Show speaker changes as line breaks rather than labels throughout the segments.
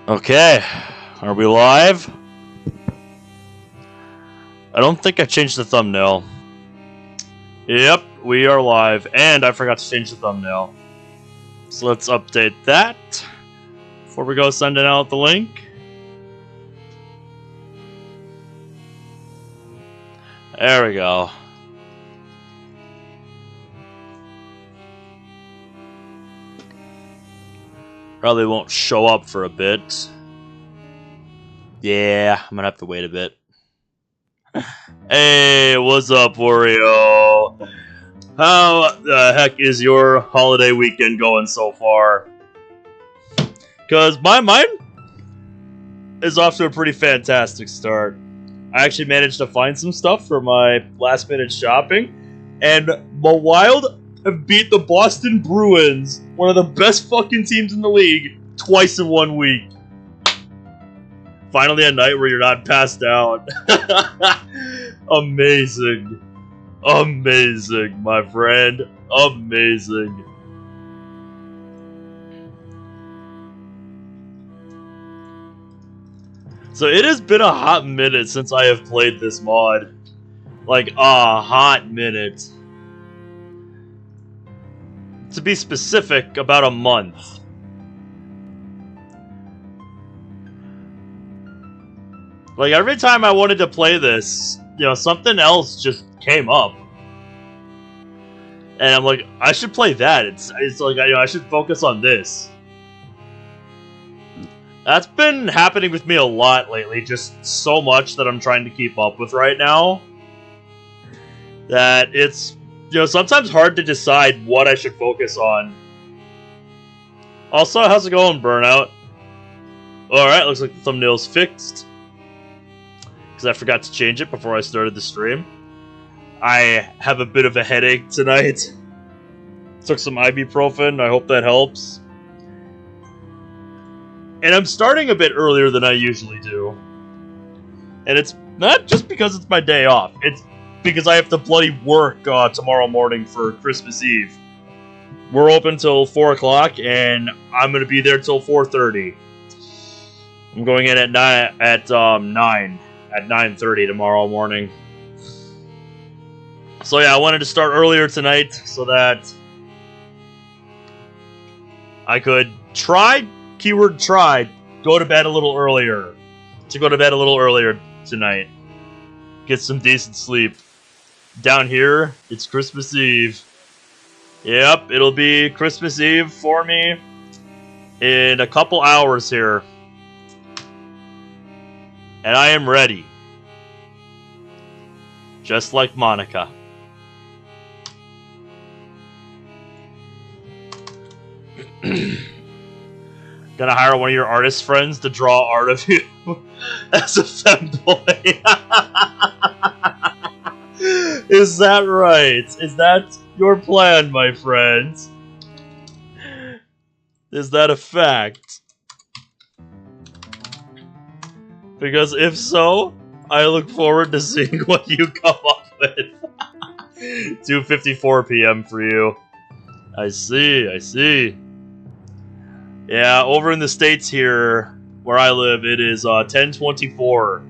Okay, are we live? I don't think I changed the thumbnail. Yep, we are live, and I forgot to change the thumbnail. So let's update that before we go sending out the link. There we go. Probably won't show up for a bit. Yeah, I'm gonna have to wait a bit. Hey, what's up, Wario? How the heck is your holiday weekend going so far? Because mine is off to a pretty fantastic start. I actually managed to find some stuff for my last minute shopping, and the Wild have beat the Boston Bruins, one of the best fucking teams in the league, twice in 1 week. Finally a night where you're not passed out. Amazing. Amazing, my friend. Amazing. So it has been a hot minute since I have played this mod. Like, a hot minute. To be specific, about a month. Like, every time I wanted to play this, you know, something else just came up. And I'm like, I should play that. It's like, you know, I should focus on this. That's been happening with me a lot lately, just so much that I'm trying to keep up with right now. That it's, you know, sometimes hard to decide what I should focus on. Also, how's it going, Burnout? Alright, looks like the thumbnail's fixed. Because I forgot to change it before I started the stream. I have a bit of a headache tonight. Took some ibuprofen, I hope that helps. And I'm starting a bit earlier than I usually do. And it's not just because it's my day off. It's because I have to bloody work tomorrow morning for Christmas Eve. We're open till 4 o'clock, and I'm going to be there till 4:30. I'm going in at 9:30 tomorrow morning. So yeah, I wanted to start earlier tonight so that I could try, keyword try, go to bed a little earlier. To go to bed a little earlier tonight. Get some decent sleep. Down here, it's Christmas Eve. Yep, it'll be Christmas Eve for me in a couple hours here. And I am ready. Just like Monica. Gonna hire one of your artist friends to draw art of you as a femboy. Is that right? Is that your plan, my friend? Is that a fact? Because if so, I look forward to seeing what you come up with. 2:54 p.m. for you. I see, I see. Yeah, over in the States here, where I live, it is 10:24.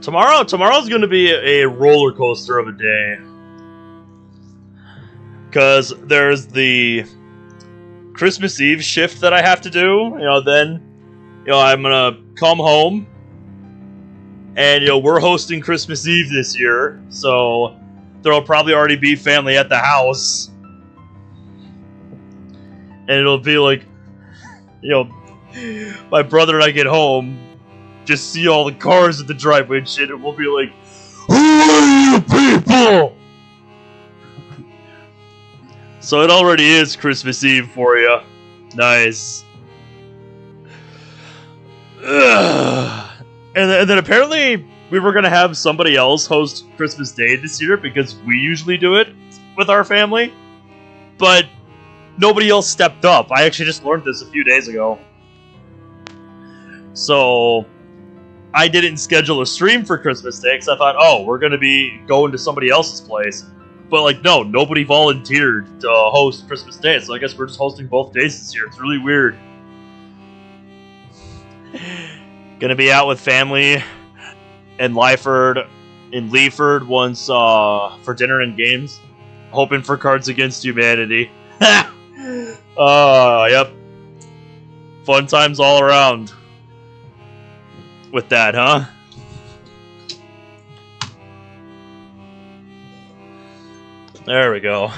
Tomorrow's going to be a roller coaster of a day. Because there's the Christmas Eve shift that I have to do. You know, then, you know, I'm going to come home. And, you know, we're hosting Christmas Eve this year. So there'll probably already be family at the house. And it'll be like, you know, my brother and I get home, just see all the cars at the driveway and shit, and we'll be like, who are you people? So it already is Christmas Eve for you. Nice. And then apparently we were going to have somebody else host Christmas Day this year because we usually do it with our family. But nobody else stepped up. I actually just learned this a few days ago. So I didn't schedule a stream for Christmas Day because I thought, oh, we're going to be going to somebody else's place. But, like, no, nobody volunteered to host Christmas Day, so I guess we're just hosting both days this year. It's really weird. Gonna be out with family in Leaford once for dinner and games. Hoping for Cards Against Humanity. Yep. Fun times all around. With that, huh? There we go.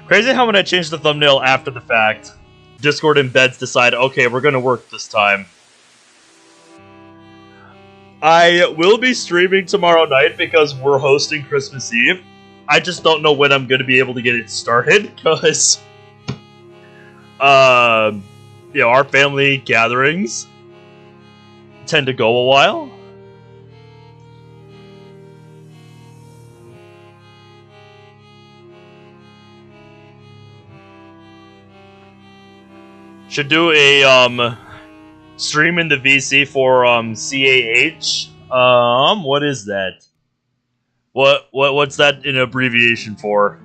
Crazy how when I changed the thumbnail after the fact, Discord embeds decide, okay, we're gonna work this time. I will be streaming tomorrow night because we're hosting Christmas Eve. I just don't know when I'm gonna be able to get it started, because you know, our family gatherings tend to go a while. Should do a stream in the VC for CAH. What is that? What's that an abbreviation for?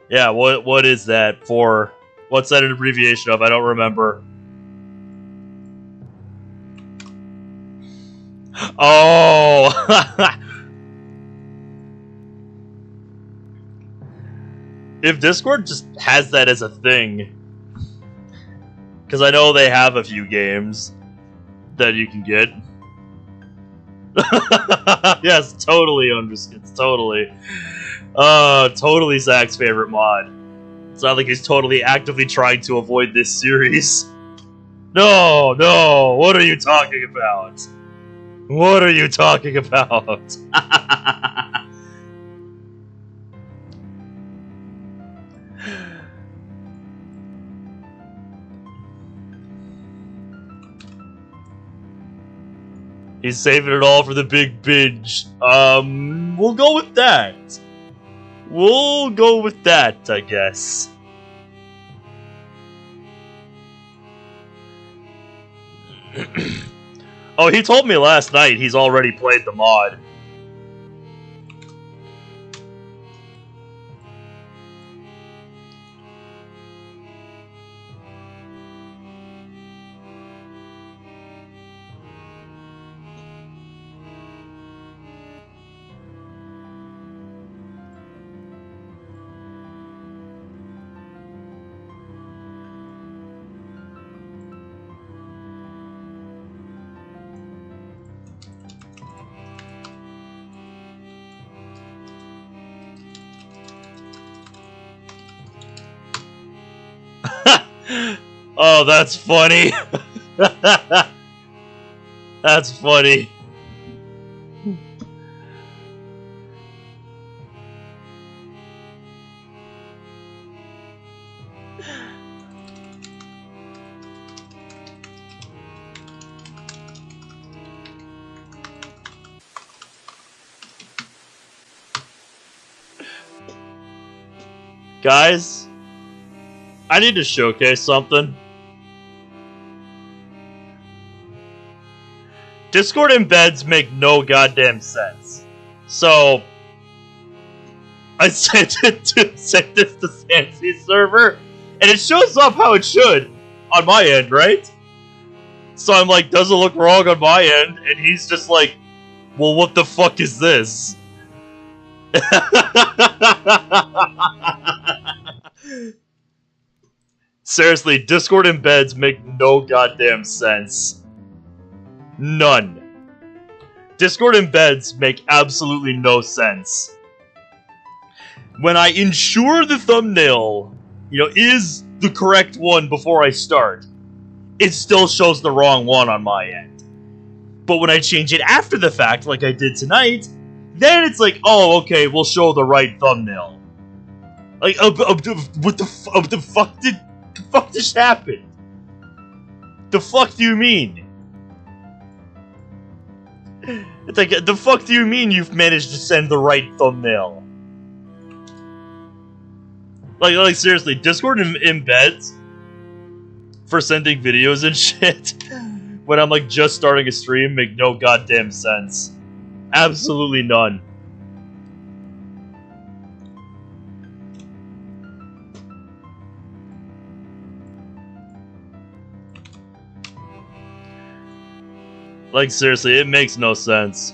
Yeah, what is that for? What's that an abbreviation of? I don't remember. Oh! If Discord just has that as a thing, because I know they have a few games that you can get. Yes, totally it's totally. Totally Zach's favorite mod. It's not like he's totally actively trying to avoid this series. No, what are you talking about? What are you talking about? He's saving it all for the big binge. We'll go with that. We'll go with that, I guess. Oh, he told me last night he's already played the mod. Oh, that's funny. That's funny. Guys, I need to showcase something. Discord embeds make no goddamn sense. So, I sent this to Sansy's server, and it shows up how it should on my end, right? So I'm like, does it look wrong on my end? And he's just like, well, what the fuck is this? Seriously, Discord embeds make no goddamn sense. None. Discord embeds make absolutely no sense. When I ensure the thumbnail, is the correct one before I start, it still shows the wrong one on my end. But when I change it after the fact, like I did tonight, then it's like, oh, okay, we'll show the right thumbnail. Like, what the fuck just happened? The fuck do you mean? It's like, the fuck do you mean you've managed to send the right thumbnail? Like seriously, Discord embeds for sending videos and shit when I'm like just starting a stream make no goddamn sense. Absolutely none. Like seriously, it makes no sense.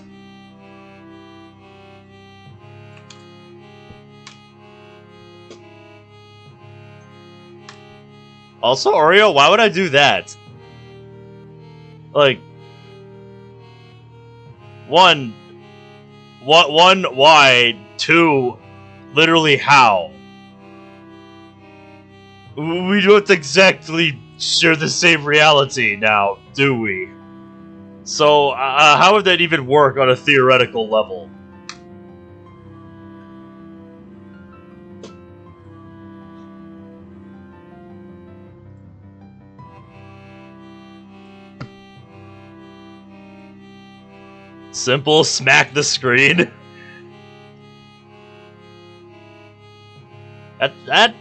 Also, Oreo, why would I do that? Like, one, why? Two, literally how? We don't exactly share the same reality now, do we? So, how would that even work on a theoretical level? Simple, smack the screen. That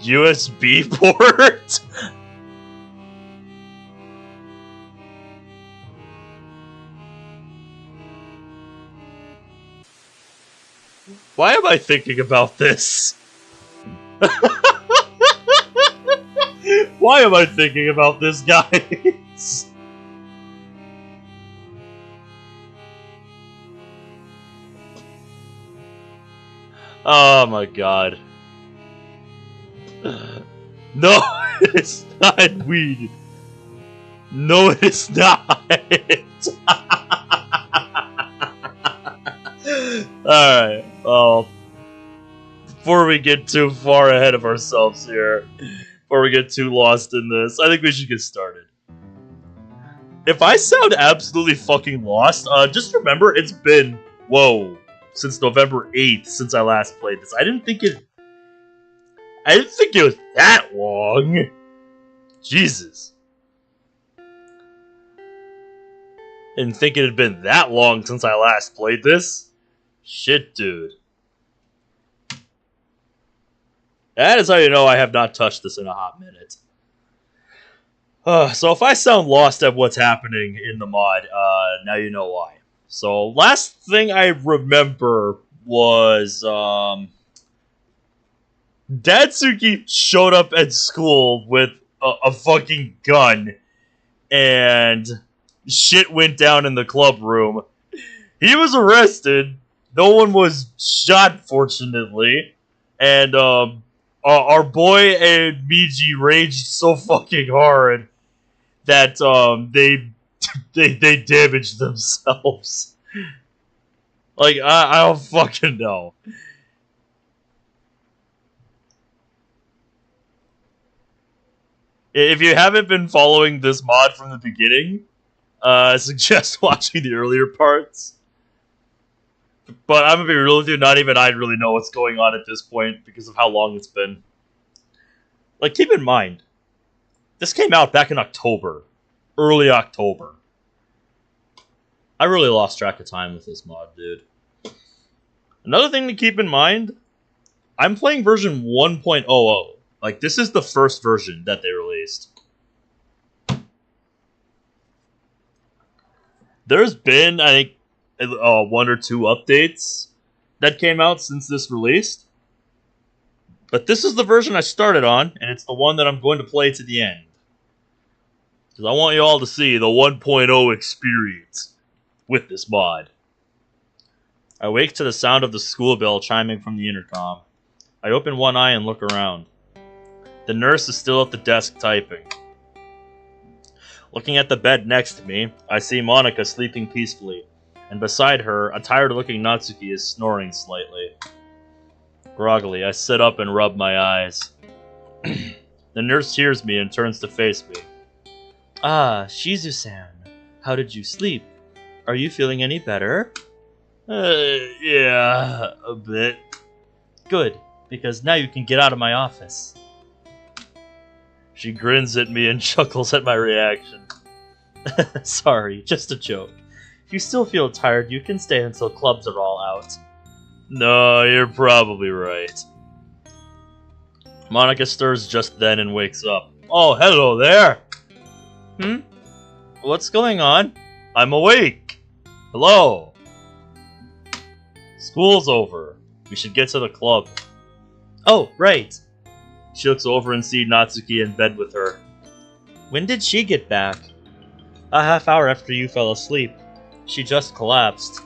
USB port? Why am I thinking about this? Why am I thinking about this, guys? Oh my god. No, it's not weed. No, it is not. Alright, well, before we get too far ahead of ourselves here, before we get too lost in this, I think we should get started. If I sound absolutely fucking lost, just remember it's been, since November 8th since I last played this. I didn't think it was that long. Jesus. Didn't think it had been that long since I last played this. Shit, dude. That is how you know I have not touched this in a hot minute. So if I sound lost at what's happening in the mod, now you know why. So last thing I remember was Dadsuki showed up at school with a fucking gun, and shit went down in the club room. He was arrested. No one was shot, fortunately, and our boy and Meiji raged so fucking hard that they damaged themselves. Like, I don't fucking know. If you haven't been following this mod from the beginning, I suggest watching the earlier parts. But I'm gonna be real with you, not even I really know what's going on at this point because of how long it's been. Like, keep in mind, this came out back in October. Early October. I really lost track of time with this mod, dude. Another thing to keep in mind, I'm playing version 1.00. Like, this is the first version that they released. There's been, I think, 1 or 2 updates that came out since this released. But this is the version I started on, and it's the one that I'm going to play to the end. Because I want you all to see the 1.0 experience with this mod. I wake to the sound of the school bell chiming from the intercom. I open one eye and look around. The nurse is still at the desk typing. Looking at the bed next to me, I see Monica sleeping peacefully, and beside her, a tired-looking Natsuki is snoring slightly. Groggily, I sit up and rub my eyes. The nurse hears me and turns to face me. Ah, Shizu-san. How did you sleep? Are you feeling any better? Yeah, a bit. Good, because now you can get out of my office. She grins at me and chuckles at my reaction.
Sorry, just a joke. If you still feel tired, you can stay until clubs are all out.
No, you're probably right. Monica stirs just then and wakes up. Oh, hello there!
What's going on?
I'm awake! Hello! School's over. We should get to the club.
Oh, right.
She looks over and sees Natsuki in bed with her.
When did she get back? A half hour after you fell asleep. She just collapsed.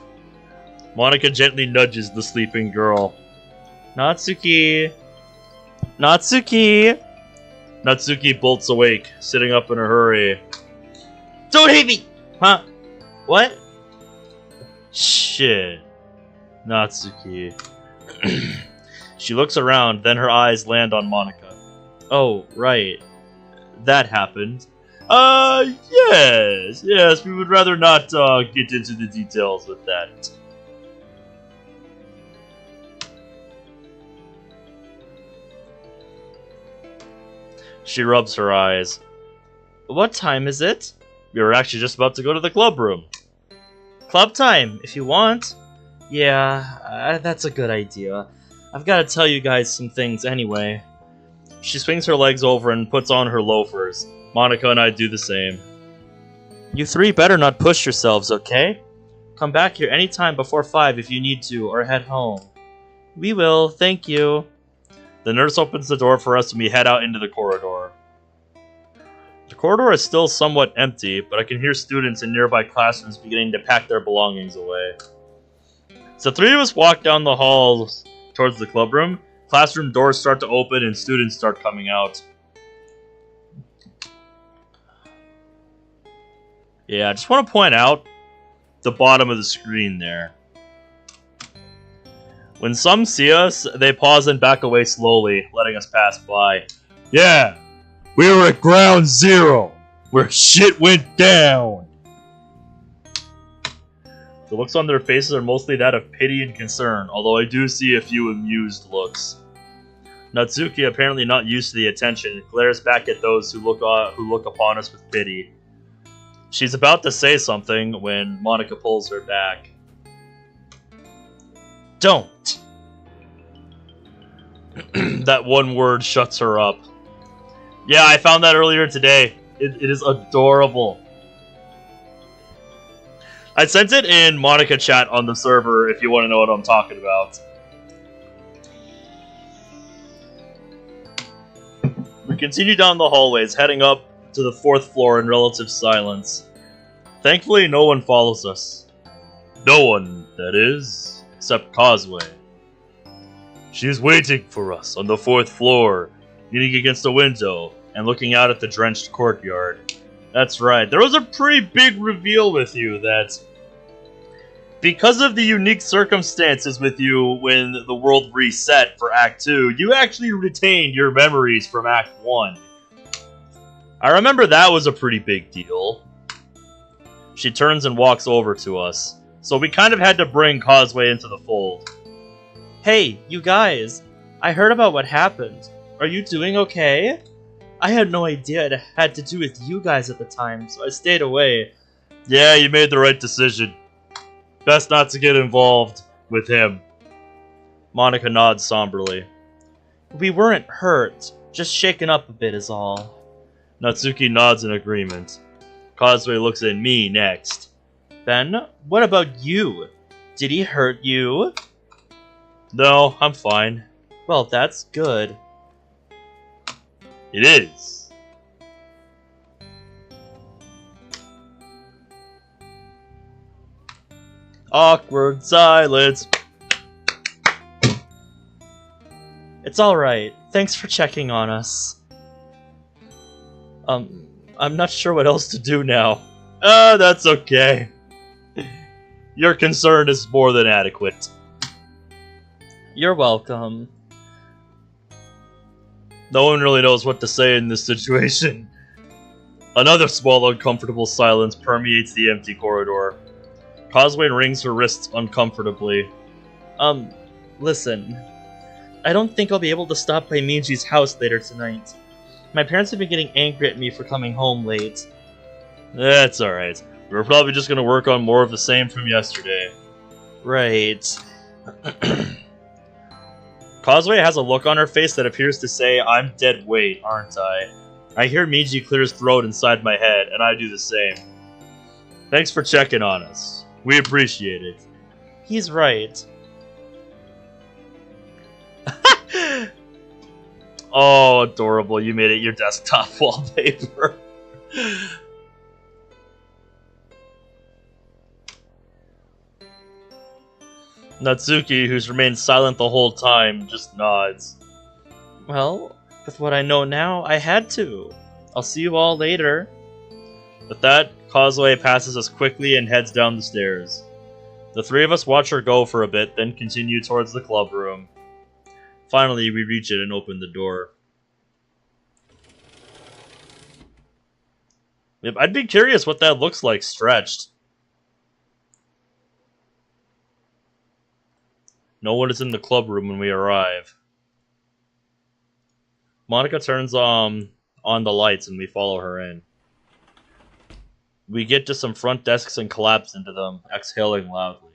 Monica gently nudges the sleeping girl.
Natsuki! Natsuki!
Natsuki bolts awake, sitting up in a hurry.
Don't hit me! Huh? What?
Shit. Natsuki. She looks around, then her eyes land on Monica.
Oh, right. That happened.
Yes, we would rather not, get into the details with that. She rubs her eyes.
What time is it?
We were actually just about to go to the club room.
Club time, if you want. Yeah, that's a good idea. I've got to tell you guys some things anyway.
She swings her legs over and puts on her loafers. Monica and I do the same.
You three better not push yourselves, okay? Come back here anytime before 5 if you need to, or head home. We will, thank you.
The nurse opens the door for us and we head out into the corridor. The corridor is still somewhat empty, but I can hear students in nearby classrooms beginning to pack their belongings away. So the three of us walk down the halls towards the club room. Classroom doors start to open and students start coming out. Yeah, I just want to point out the bottom of the screen there. When some see us, they pause and back away slowly, letting us pass by. Yeah, we were at ground zero, where shit went down. The looks on their faces are mostly that of pity and concern, although I do see a few amused looks. Natsuki, apparently not used to the attention, glares back at those who look upon us with pity. She's about to say something when Monica pulls her back. Don't! That one word shuts her up. Yeah, I found that earlier today. It is adorable. I sent it in Monica chat on the server if you want to know what I'm talking about. We continue down the hallways, heading up to the 4th floor in relative silence. Thankfully, no one follows us. No one, that is, except Causeway. She is waiting for us on the 4th floor, leaning against a window and looking out at the drenched courtyard. That's right, there was a pretty big reveal with you that because of the unique circumstances with you when the world reset for Act 2, you actually retained your memories from Act 1. I remember that was a pretty big deal. She turns and walks over to us, so we kind of had to bring Causeway into the fold.
Hey, you guys, I heard about what happened. Are you doing okay? I had no idea it had to do with you guys at the time, so I stayed away.
Yeah, you made the right decision. Best not to get involved with him. Monica nods somberly.
We weren't hurt, just shaken up a bit is all.
Natsuki nods in agreement. Causeway looks at me next.
Ben, what about you? Did he hurt you?
No, I'm fine.
Well, that's good.
It is. Awkward silence.
It's alright. Thanks for checking on us. I'm not sure what else to do now.
That's okay. Your concern is more than adequate.
You're welcome.
No one really knows what to say in this situation. Another small uncomfortable silence permeates the empty corridor. Causeway wrings her wrists uncomfortably.
Listen. I don't think I'll be able to stop by Meiji's house later tonight. My parents have been getting angry at me for coming home late.
That's alright. We're probably just gonna work on more of the same from yesterday.
Right.
Causeway has a look on her face that appears to say, I'm dead weight, aren't I? I hear Meiji clear his throat inside my head, and I do the same. Thanks for checking on us. We appreciate it.
He's right.
Oh, adorable. You made it your desktop wallpaper. Natsuki, who's remained silent the whole time, just nods.
Well, with what I know now, I had to. I'll see you all later.
With that, Causeway passes us quickly and heads down the stairs. The three of us watch her go for a bit, then continue towards the club room. Finally, we reach it and open the door. Yep, I'd be curious what that looks like stretched. No one is in the club room when we arrive. Monica turns on the lights and we follow her in. We get to some front desks and collapse into them, exhaling loudly.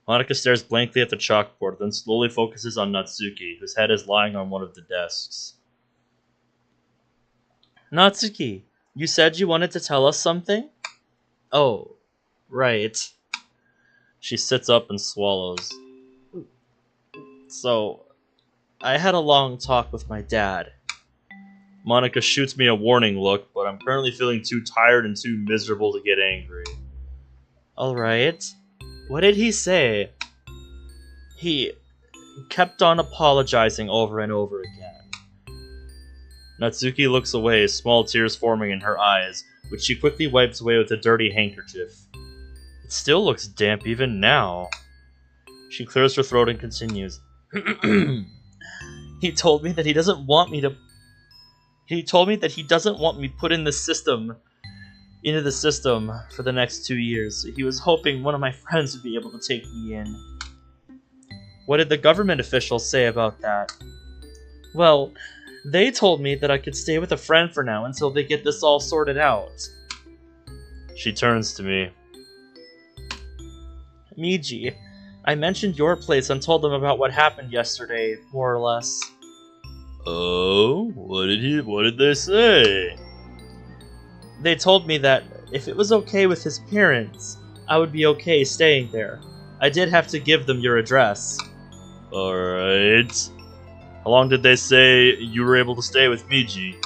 Monica stares blankly at the chalkboard, then slowly focuses on Natsuki, whose head is lying on one of the desks.
Natsuki, you said you wanted to tell us something? Oh, right.
She sits up and swallows.
So, I had a long talk with my dad.
Monica shoots me a warning look, but I'm currently feeling too tired and too miserable to get angry.
Alright. What did he say? He kept on apologizing over and over again.
Natsuki looks away, small tears forming in her eyes, which she quickly wipes away with a dirty handkerchief. It still looks damp even now. She clears her throat and continues.
He told me that he doesn't want me to... He told me that he doesn't want me put into the system for the next 2 years. He was hoping one of my friends would be able to take me in. What did the government officials say about that? Well, they told me that I could stay with a friend for now until they get this all sorted out.
She turns to me.
Meiji, I mentioned your place and told them about what happened yesterday, more or less.
Oh, what did they say?
They told me that if it was okay with his parents, I would be okay staying there. I did have to give them your address.
Alright. How long did they say you were able to stay with Meiji?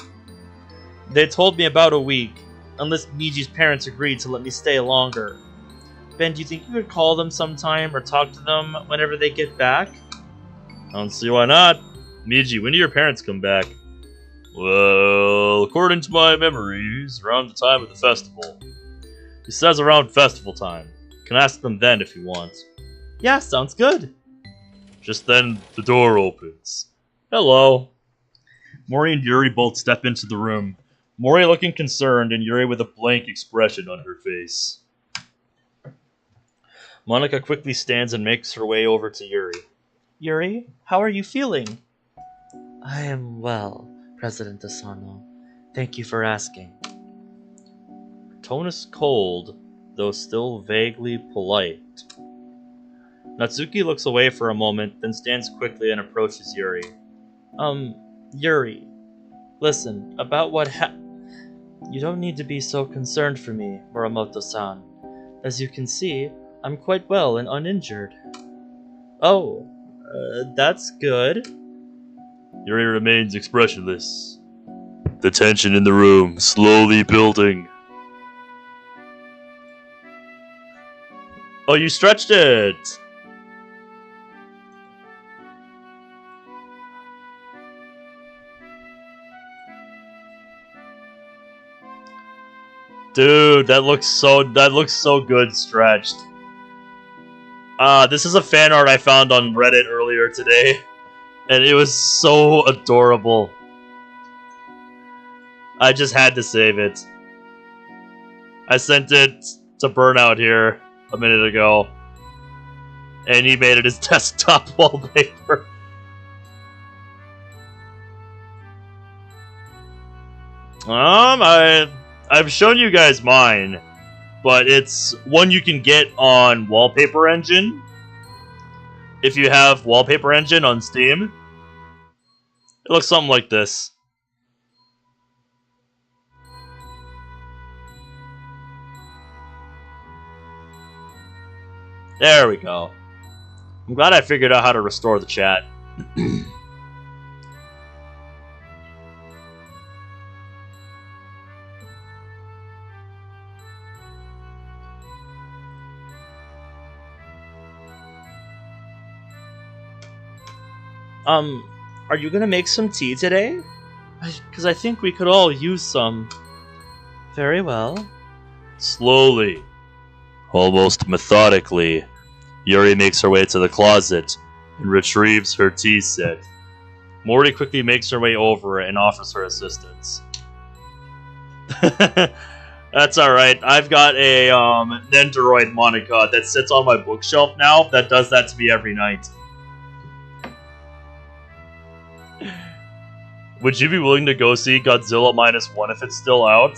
They told me about a week, unless Meiji's parents agreed to let me stay longer. Ben, do you think you could call them sometime or talk to them whenever they get back?
I don't see why not. Meiji, when do your parents come back? Well, according to my memories, around the time of the festival. He says around festival time. You can ask them then if you want.
Yeah, sounds good.
Just then, the door opens. Hello. Mori and Yuri both step into the room. Mori looking concerned and Yuri with a blank expression on her face. Monica quickly stands and makes her way over to Yuri.
Yuri, how are you feeling?
I am well, President Asano. Thank you for asking.
Her tone is cold, though still vaguely polite. Natsuki looks away for a moment, then stands quickly and approaches Yuri.
Yuri, listen, about what You don't need to be so concerned for me, Muramoto-san. As you can see, I'm quite well and uninjured. Oh, that's good.
Yuri remains expressionless. The tension in the room slowly building. Oh, you stretched it! Dude, that looks so good stretched. This is a fan art I found on Reddit earlier today, and it was so adorable. I just had to save it. I sent it to Burnout here a minute ago, and he made it his desktop wallpaper. I've shown you guys mine, but it's one you can get on Wallpaper Engine. If you have Wallpaper Engine on Steam, it looks something like this. There we go. I'm glad I figured out how to restore the chat.
Are you gonna make some tea today? Because I think we could all use some. Very well.
Slowly, almost methodically, Yuri makes her way to the closet and retrieves her tea set. Morty quickly makes her way over and offers her assistance. That's alright. I've got a Nendoroid Monica that sits on my bookshelf now that does that to me every night. Would you be willing to go see Godzilla -1 if it's still out?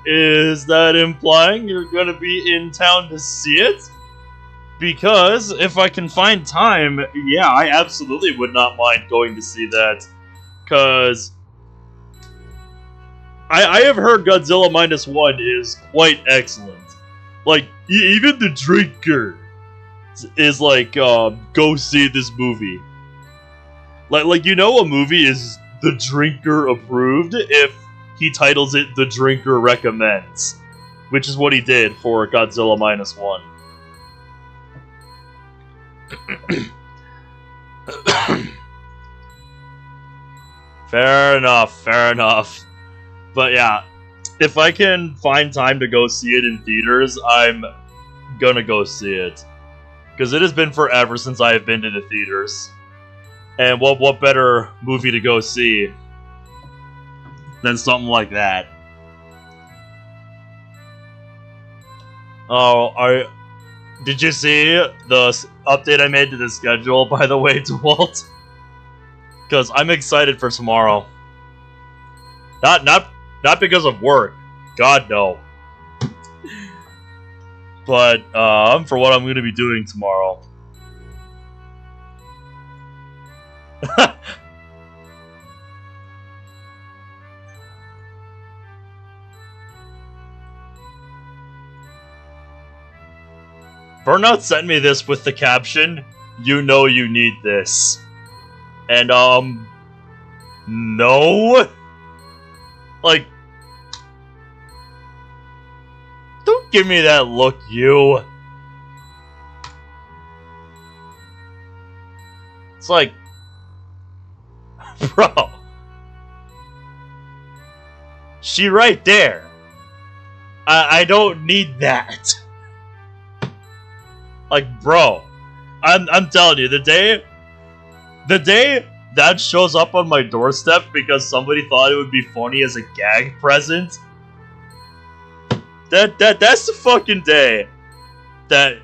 Is that implying you're gonna be in town to see it? Because if I can find time, yeah, I absolutely would not mind going to see that. Cause I have heard Godzilla -1 is quite excellent. Like, even the drinker is like, go see this movie. Like, you know, a movie is the drinker approved if he titles it The Drinker Recommends, which is what he did for Godzilla -1. Fair enough, fair enough. But yeah, if I can find time to go see it in theaters, I'm gonna go see it. Because it has been forever since I have been to the theaters. And what better movie to go see than something like that? Oh, did you see the update I made to the schedule, by the way, DeWalt? Because I'm excited for tomorrow. Not because of work. God, no. But, for what I'm going to be doing tomorrow. Burnout sent me this with the caption, "You know you need this." And, no? Like, don't give me that look, you. It's like, bro. She right there. I don't need that. Like, bro. I'm telling you, the day that shows up on my doorstep because somebody thought it would be funny as a gag present, that's the fucking day that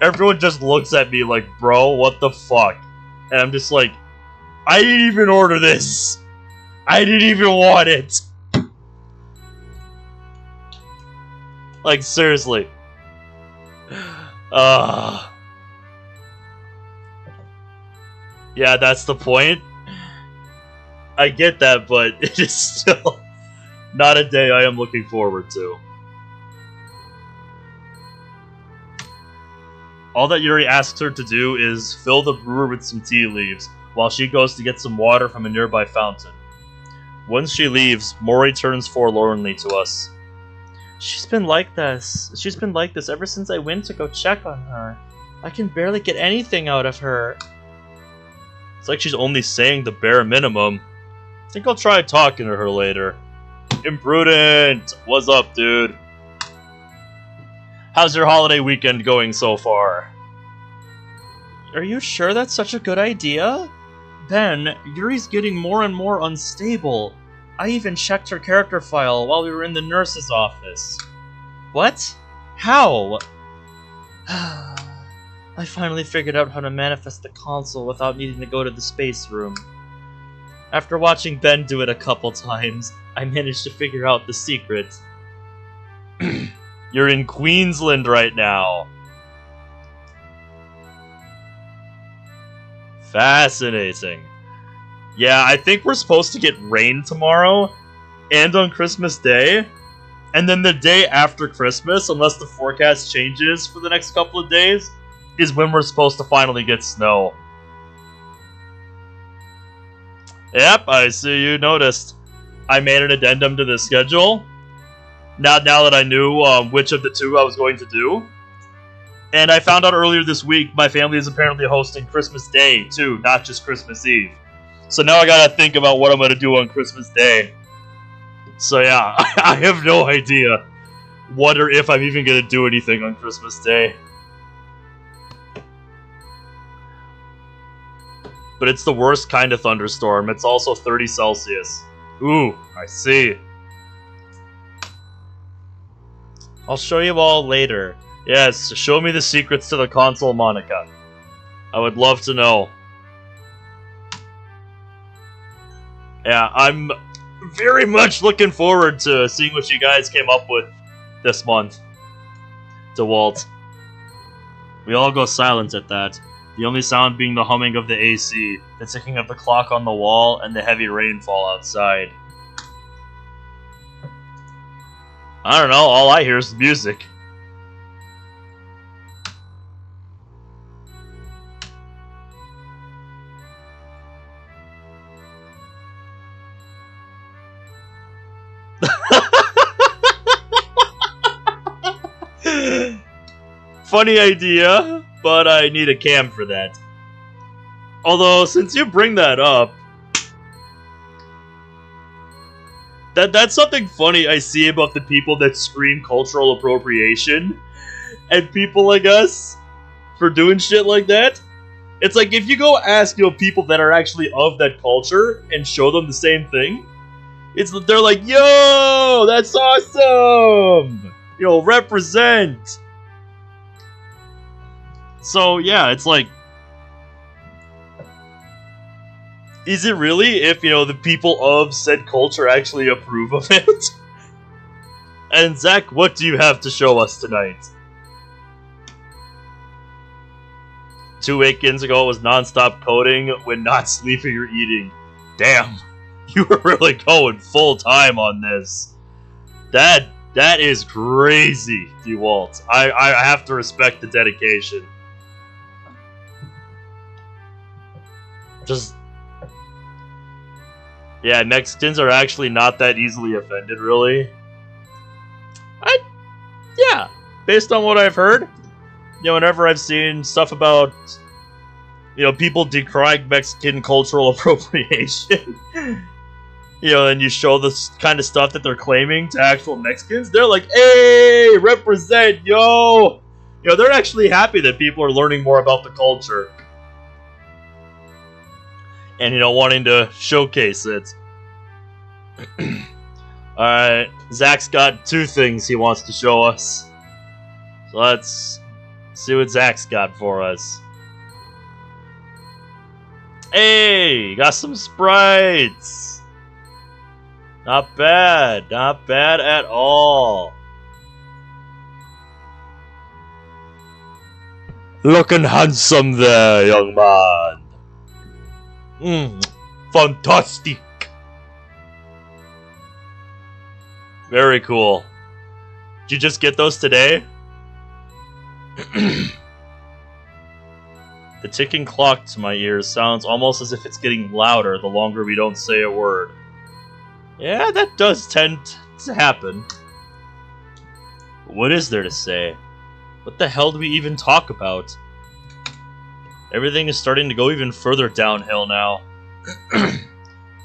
everyone just looks at me like, bro, what the fuck? And I'm just like, I didn't even order this. I didn't even want it. Like, seriously. Yeah, that's the point. I get that, but it is still not a day I am looking forward to. All that Yuri asks her to do is fill the brewer with some tea leaves, while she goes to get some water from a nearby fountain. Once she leaves, Mori turns forlornly to us.
She's been like this. She's been like this ever since I went to go check on her. I can barely get anything out of her.
It's like she's only saying the bare minimum. I think I'll try talking to her later. Imprudent! What's up, dude? How's your holiday weekend going so far?
Are you sure that's such a good idea? Ben, Yuri's getting more and more unstable. I even checked her character file while we were in the nurse's office. What? How? I finally figured out how to manifest the console without needing to go to the space room. After watching Ben do it a couple times, I managed to figure out the secret.
You're in Queensland right now. Fascinating. Yeah, I think we're supposed to get rain tomorrow and on Christmas Day. And then the day after Christmas, unless the forecast changes for the next couple of days, is when we're supposed to finally get snow. Yep, I see you noticed. I made an addendum to the schedule. Now that I knew which of the two I was going to do. And I found out earlier this week my family is apparently hosting Christmas Day, too, not just Christmas Eve. So now I gotta think about what I'm gonna do on Christmas Day. So yeah, I have no idea what or if I'm even gonna do anything on Christmas Day. But it's the worst kind of thunderstorm. It's also 30 Celsius. Ooh, I see.
I'll show you all later.
Yes, show me the secrets to the console, Monica. I would love to know. Yeah, I'm very much looking forward to seeing what you guys came up with this month. DeWalt. We all go silent at that. The only sound being the humming of the AC, the ticking of the clock on the wall, and the heavy rainfall outside. I don't know, all I hear is the music. Funny idea, but I need a cam for that. Although, since you bring that up, that's something funny I see about the people that scream cultural appropriation, and people like us for doing shit like that. It's like, if you go ask, people that are actually of that culture and show them the same thing, they're like, yo, that's awesome! Represent! So, yeah, it's like, is it really if, the people of said culture actually approve of it? And Zach, what do you have to show us tonight? 2 weekends ago it was non-stop coding when not sleeping or eating. Damn, you were really going full time on this. That is crazy, DeWalt. I have to respect the dedication. Yeah, Mexicans are actually not that easily offended, really. Yeah, based on what I've heard, whenever I've seen stuff about, people decrying Mexican cultural appropriation, and you show this kind of stuff that they're claiming to actual Mexicans, they're like, hey, represent, yo! They're actually happy that people are learning more about the culture. And, wanting to showcase it. Alright, Zach's got 2 things he wants to show us. So let's see what Zach's got for us. Hey, got some sprites! Not bad at all. Looking handsome there, young man. Fantastic. Very cool. Did you just get those today? The ticking clock to my ears sounds almost as if it's getting louder the longer we don't say a word. Yeah, that does tend to happen. What is there to say? What the hell do we even talk about? Everything is starting to go even further downhill now.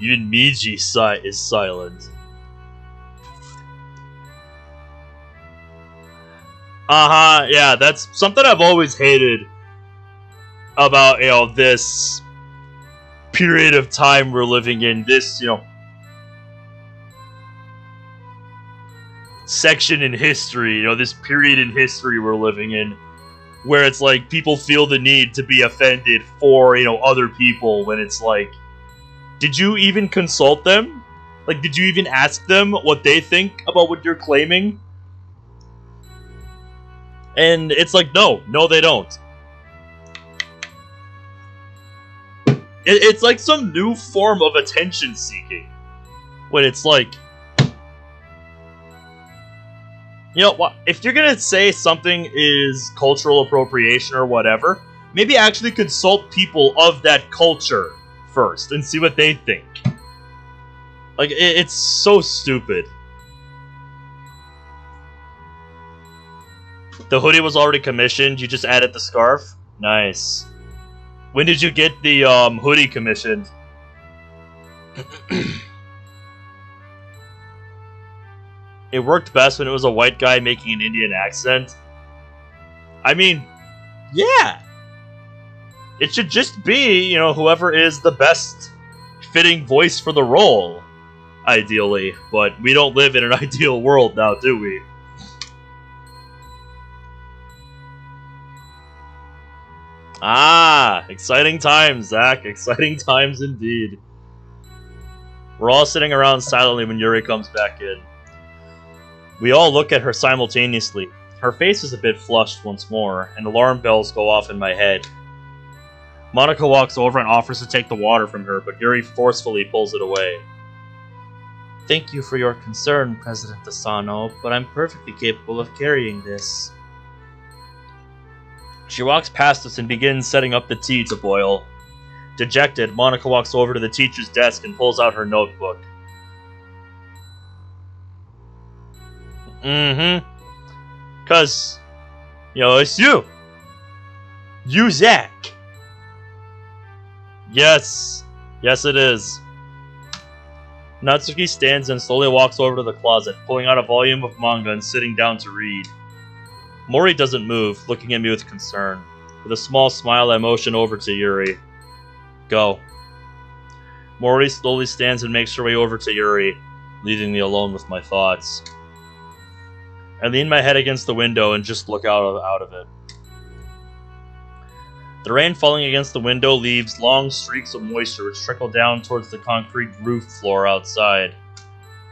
Even Meiji is silent. Yeah, that's something I've always hated about, this period of time we're living in, this, section in history, this period in history we're living in. where it's like people feel the need to be offended for, you know, other people, when it's like, did you even consult them? Like, did you even ask them what they think about what you're claiming? And it's like, no, they don't. It's like some new form of attention seeking. When it's like, you know what? If you're gonna say something is cultural appropriation or whatever, maybe actually consult people of that culture first and see what they think. Like, it's so stupid. The hoodie was already commissioned. You just added the scarf. Nice. When did you get the hoodie commissioned? It worked best when it was a white guy making an Indian accent. I mean, yeah. It should just be, you know, whoever is the best fitting voice for the role, ideally. But we don't live in an ideal world now, do we? Ah, exciting times, Zach. Exciting times indeed. We're all sitting around silently when Yuri comes back in. We all look at her simultaneously. Her face is a bit flushed once more, and alarm bells go off in my head. Monica walks over and offers to take the water from her, but Yuri forcefully pulls it away.
Thank you for your concern, President Asano, but I'm perfectly capable of carrying this.
She walks past us and begins setting up the tea to boil. Dejected, Monica walks over to the teacher's desk and pulls out her notebook. Cause, you know, it's you. You, Zach. Yes. Yes, it is. Natsuki stands and slowly walks over to the closet, pulling out a volume of manga and sitting down to read. Mori doesn't move, looking at me with concern. With a small smile, I motion over to Yuri. Go. Mori slowly stands and makes her way over to Yuri, leaving me alone with my thoughts. I lean my head against the window and just look out of it. The rain falling against the window leaves long streaks of moisture which trickle down towards the concrete roof floor outside.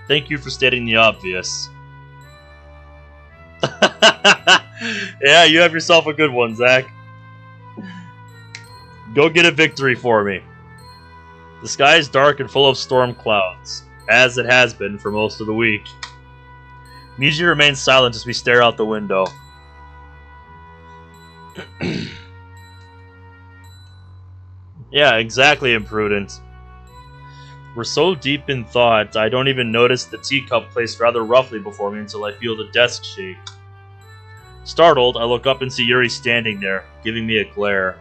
Thank you for stating the obvious. Yeah, you have yourself a good one, Zach. Go get a victory for me. The sky is dark and full of storm clouds, as it has been for most of the week. Meiji remains silent as we stare out the window. Yeah, exactly, imprudent. We're so deep in thought, I don't even notice the teacup placed rather roughly before me until I feel the desk shake. Startled, I look up and see Yuri standing there, giving me a glare.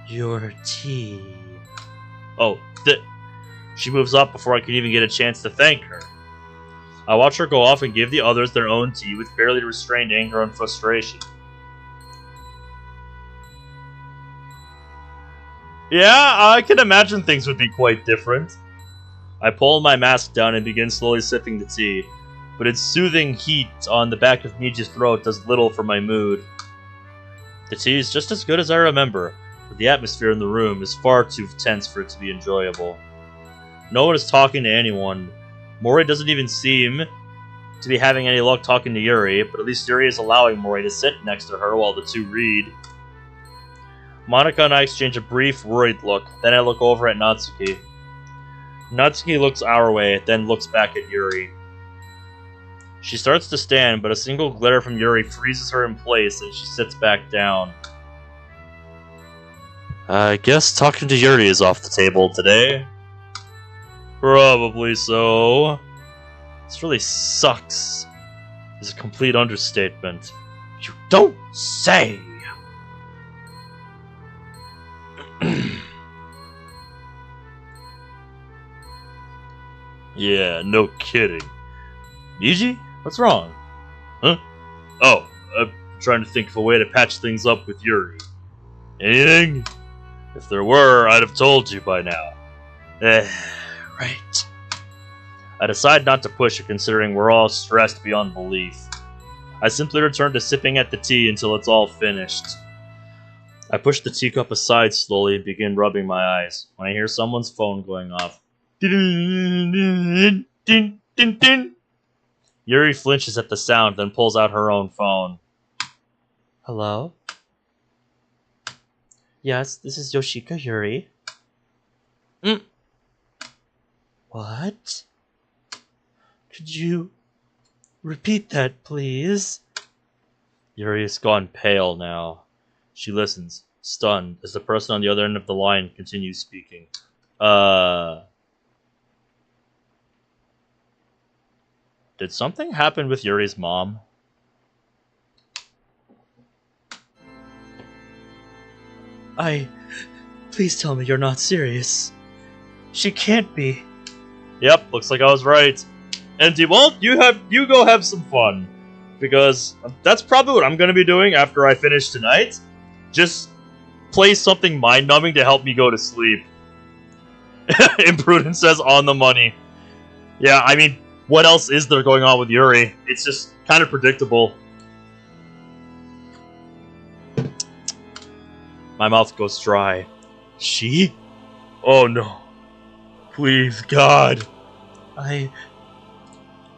Your tea.
Oh, she moves up before I can even get a chance to thank her. I watch her go off and give the others their own tea with barely restrained anger and frustration. Yeah, I can imagine things would be quite different. I pull my mask down and begin slowly sipping the tea, but its soothing heat on the back of Meiji's throat does little for my mood. The tea is just as good as I remember, but the atmosphere in the room is far too tense for it to be enjoyable. No one is talking to anyone. Mori doesn't even seem to be having any luck talking to Yuri, but at least Yuri is allowing Mori to sit next to her while the two read. Monica and I exchange a brief, worried look, then I look over at Natsuki. Natsuki looks our way, then looks back at Yuri. She starts to stand, but a single glare from Yuri freezes her in place and she sits back down. I guess talking to Yuri is off the table today. Probably so. This really sucks. It's a complete understatement. You don't say! Yeah, no kidding. Meiji? What's wrong? Huh? Oh, I'm trying to think of a way to patch things up with Yuri. Anything? If there were, I'd have told you by now. Right. I decide not to push it considering we're all stressed beyond belief. I simply return to sipping at the tea until it's all finished. I push the teacup aside slowly and begin rubbing my eyes when I hear someone's phone going off. Yuri flinches at the sound, then pulls out her own phone.
Hello? Yes, this is Yoshika Yuri. What? Could you repeat that, please?
Yuri has gone pale now. She listens, stunned, as the person on the other end of the line continues speaking. Did something happen with Yuri's mom?
Please tell me you're not serious. She can't be.
Yep, looks like I was right. And Dewalt, you go have some fun. Because that's probably what I'm going to be doing after I finish tonight. Just play something mind-numbing to help me go to sleep. Imprudence says on the money. Yeah, I mean, what else is there going on with Yuri? It's just kind of predictable. My mouth goes dry. She? Oh no. Please, God.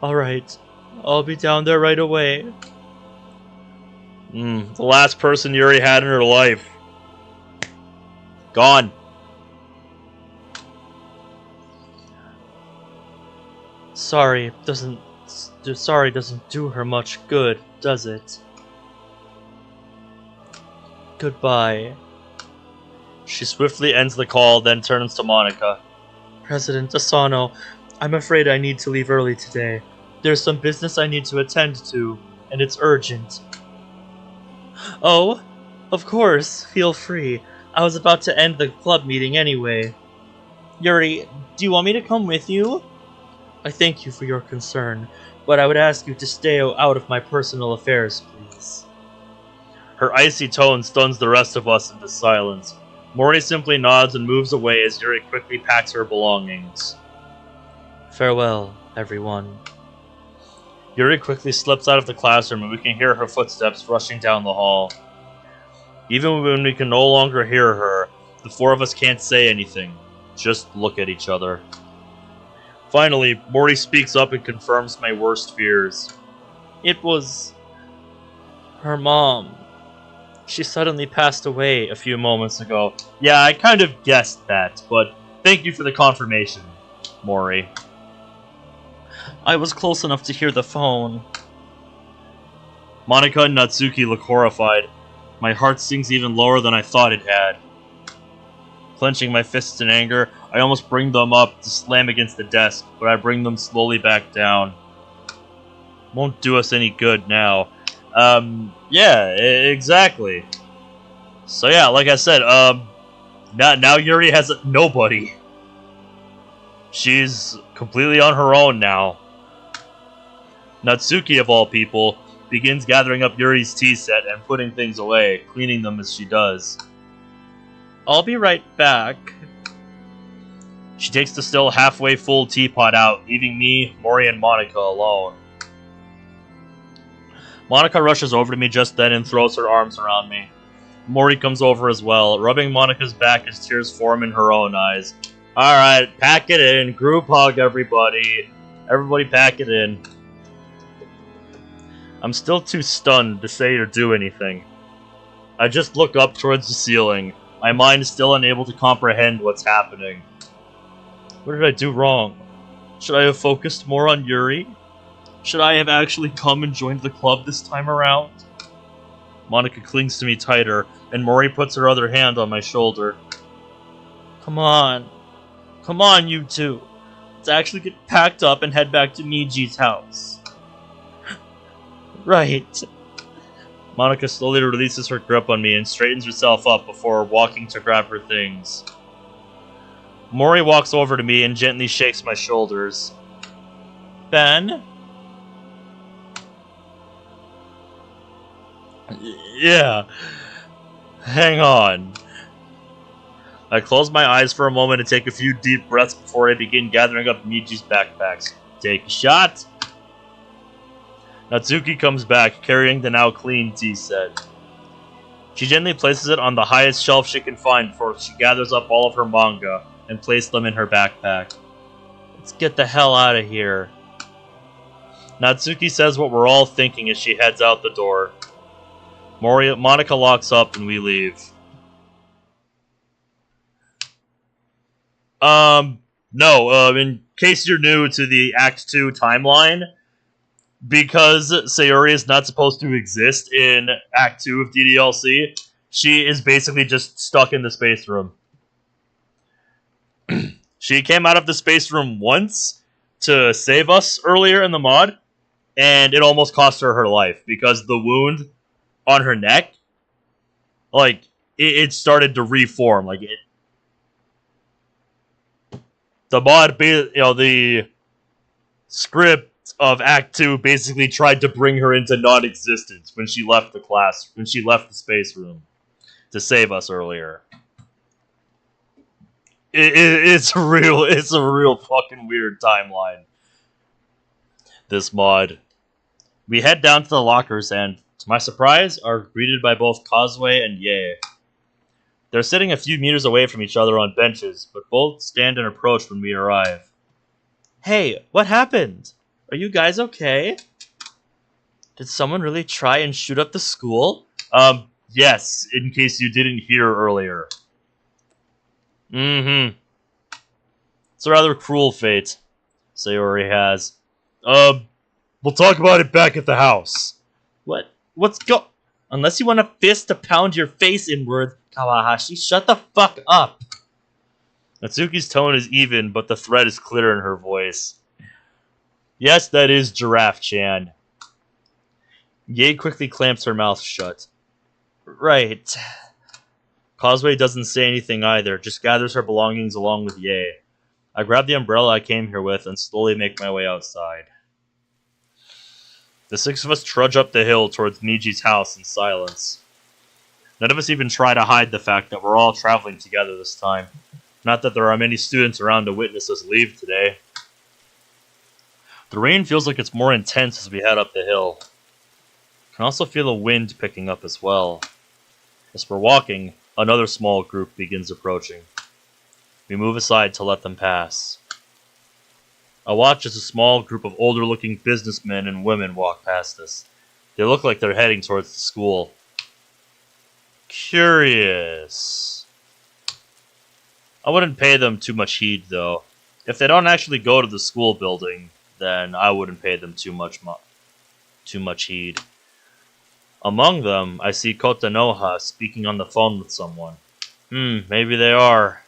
Alright. I'll be down there right away.
The last person Yuri had in her life. Gone.
Sorry doesn't do her much good, does it? Goodbye.
She swiftly ends the call, then turns to Monica.
President Asano, I'm afraid I need to leave early today. There's some business I need to attend to, and it's urgent. Oh, of course, feel free. I was about to end the club meeting anyway. Yuri, do you want me to come with you? I thank you for your concern, but I would ask you to stay out of my personal affairs, please.
Her icy tone stuns the rest of us into silence. Mori simply nods and moves away as Yuri quickly packs her belongings.
Farewell, everyone.
Yuri quickly slips out of the classroom and we can hear her footsteps rushing down the hall. Even when we can no longer hear her, the four of us can't say anything. Just look at each other. Finally, Mori speaks up and confirms my worst fears.
It was her mom. She suddenly passed away a few moments ago.
Yeah, I kind of guessed that, but thank you for the confirmation, Mori.
I was close enough to hear the phone.
Monica and Natsuki look horrified. My heart sinks even lower than I thought it had. Clenching my fists in anger, I almost bring them up to slam against the desk, but I bring them slowly back down. Won't do us any good now. Yeah, exactly. So yeah, like I said, now Yuri has nobody. She's completely on her own now. Natsuki, of all people, begins gathering up Yuri's tea set and putting things away, cleaning them as she does.
I'll be right back.
She takes the still halfway full teapot out, leaving me, Mori, and Monica alone. Monica rushes over to me just then and throws her arms around me. Mori comes over as well, rubbing Monica's back as tears form in her own eyes. Alright, pack it in. Group hug, everybody. Everybody pack it in. I'm still too stunned to say or do anything. I just look up towards the ceiling, my mind still unable to comprehend what's happening. What did I do wrong? Should I have focused more on Yuri? Should I have actually come and joined the club this time around? Monica clings to me tighter, and Mori puts her other hand on my shoulder.
Come on. Come on, you two. Let's actually get packed up and head back to Meiji's house. Right.
Monica slowly releases her grip on me and straightens herself up before walking to grab her things. Mori walks over to me and gently shakes my shoulders.
Ben?
Yeah. Hang on. I close my eyes for a moment and take a few deep breaths before I begin gathering up Meiji's backpacks. Take a shot. Natsuki comes back, carrying the now clean tea set. She gently places it on the highest shelf she can find before she gathers up all of her manga and places them in her backpack.
Let's get the hell out of here.
Natsuki says what we're all thinking as she heads out the door. Monica locks up and we leave. No, in case you're new to the Act 2 timeline, because Sayuri is not supposed to exist in Act 2 of DDLC, she is basically just stuck in the space room. She came out of the space room once to save us earlier in the mod, and it almost cost her her life, because the wound on her neck, like, it started to reform. Like, the mod, the script of Act 2 basically tried to bring her into non-existence when she left the space room to save us earlier. It's a real fucking weird timeline, this mod. We head down to the lockers and, to my surprise, are greeted by both Causeway and Ye. They're sitting a few meters away from each other on benches, but both stand and approach when we arrive.
Hey, what happened? Are you guys okay? Did someone really try and shoot up the school?
Yes, in case you didn't hear earlier. Mm-hmm. It's a rather cruel fate, Sayori has. We'll talk about it back at the house.
What's Unless you want a fist to pound your face inward, Kawahashi, shut the fuck up!
Natsuki's tone is even, but the threat is clear in her voice. Yes, that is Giraffe-chan. Ye quickly clamps her mouth shut.
Right.
Causeway doesn't say anything either, just gathers her belongings along with Ye. I grab the umbrella I came here with and slowly make my way outside. The six of us trudge up the hill towards Meiji's house in silence. None of us even try to hide the fact that we're all traveling together this time. Not that there are many students around to witness us leave today. The rain feels like it's more intense as we head up the hill. I can also feel a wind picking up as well. As we're walking, another small group begins approaching. We move aside to let them pass. I watch as a small group of older-looking businessmen and women walk past us. They look like they're heading towards the school. Curious. I wouldn't pay them too much heed, though. If they don't actually go to the school building, then I wouldn't pay them too much heed. Among them, I see Kotanoha speaking on the phone with someone. Maybe they are.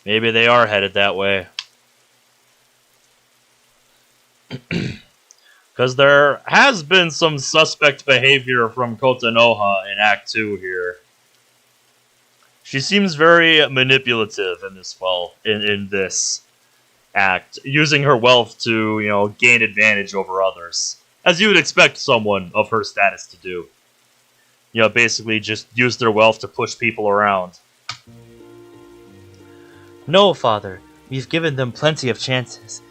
Maybe they are headed that way. Because there has been some suspect behavior from Kotanoha in Act 2 here. She seems very manipulative in this act, using her wealth to, gain advantage over others. As you would expect someone of her status to do. Basically just use their wealth to push people around.
No, Father. We've given them plenty of chances.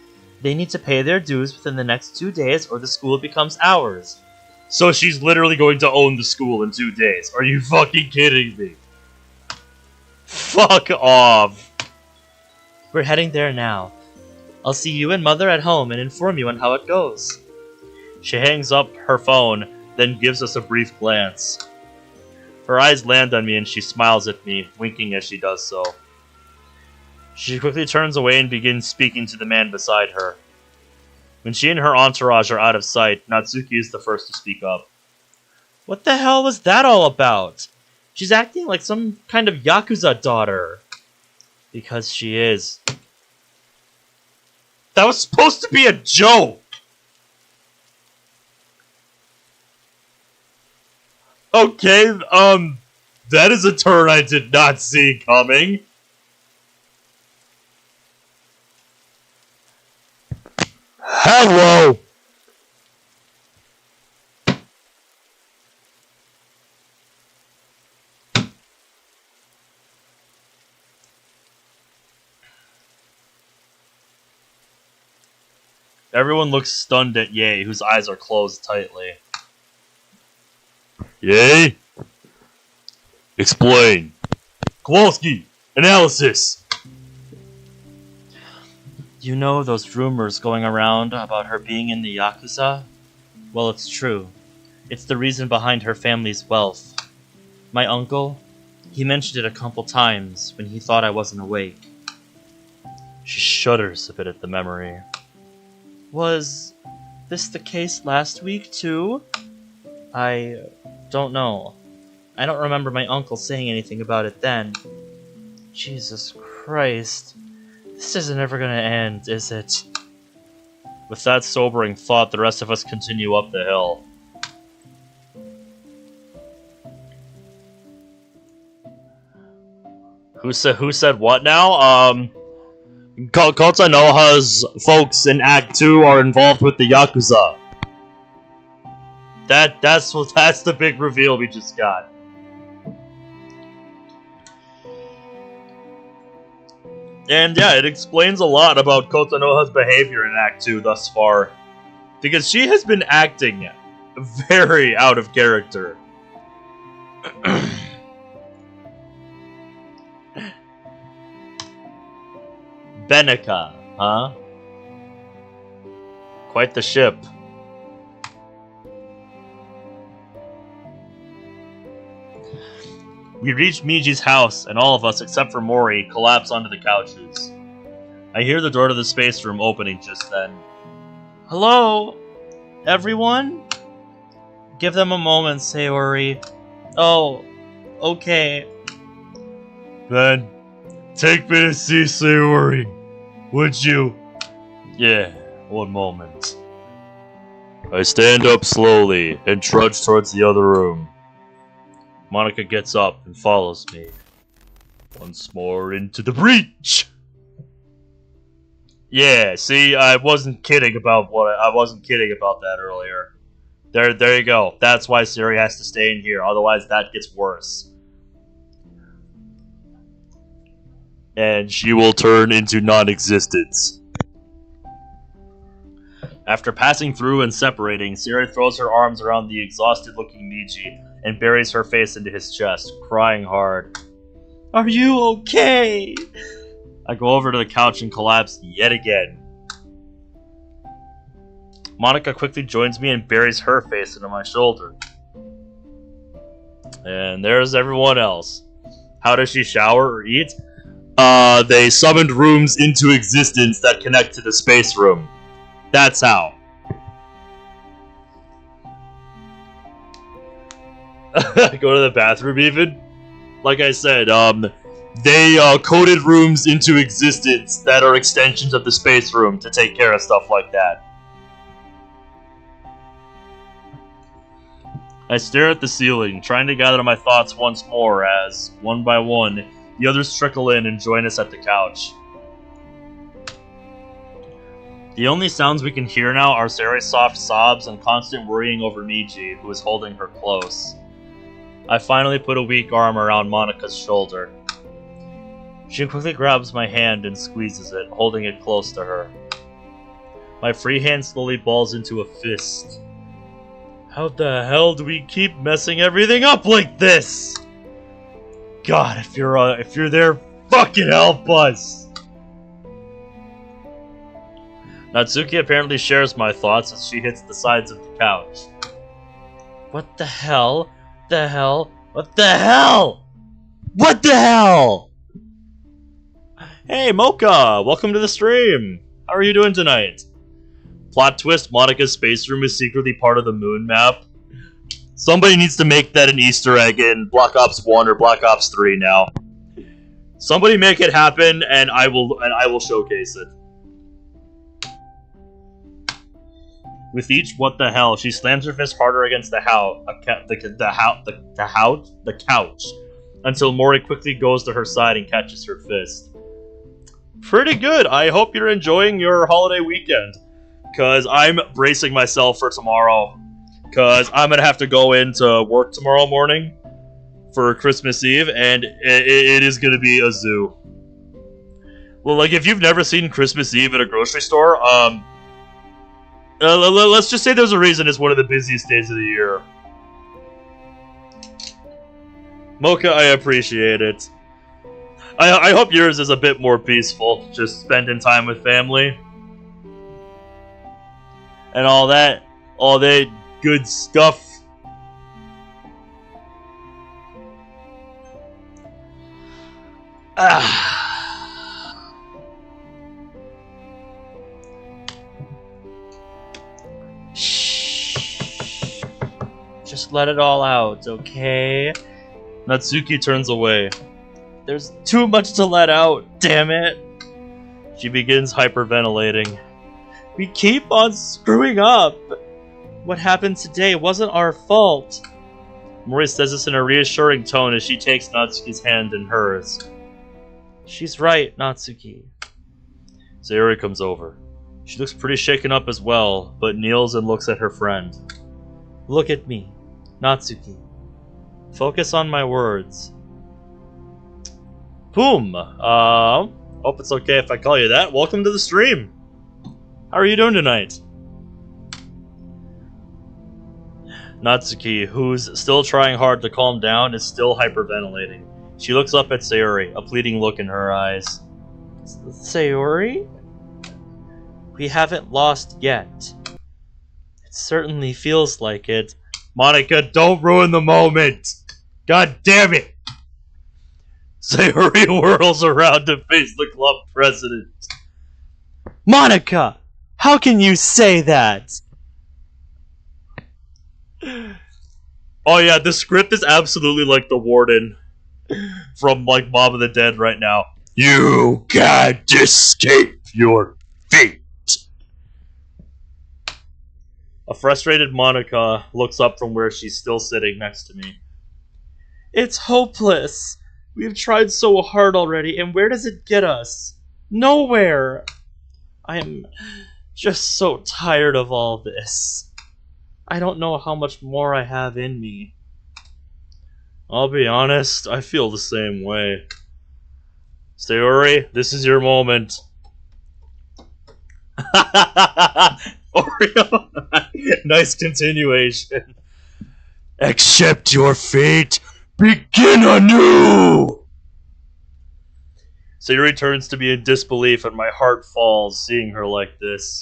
They need to pay their dues within the next 2 days or the school becomes ours.
So she's literally going to own the school in 2 days. Are you fucking kidding me? Fuck off.
We're heading there now. I'll see you and Mother at home and inform you on how it goes.
She hangs up her phone, then gives us a brief glance. Her eyes land on me and she smiles at me, winking as she does so. She quickly turns away and begins speaking to the man beside her. When she and her entourage are out of sight, Natsuki is the first to speak up.
What the hell was that all about? She's acting like some kind of Yakuza daughter.
Because she is. That was supposed to be a joke! Okay, that is a turn I did not see coming. Hello! Everyone looks stunned at Ye, whose eyes are closed tightly. Ye? Explain. Kowalski! Analysis!
You know those rumors going around about her being in the Yakuza? Well, it's true. It's the reason behind her family's wealth. My uncle, he mentioned it a couple times when he thought I wasn't awake.
She shudders a bit at the memory.
Was this the case last week, too? I don't know. I don't remember my uncle saying anything about it then. Jesus Christ. This isn't ever gonna end, is it?
With that sobering thought, the rest of us continue up the hill. Who said what now? Kotanoha's folks in Act 2 are involved with the Yakuza. That's the big reveal we just got. And yeah, it explains a lot about Kotanoha's behavior in Act 2 thus far. Because she has been acting very out of character. Benica, huh? Quite the ship. We reach Meiji's house, and all of us, except for Mori, collapse onto the couches. I hear the door to the space room opening just then.
Hello? Everyone? Give them a moment, Sayori. Oh, okay.
Then, take me to see Sayori, would you? Yeah, one moment. I stand up slowly and trudge towards the other room. Monika gets up and follows me. Once more into the breach! Yeah, see, I wasn't kidding about that earlier. There you go. That's why Sayori has to stay in here, otherwise that gets worse. And she will turn into non-existence. After passing through and separating, Sayori throws her arms around the exhausted-looking Meiji and buries her face into his chest, crying hard.
Are you okay?
I go over to the couch and collapse yet again. Monika quickly joins me and buries her face into my shoulder. And there's everyone else. How does she shower or eat? They summoned rooms into existence that connect to the space room. That's how. Go to the bathroom even? Like I said, they coded rooms into existence that are extensions of the space room to take care of stuff like that. I stare at the ceiling, trying to gather my thoughts once more as, one by one, the others trickle in and join us at the couch. The only sounds we can hear now are Sayori's soft sobs and constant worrying over Meiji, who is holding her close. I finally put a weak arm around Monika's shoulder. She quickly grabs my hand and squeezes it, holding it close to her. My free hand slowly balls into a fist. How the hell do we keep messing everything up like this? God, if you're there, fucking help us! Natsuki apparently shares my thoughts as she hits the sides of the couch.
What the hell? The hell? What the hell?
What the hell? Hey, Mocha! Welcome to the stream! How are you doing tonight? Plot twist, Monika's space room is secretly part of the moon map. Somebody needs to make that an Easter egg in Black Ops 1 or Black Ops 3 now. Somebody make it happen, and I will showcase it. With each what the hell, she slams her fist harder against the couch, until Mori quickly goes to her side and catches her fist. Pretty good. I hope you're enjoying your holiday weekend, cause I'm bracing myself for tomorrow, cause I'm gonna have to go into work tomorrow morning for Christmas Eve, and it is gonna be a zoo. Well, like, if you've never seen Christmas Eve at a grocery store, Let's just say there's a reason it's one of the busiest days of the year. Mocha, I appreciate it. I hope yours is a bit more peaceful, just spending time with family. And all that good stuff.
Shh. Just let it all out, okay?
Natsuki turns away.
There's too much to let out, damn it!
She begins hyperventilating.
We keep on screwing up! What happened today wasn't our fault.
Mori says this in a reassuring tone as she takes Natsuki's hand in hers.
She's right, Natsuki.
Sayori comes over. She looks pretty shaken up as well, but kneels and looks at her friend.
Look at me, Natsuki. Focus on my words.
Boom! Hope it's okay if I call you that. Welcome to the stream! How are you doing tonight? Natsuki, who's still trying hard to calm down, is still hyperventilating. She looks up at Sayori, a pleading look in her eyes.
Sayori? We haven't lost yet. It certainly feels like it.
Monica, don't ruin the moment! God damn it! Sayori whirls around to face the club president.
Monica! How can you say that?
Oh yeah, the script is absolutely like the warden from like Mob of the Dead right now. You can't escape your fate. A frustrated Monica looks up from where she's still sitting next to me.
It's hopeless. We've tried so hard already, and where does it get us? Nowhere. I'm just so tired of all this. I don't know how much more I have in me.
I'll be honest, I feel the same way. Sayori, this is your moment. Oreo, nice continuation. Accept your fate. Begin anew! Sayori turns to me in disbelief, and my heart falls seeing her like this.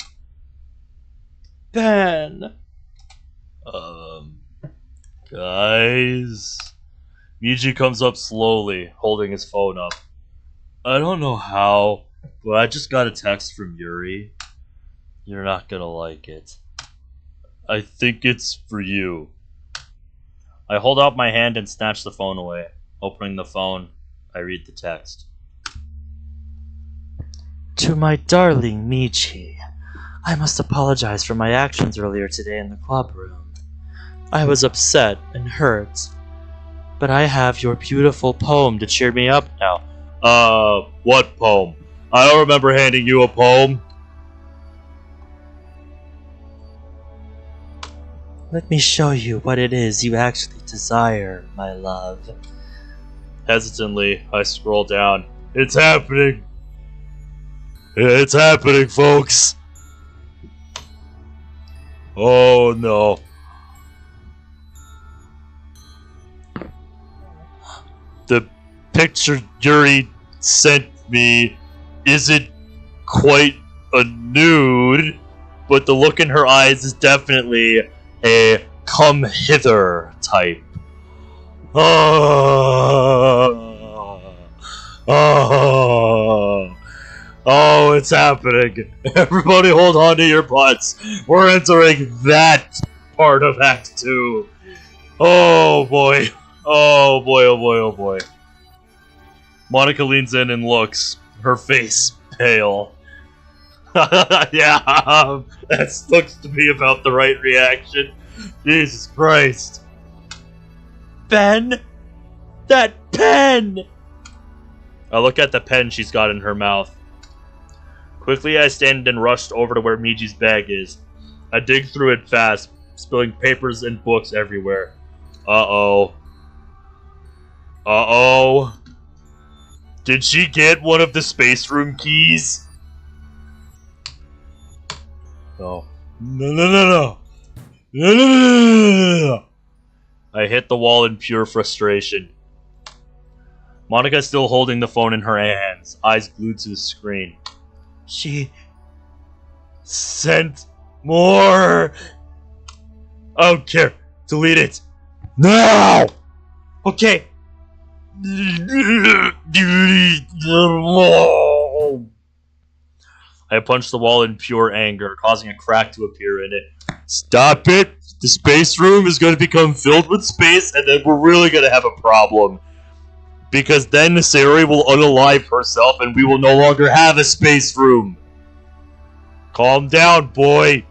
Ben.
Guys... Meiji comes up slowly, holding his phone up. I don't know how, but I just got a text from Yuri. You're not gonna like it. I think it's for you. I hold out my hand and snatch the phone away. Opening the phone, I read the text.
To my darling Meiji, I must apologize for my actions earlier today in the club room. I was upset and hurt, but I have your beautiful poem to cheer me up now.
What poem? I don't remember handing you a poem.
Let me show you what it is you actually desire, my love.
Hesitantly, I scroll down. It's happening! It's happening, folks! Oh no. The picture Yuri sent me isn't quite a nude, but the look in her eyes is definitely a come hither type. Oh, it's happening. Everybody hold on to your butts. We're entering that part of Act 2. Oh boy. Oh boy, oh boy, oh boy. Monica leans in and looks. Her face pale. Yeah, that looks to be about the right reaction. Jesus Christ.
Ben! That pen!
I look at the pen she's got in her mouth. Quickly I stand and rush over to where Meiji's bag is. I dig through it fast, spilling papers and books everywhere. Uh-oh. Uh-oh. Did she get one of the space room keys? No. No, no, no, no. No, no, no, no, no, no. I hit the wall in pure frustration. Monica is still holding the phone in her hands, eyes glued to the screen. She sent more. I don't care. Delete it. Now! Okay. I punched the wall in pure anger, causing a crack to appear in it. Stop it! The space room is going to become filled with space, and then we're really going to have a problem. Because then Sayori will unalive herself, and we will no longer have a space room. Calm down, boy.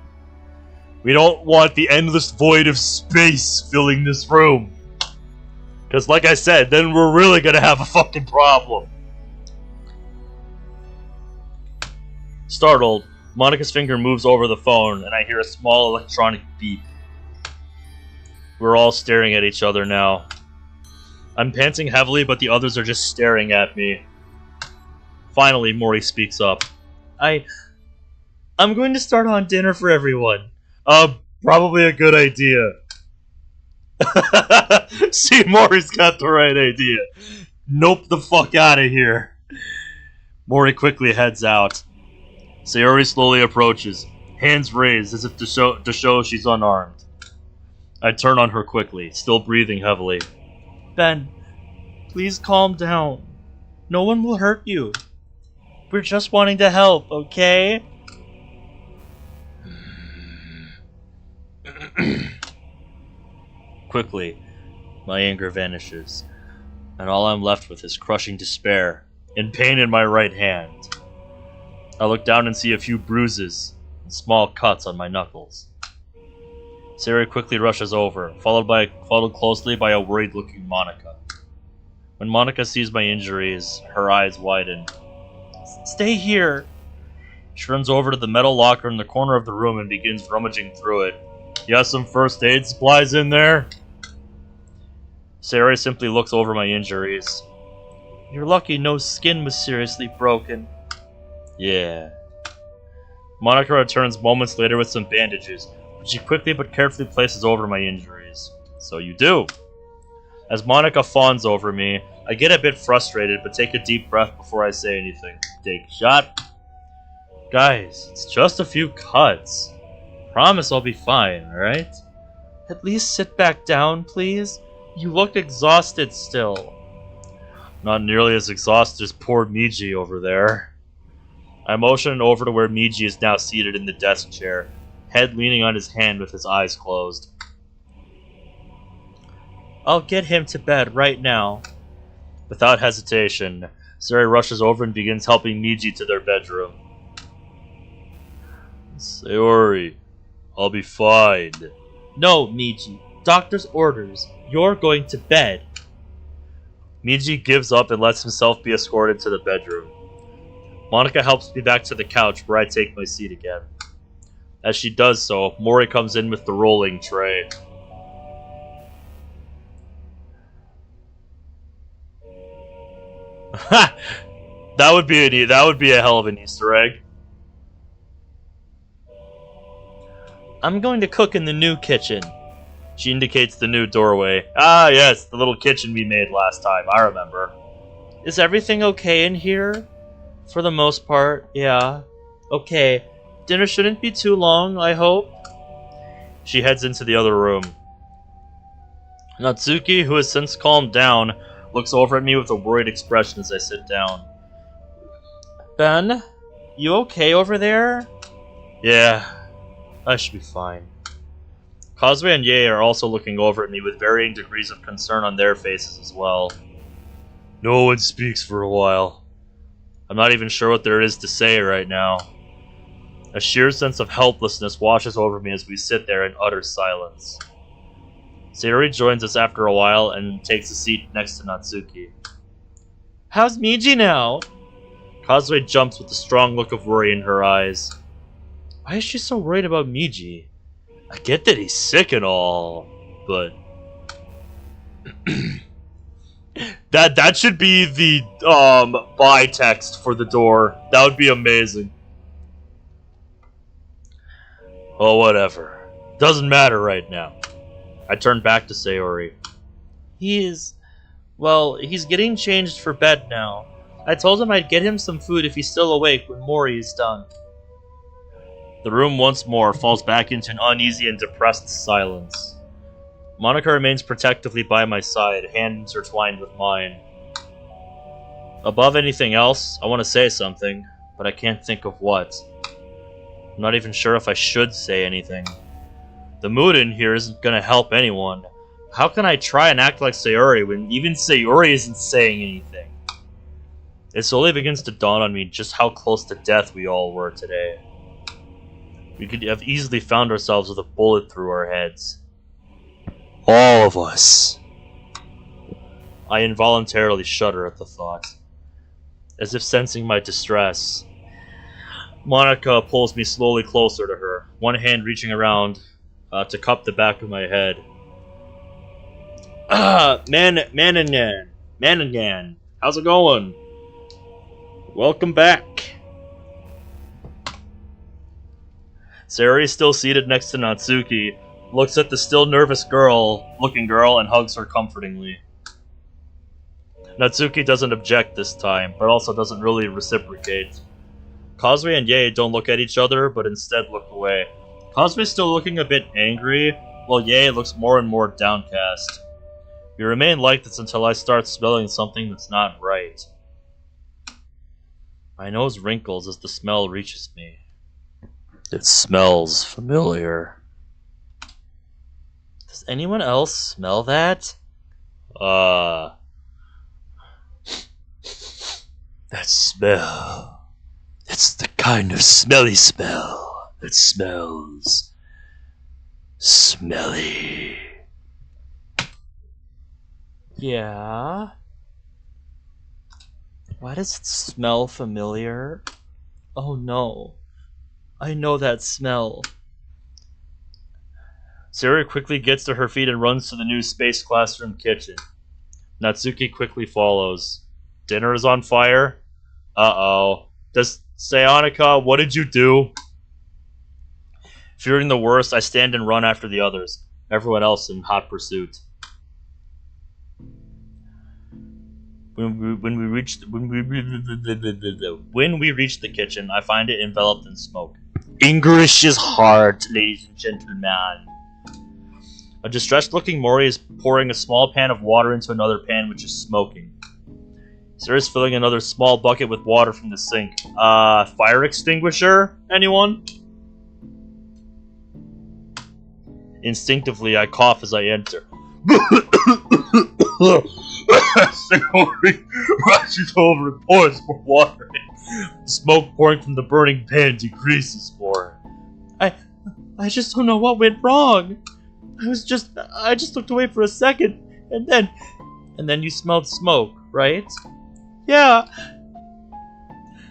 We don't want the endless void of space filling this room. Because like I said, then we're really going to have a fucking problem. Startled, Monica's finger moves over the phone, and I hear a small electronic beep. We're all staring at each other now. I'm panting heavily, but the others are just staring at me. Finally, Mori speaks up.
I'm going to start on dinner for everyone.
Probably a good idea. See, Mori's got the right idea. Nope the fuck out of here. Mori quickly heads out. Sayori slowly approaches, hands raised as if to show she's unarmed. I turn on her quickly, still breathing heavily.
Ben, please calm down. No one will hurt you. We're just wanting to help, okay?
Quickly, my anger vanishes, and all I'm left with is crushing despair and pain in my right hand. I look down and see a few bruises and small cuts on my knuckles. Sayori quickly rushes over, followed closely by a worried-looking Monica. When Monica sees my injuries, her eyes widen.
Stay here.
She runs over to the metal locker in the corner of the room and begins rummaging through it. You have some first aid supplies in there? Sayori simply looks over my injuries.
You're lucky no skin was seriously broken.
Yeah. Monica returns moments later with some bandages, which she quickly but carefully places over my injuries. So you do. As Monica fawns over me, I get a bit frustrated, but take a deep breath before I say anything. Take a shot. Guys, it's just a few cuts. Promise I'll be fine, alright?
At least sit back down, please. You look exhausted still.
Not nearly as exhausted as poor Meiji over there. I motion over to where Meiji is now seated in the desk chair, head leaning on his hand with his eyes closed.
I'll get him to bed right now.
Without hesitation, Sayori rushes over and begins helping Meiji to their bedroom. Sayori, I'll be fine.
No, Meiji. Doctor's orders. You're going to bed.
Meiji gives up and lets himself be escorted to the bedroom. Monica helps me back to the couch where I take my seat again. As she does so, Mori comes in with the rolling tray. Ha! That would be a hell of an Easter egg.
I'm going to cook in the new kitchen.
She indicates the new doorway. Ah, yes, the little kitchen we made last time. I remember.
Is everything okay in here? For the most part, yeah. Okay. Dinner shouldn't be too long, I hope.
She heads into the other room. Natsuki, who has since calmed down, looks over at me with a worried expression as I sit down.
Ben? You okay over there?
Yeah, I should be fine. Cosway and Ye are also looking over at me with varying degrees of concern on their faces as well. No one speaks for a while. I'm not even sure what there is to say right now. A sheer sense of helplessness washes over me as we sit there in utter silence. Sayori joins us after a while and takes a seat next to Natsuki.
How's Meiji now?
Cosway jumps with a strong look of worry in her eyes.
Why is she so worried about Meiji?
I get that he's sick and all, but... that should be the by text for the door. That would be amazing. Oh, whatever. Doesn't matter right now. I turned back to Sayori.
Well, he's getting changed for bed now. I told him I'd get him some food if he's still awake when Mori is done.
The room once more falls back into an uneasy and depressed silence. Monica remains protectively by my side, hand intertwined with mine. Above anything else, I want to say something, but I can't think of what. I'm not even sure if I should say anything. The mood in here isn't gonna help anyone. How can I try and act like Sayori when even Sayori isn't saying anything? It slowly begins to dawn on me just how close to death we all were today. We could have easily found ourselves with a bullet through our heads. All of us. I involuntarily shudder at the thought. As if sensing my distress, Monica pulls me slowly closer to her, one hand reaching around to cup the back of my head. Managan, how's it going? Welcome back. Sayori is still seated next to Natsuki, looks at the still nervous looking girl, and hugs her comfortingly. Natsuki doesn't object this time, but also doesn't really reciprocate. Cosme and Yae don't look at each other, but instead look away. Cosme's still looking a bit angry, while Yae looks more and more downcast. We remain like this until I start smelling something that's not right. My nose wrinkles as the smell reaches me. It smells familiar.
Does anyone else smell that?
That smell. It's the kind of smelly smell that smells smelly.
Yeah? Why does it smell familiar? Oh no. I know that smell.
Sayori quickly gets to her feet and runs to the new space classroom kitchen. Natsuki quickly follows. Dinner is on fire? Uh-oh. Sayonaka, what did you do? Fearing the worst, I stand and run after the others, everyone else in hot pursuit. When we reach the kitchen, I find it enveloped in smoke. English is hard, ladies and gentlemen. A distressed-looking Mori is pouring a small pan of water into another pan which is smoking. Sir is filling another small bucket with water from the sink. Fire extinguisher? Anyone? Instinctively, I cough as I enter. Sayori rushes over and pours more water in. Smoke pouring from the burning pan decreases more.
I just don't know what went wrong. I just looked away for a second, and then you smelled smoke, right? Yeah.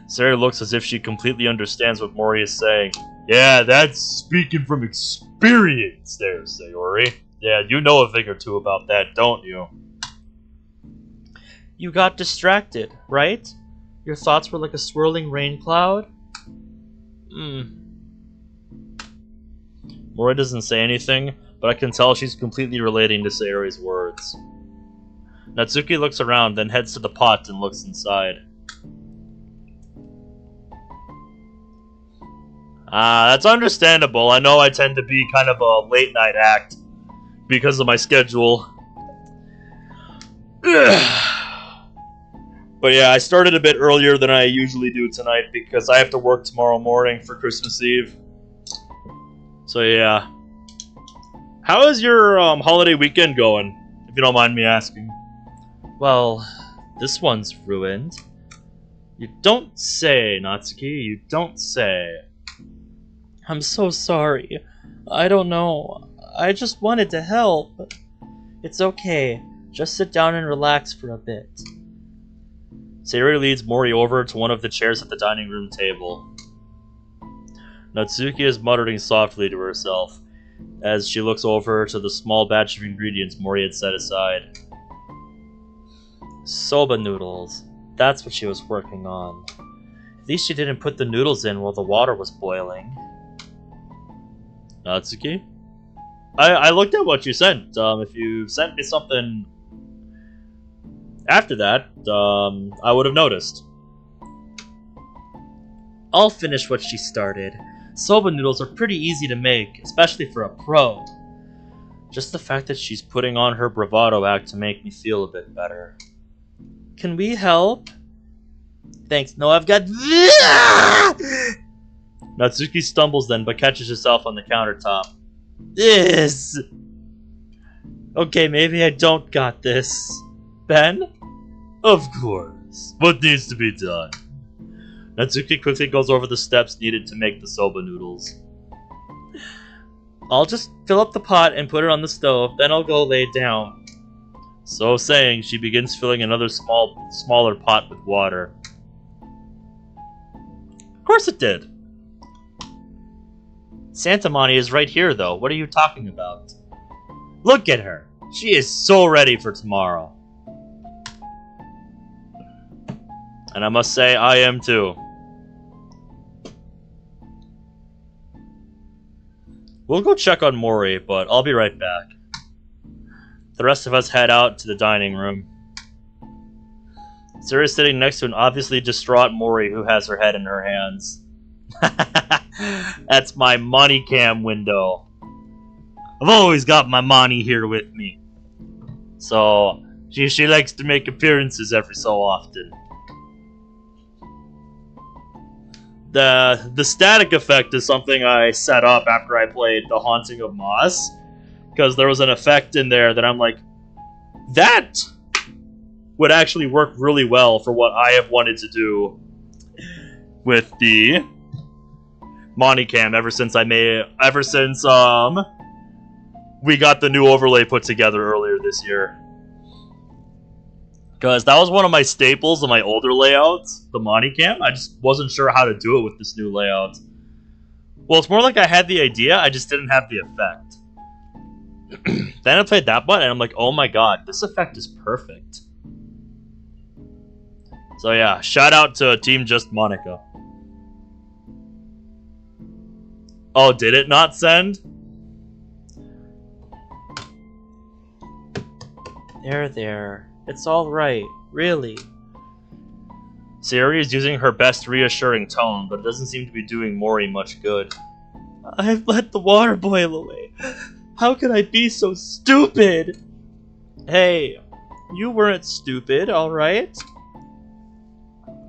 Sayori looks as if she completely understands what Mori is saying. Yeah, that's speaking from experience there, Sayori. Yeah, you know a thing or two about that, don't you?
You got distracted, right? Your thoughts were like a swirling rain cloud?
Mori doesn't say anything, but I can tell she's completely relating to Sayori's words. Natsuki looks around, then heads to the pot and looks inside. That's understandable. I know I tend to be kind of a late-night act because of my schedule. But yeah, I started a bit earlier than I usually do tonight because I have to work tomorrow morning for Christmas Eve. So yeah. How is your holiday weekend going, if you don't mind me asking?
Well, this one's ruined.
You don't say, Natsuki, you don't say.
I'm so sorry. I don't know. I just wanted to help. It's okay. Just sit down and relax for a bit.
Sayori leads Mori over to one of the chairs at the dining room table. Natsuki is muttering softly to herself as she looks over to the small batch of ingredients Mori had set aside.
Soba noodles. That's what she was working on. At least she didn't put the noodles in while the water was boiling.
Natsuki? I looked at what you sent. If you sent me something after that, I would have noticed.
I'll finish what she started. Soba noodles are pretty easy to make, especially for a pro. Just the fact that she's putting on her bravado act to make me feel a bit better. Can we help? Thanks. No, I've got...
Natsuki stumbles then, but catches herself on the countertop.
This. Okay, maybe I don't got this. Ben?
Of course. What needs to be done? Natsuki quickly goes over the steps needed to make the soba noodles.
I'll just fill up the pot and put it on the stove, then I'll go lay down.
So saying, she begins filling another smaller pot with water. Of course it did.
Santamani is right here, though. What are you talking about?
Look at her. She is so ready for tomorrow. And I must say, I am too. We'll go check on Mori, but I'll be right back. The rest of us head out to the dining room. Sarah's sitting next to an obviously distraught Mori who has her head in her hands. That's my money cam window. I've always got my money here with me. So, she likes to make appearances every so often. The static effect is something I set up after I played The Haunting of Moss. Because there was an effect in there that I'm like, that would actually work really well for what I have wanted to do with the Monicam ever since we got the new overlay put together earlier this year. Because that was one of my staples of my older layouts, the Monicam. I just wasn't sure how to do it with this new layout. Well, it's more like I had the idea, I just didn't have the effect. Then I played that one, and I'm like, oh my god, this effect is perfect. So yeah, shout out to Team Just Monica. Oh, did it not send?
There. It's alright, really.
Siri is using her best reassuring tone, but it doesn't seem to be doing Mori much good.
I've let the water boil away. How could I be so stupid? Hey, you weren't stupid, alright?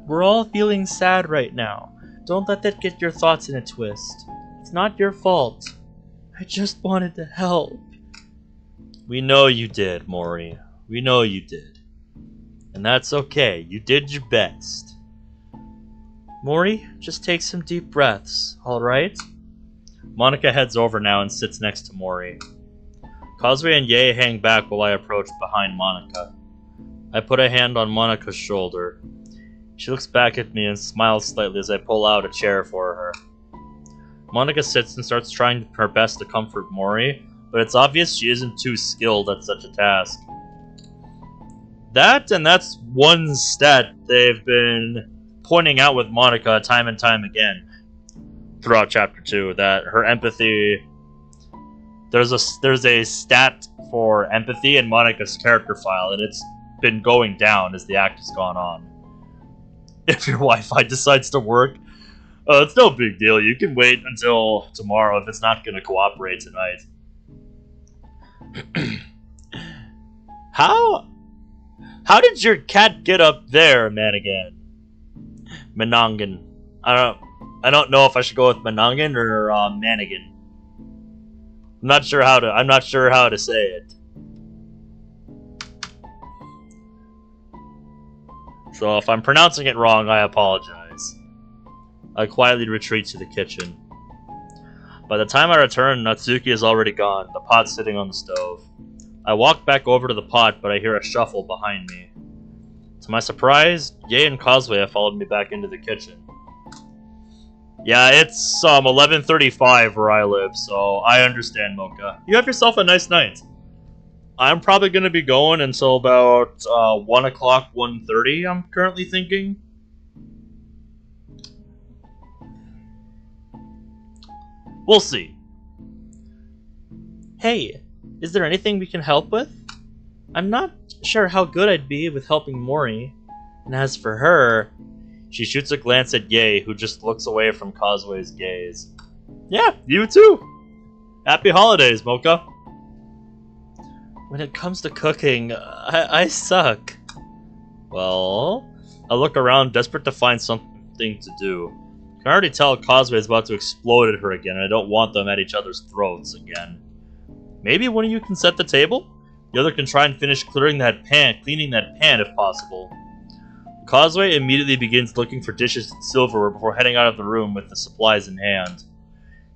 We're all feeling sad right now. Don't let that get your thoughts in a twist. It's not your fault. I just wanted to help.
We know you did, Mori. We know you did. And that's okay. You did your best.
Mori, just take some deep breaths, alright?
Monica heads over now and sits next to Mori. Kazuya and Yae hang back while I approach behind Monica. I put a hand on Monica's shoulder. She looks back at me and smiles slightly as I pull out a chair for her. Monica sits and starts trying her best to comfort Mori, but it's obvious she isn't too skilled at such a task. That's one stat they've been pointing out with Monica time and time again throughout Chapter 2, that her empathy... There's a stat for empathy in Monica's character file, and it's been going down as the act has gone on. If your Wi-Fi decides to work, it's no big deal. You can wait until tomorrow if it's not going to cooperate tonight. How did your cat get up there, Manigan? Manangan. I don't know if I should go with Manangan or Manigan. I'm not sure how to say it. So if I'm pronouncing it wrong, I apologize. I quietly retreat to the kitchen. By the time I return, Natsuki is already gone, the pot sitting on the stove. I walk back over to the pot, but I hear a shuffle behind me. To my surprise, Yae and Kazuya followed me back into the kitchen. Yeah, it's 11:35 where I live, so I understand, Mocha. You have yourself a nice night. I'm probably going to be going until about 1 o'clock, 1:30, I'm currently thinking. We'll see.
Hey, is there anything we can help with? I'm not sure how good I'd be with helping Mori. And as for her... She shoots a glance at Yae, who just looks away from Causeways' gaze.
Yeah, you too! Happy holidays, Mocha!
When it comes to cooking, I suck.
Well, I look around, desperate to find something to do. I can already tell Causeway is about to explode at her again, and I don't want them at each other's throats again. Maybe one of you can set the table? The other can try and finish cleaning that pan if possible. Causeway immediately begins looking for dishes and silverware before heading out of the room with the supplies in hand.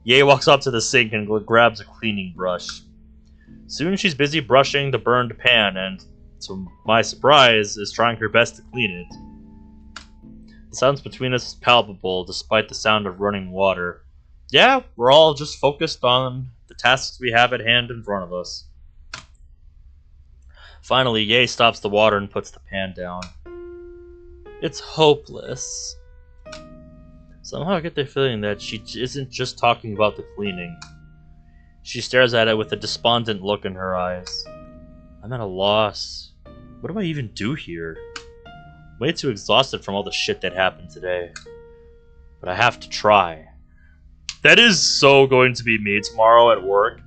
Yae walks up to the sink and grabs a cleaning brush. Soon she's busy brushing the burned pan and, to my surprise, is trying her best to clean it. The silence between us is palpable, despite the sound of running water. Yeah, we're all just focused on the tasks we have at hand in front of us. Finally, Yae stops the water and puts the pan down.
It's hopeless.
Somehow I get the feeling that she isn't just talking about the cleaning. She stares at it with a despondent look in her eyes. I'm at a loss. What do I even do here? I'm way too exhausted from all the shit that happened today. But I have to try. That is so going to be me tomorrow at work.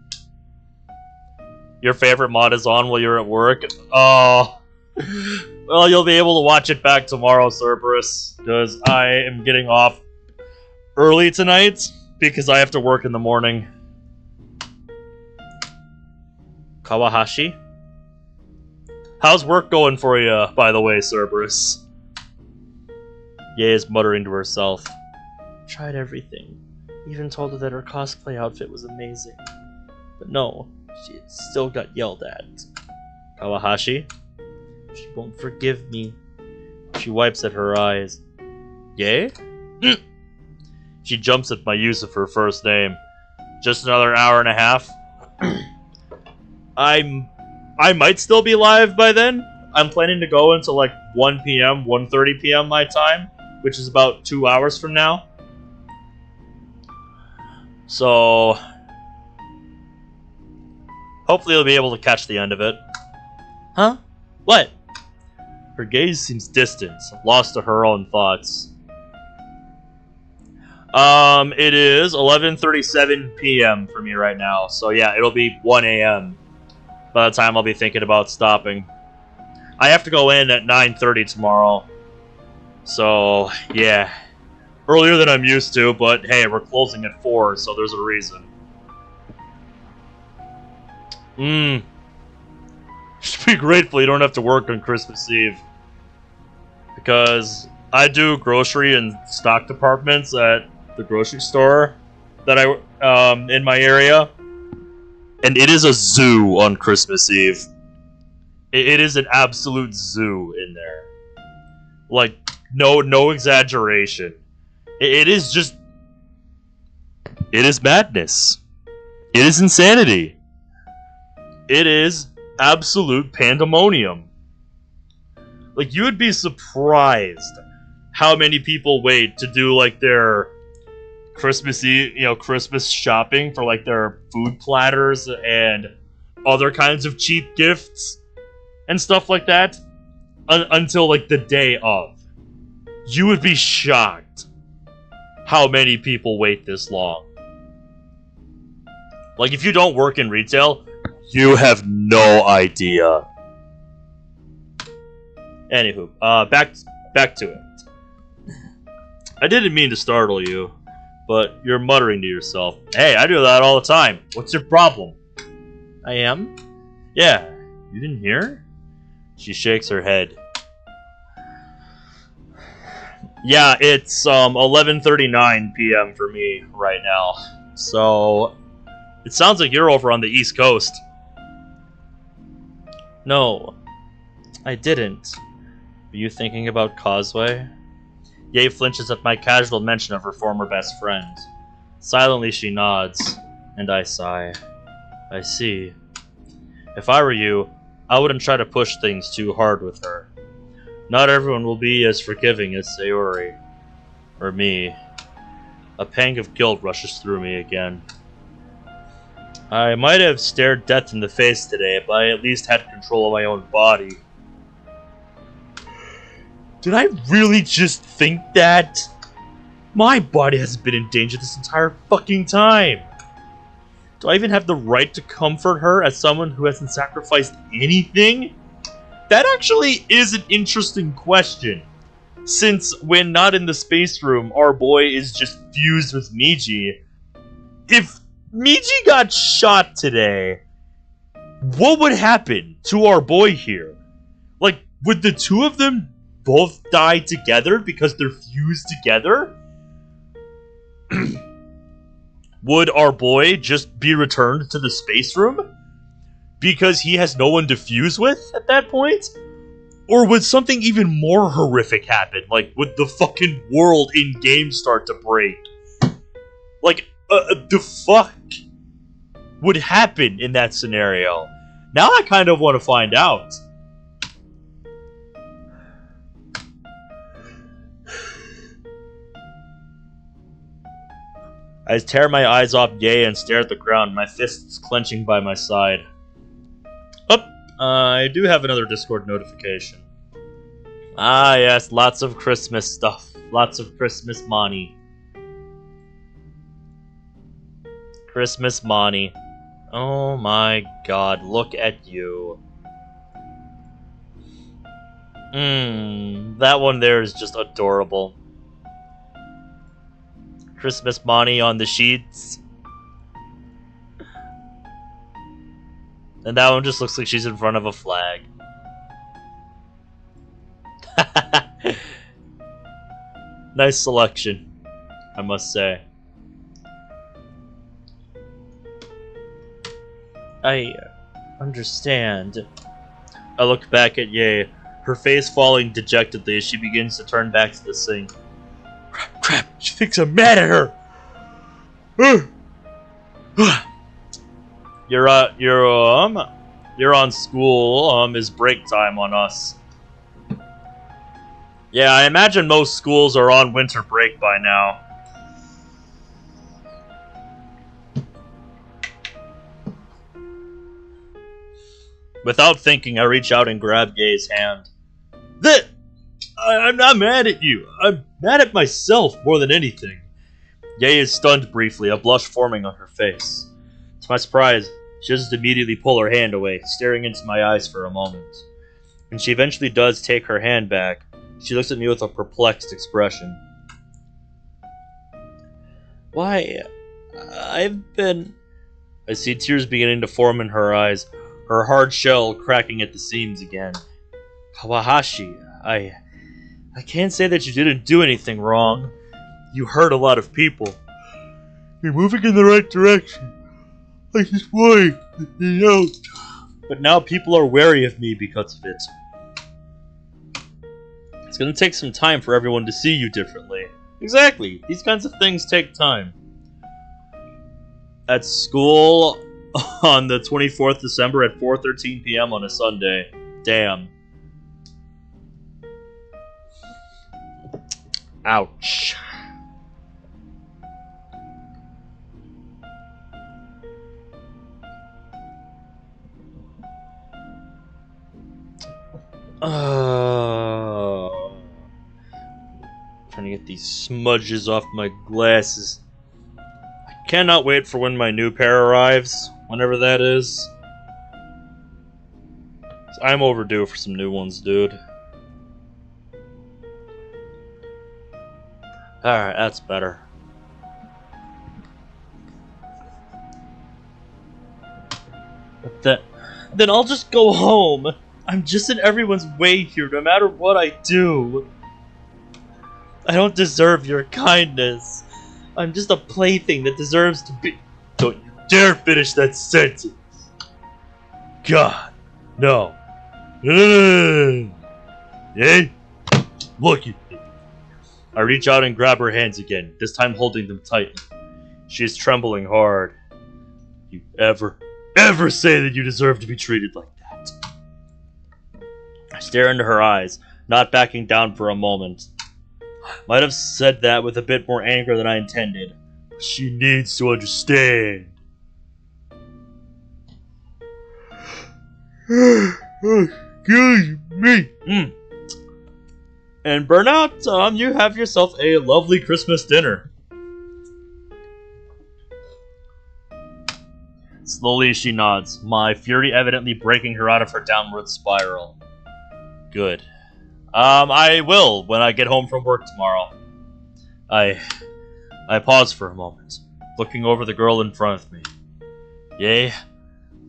Your favorite mod is on while you're at work? Oh... Well, you'll be able to watch it back tomorrow, Cerberus, because I am getting off early tonight because I have to work in the morning. Kawahashi? How's work going for you, by the way, Cerberus? Yae is muttering to herself.
Tried everything. Even told her that her cosplay outfit was amazing. But no, she still got yelled at.
Kawahashi?
She won't forgive me.
She wipes at her eyes. Yae? She jumps at my use of her first name. Just another hour and a half. I might still be live by then. I'm planning to go until like 1 p.m., 1:30 p.m. my time, which is about 2 hours from now. So, hopefully you'll be able to catch the end of it.
Huh? What?
Her gaze seems distant, lost to her own thoughts. It is 11:37 p.m. for me right now, so yeah, it'll be 1 a.m. by the time I'll be thinking about stopping. I have to go in at 9:30 tomorrow, so yeah, earlier than I'm used to, but hey, we're closing at 4, so there's a reason. Should be grateful you don't have to work on Christmas Eve. Because I do grocery and stock departments at the grocery store that in my area. And it is a zoo on Christmas Eve. It is an absolute zoo in there. Like, no exaggeration. It is just... It is madness. It is insanity. It is absolute pandemonium. Like, you would be surprised how many people wait to do, like, their Christmas Eve, Christmas shopping for, like, their food platters and other kinds of cheap gifts and stuff like that until, like, the day of. You would be shocked how many people wait this long. Like, if you don't work in retail, you have no idea. Anywho, back to it. I didn't mean to startle you, but you're muttering to yourself. Hey, I do that all the time. What's your problem?
I am?
Yeah, you didn't hear? She shakes her head. Yeah, it's 11:39 p.m. for me right now. So, it sounds like you're over on the East Coast.
No, I didn't. Were you thinking about Causeway?
Yae flinches at my casual mention of her former best friend. Silently she nods, and I sigh. I see. If I were you, I wouldn't try to push things too hard with her. Not everyone will be as forgiving as Sayori. Or me. A pang of guilt rushes through me again. I might have stared death in the face today, but I at least had control of my own body. Did I really just think that? My body hasn't been in danger this entire fucking time. Do I even have the right to comfort her as someone who hasn't sacrificed anything? That actually is an interesting question. Since when not in the space room, our boy is just fused with Meiji. If Meiji got shot today, what would happen to our boy here? Like, would the two of them both die together because they're fused together? Would our boy just be returned to the space room because he has no one to fuse with at that point? Or would something even more horrific happen? Like, would the fucking world in-game start to break? Like, the fuck would happen in that scenario? Now I kind of want to find out. I tear my eyes off Ye and stare at the ground, my fists clenching by my side. Oh, I do have another Discord notification. Ah yes, lots of Christmas stuff. Lots of Christmas money. Christmas money. Oh my god, look at you. That one there is just adorable. Christmas money on the sheets. And that one just looks like she's in front of a flag. Nice selection, I must say.
I understand.
I look back at Ye, her face falling dejectedly as she begins to turn back to the sink. Crap, she thinks I'm mad at her! You're on school, is break time on us. Yeah, I imagine most schools are on winter break by now. Without thinking, I reach out and grab Ye's hand. I'm not mad at you. I'm mad at myself more than anything. Ye is stunned briefly, a blush forming on her face. To my surprise, she doesn't immediately pull her hand away, staring into my eyes for a moment. When she eventually does take her hand back, she looks at me with a perplexed expression.
Why, I've been...
I see tears beginning to form in her eyes, her hard shell cracking at the seams again. Kawahashi, I can't say that you didn't do anything wrong. You hurt a lot of people. You're moving in the right direction. I just worry, you know. But now people are wary of me because of it. It's gonna take some time for everyone to see you differently. Exactly. These kinds of things take time. At school on the 24th December at 4:13 p.m. on a Sunday. Damn. Ouch. Trying to get these smudges off my glasses. I cannot wait for when my new pair arrives, whenever that is. I'm overdue for some new ones, dude. Alright, that's better. But then I'll just go home. I'm just in everyone's way here, no matter what I do. I don't deserve your kindness. I'm just a plaything that deserves to be... Don't you dare finish that sentence. God, no. Hey, look at me. I reach out and grab her hands again, this time holding them tightly. She is trembling hard. You ever say that you deserve to be treated like that? I stare into her eyes, not backing down for a moment. Might have said that with a bit more anger than I intended. She needs to understand. Excuse me. And Burnout, you have yourself a lovely Christmas dinner. Slowly she nods, my fury evidently breaking her out of her downward spiral. Good. I will when I get home from work tomorrow. I pause for a moment, looking over the girl in front of me. Yea,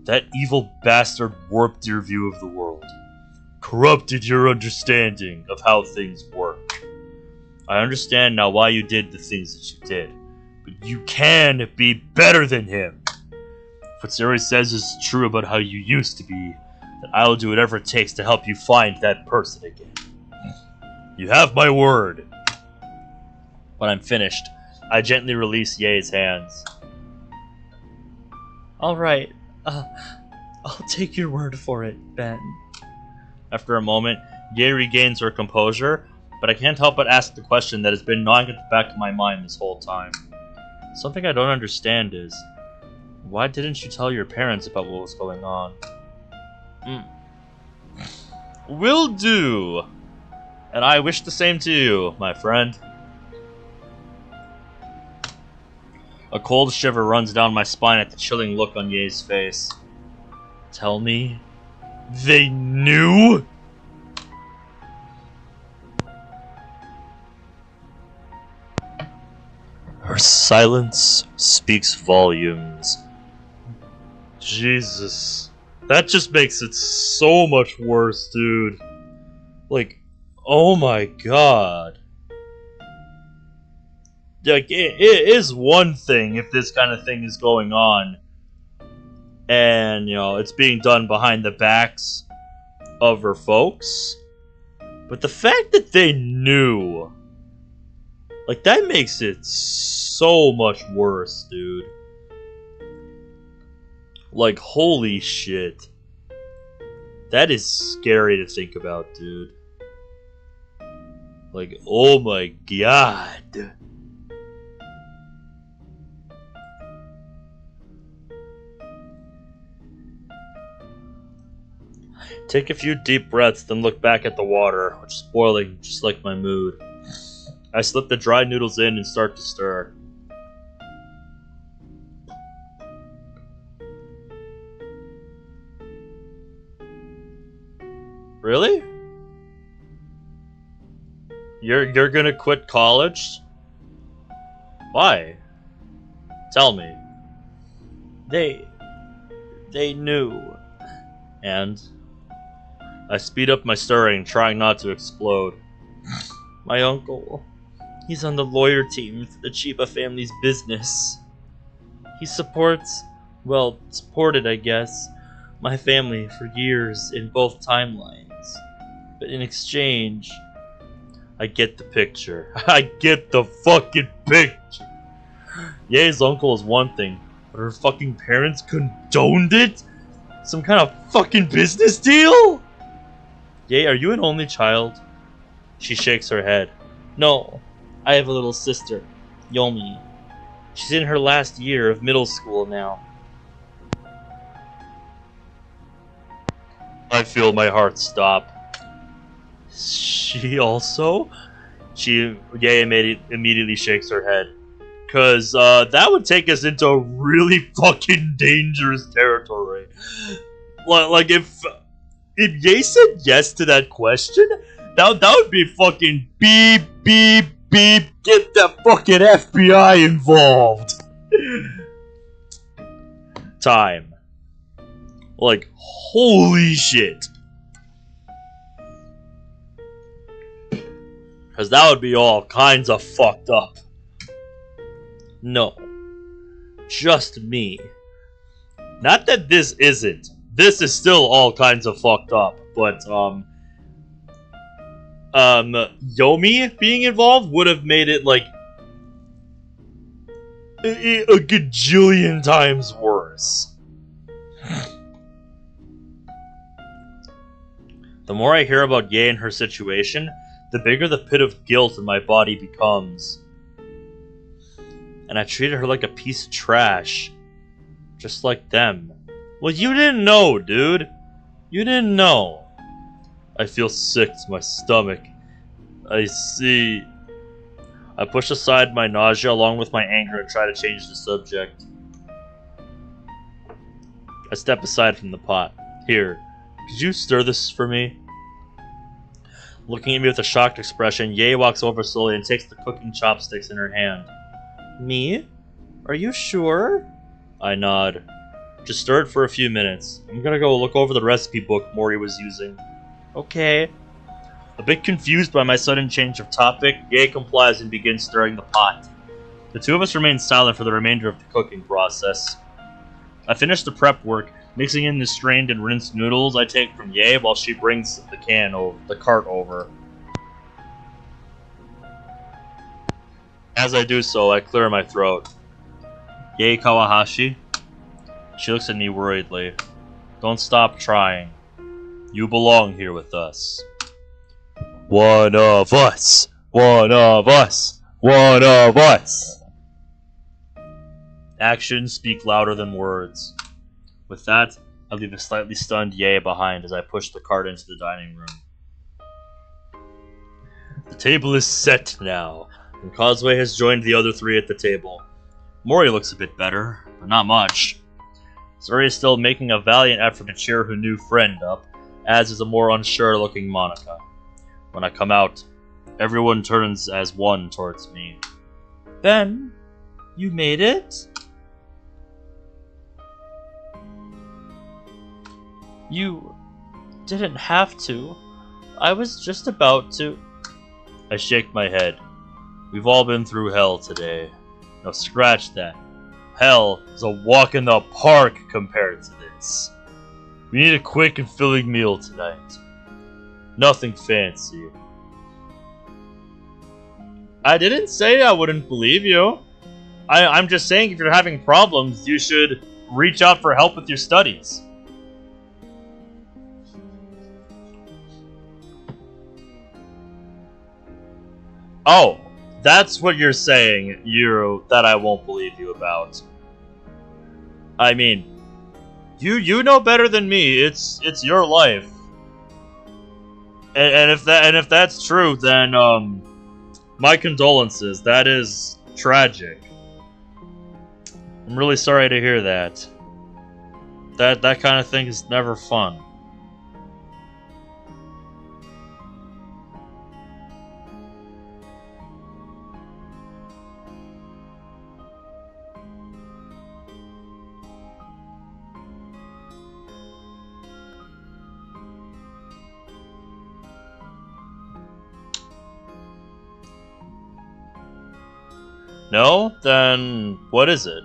that evil bastard warped your view of the world, corrupted your understanding of how things work. I understand now why you did the things that you did, but you can be better than him. If what Siri says is true about how you used to be, then I will do whatever it takes to help you find that person again. You have my word. When I'm finished, I gently release Ye's hands.
Alright, I'll take your word for it, Ben.
After a moment, Ye regains her composure, but I can't help but ask the question that has been gnawing at the back of my mind this whole time. Something I don't understand is, why didn't you tell your parents about what was going on? Will do! And I wish the same to you, my friend. A cold shiver runs down my spine at the chilling look on Ye's face. Tell me, they knew? Her silence speaks volumes. Jesus. That just makes it so much worse, dude. Like, oh my god. Like, it is one thing if this kind of thing is going on, and, you know, it's being done behind the backs of her folks. But the fact that they knew, like, that makes it so much worse, dude. Like, holy shit. That is scary to think about, dude. Like, oh my god. Take a few deep breaths, then look back at the water, which is spoiling just like my mood. I slip the dry noodles in and start to stir. Really? You're gonna quit college? Why? Tell me. They knew. And I speed up my stirring, trying not to explode.
My uncle, he's on the lawyer team for the Chiba family's business. He supported, I guess, my family for years in both timelines. But in exchange, I get the picture. I get the fucking picture. Ye's uncle is one thing, but her fucking parents condoned it? Some kind of fucking business deal? Ye, are you an only child? She shakes her head. No, I have a little sister, Yomi. She's in her last year of middle school now. I feel my heart stop. She also? Ye immediately shakes her head. Cause that would take us into really fucking dangerous territory. Like if Ye said yes to that question, that would be fucking beep, beep, beep, get the fucking FBI involved. Time. Like, holy shit. Because that would be all kinds of fucked up. No. Just me. Not that this isn't. This is still all kinds of fucked up, but, Yomi being involved would have made it, like, a gajillion times worse. The more I hear about Ye and her situation, the bigger the pit of guilt in my body becomes. And I treated her like a piece of trash. Just like them. Well, you didn't know, dude. You didn't know. I feel sick to my stomach. I see. I push aside my nausea along with my anger and try to change the subject. I step aside from the pot. Here, could you stir this for me? Looking at me with a shocked expression, Yae walks over slowly and takes the cooking chopsticks in her hand. Me? Are you sure? I nod. Just stir it for a few minutes. I'm gonna go look over the recipe book Mori was using. Okay. A bit confused by my sudden change of topic, Yae complies and begins stirring the pot. The two of us remain silent for the remainder of the cooking process. I finish the prep work, mixing in the strained and rinsed noodles I take from Yae while she brings the cart over. As I do so, I clear my throat. Yae Kawahashi? She looks at me worriedly. Don't stop trying. You belong here with us. One of us! One of us! One of us! Actions speak louder than words. With that, I leave a slightly stunned Yae behind as I push the cart into the dining room. The table is set now, and Causeway has joined the other three at the table. Mori looks a bit better, but not much. Zuri is still making a valiant effort to cheer her new friend up, as is a more unsure-looking Monica. When I come out, everyone turns as one towards me. Ben, you made it? You didn't have to. I was just about to. I shake my head. We've all been through hell today. Now scratch that. Hell is a walk in the park compared to this. We need a quick and filling meal tonight. Nothing fancy. I didn't say I wouldn't believe you. I'm just saying if you're having problems, you should reach out for help with your studies. Oh, that's what you're saying, that I won't believe you about. I mean, you know better than me. It's your life. And if that's true, then my condolences. That is tragic. I'm really sorry to hear that. That kind of thing is never fun. No? Then what is it?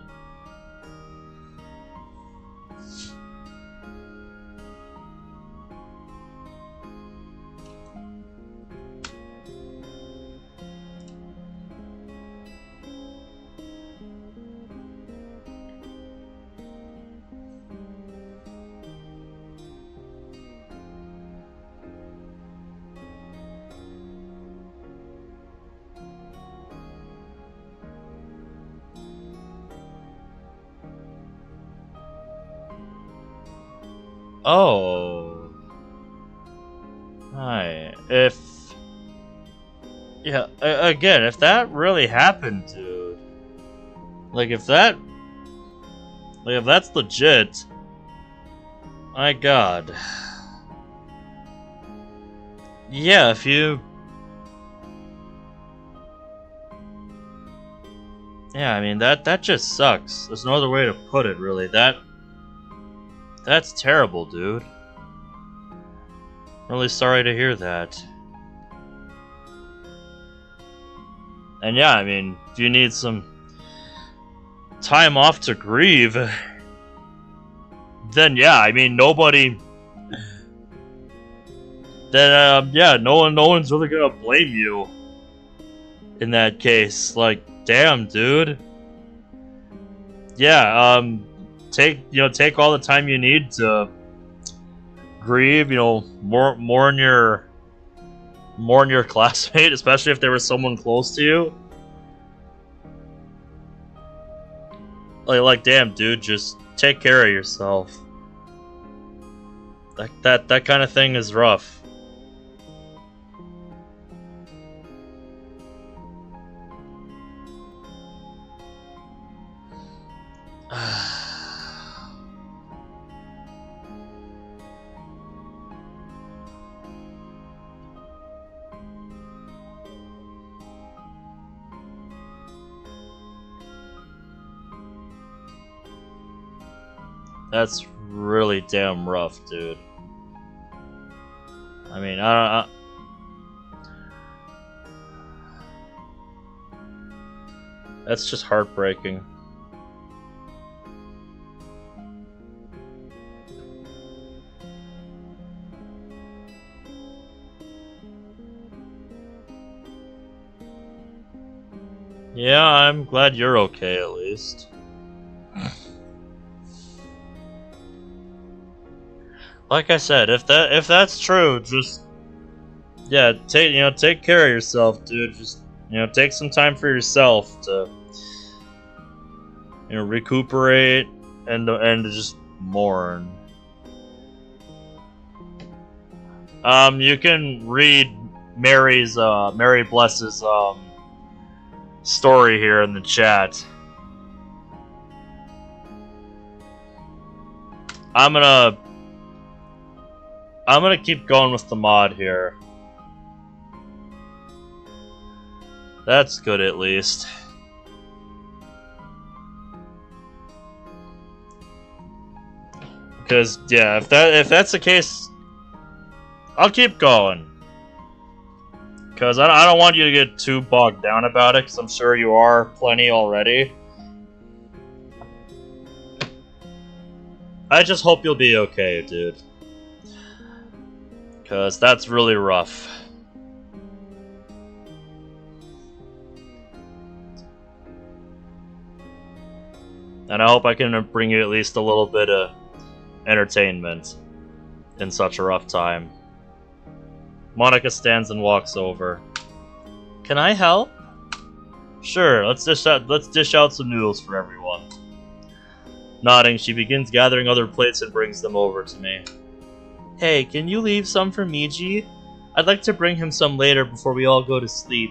Oh. Hi. Yeah, again, if that really happened, dude. Like, if that's legit. My god. Yeah, if you... Yeah, I mean, that just sucks. There's no other way to put it, really. That's terrible, dude. Really sorry to hear that. And yeah, I mean, if you need some time off to grieve, then yeah, I mean, nobody... Then, yeah, no one's really gonna blame you in that case. Like, damn, dude. Yeah, take all the time you need to grieve, mourn your classmate, especially if there was someone close to you. Like damn, dude, just take care of yourself.
That kind of thing is rough. That's really damn rough, dude. I mean, that's just heartbreaking. Yeah, I'm glad you're okay at least. Like I said, if that's true, just yeah, take care of yourself, dude. Just take some time for yourself to recuperate and to just mourn. You can read Mary Bless's story here in the chat. I'm gonna keep going with the mod here. That's good at least. Because yeah, if that's the case, I'll keep going. Because I don't want you to get too bogged down about it, because I'm sure you are plenty already. I just hope you'll be okay, dude. Because that's really rough. And I hope I can bring you at least a little bit of entertainment in such a rough time. Monica stands and walks over. Can I help? Sure, let's dish out some noodles for everyone. Nodding, she begins gathering other plates and brings them over to me. Hey, can you leave some for Meiji? I'd like to bring him some later before we all go to sleep.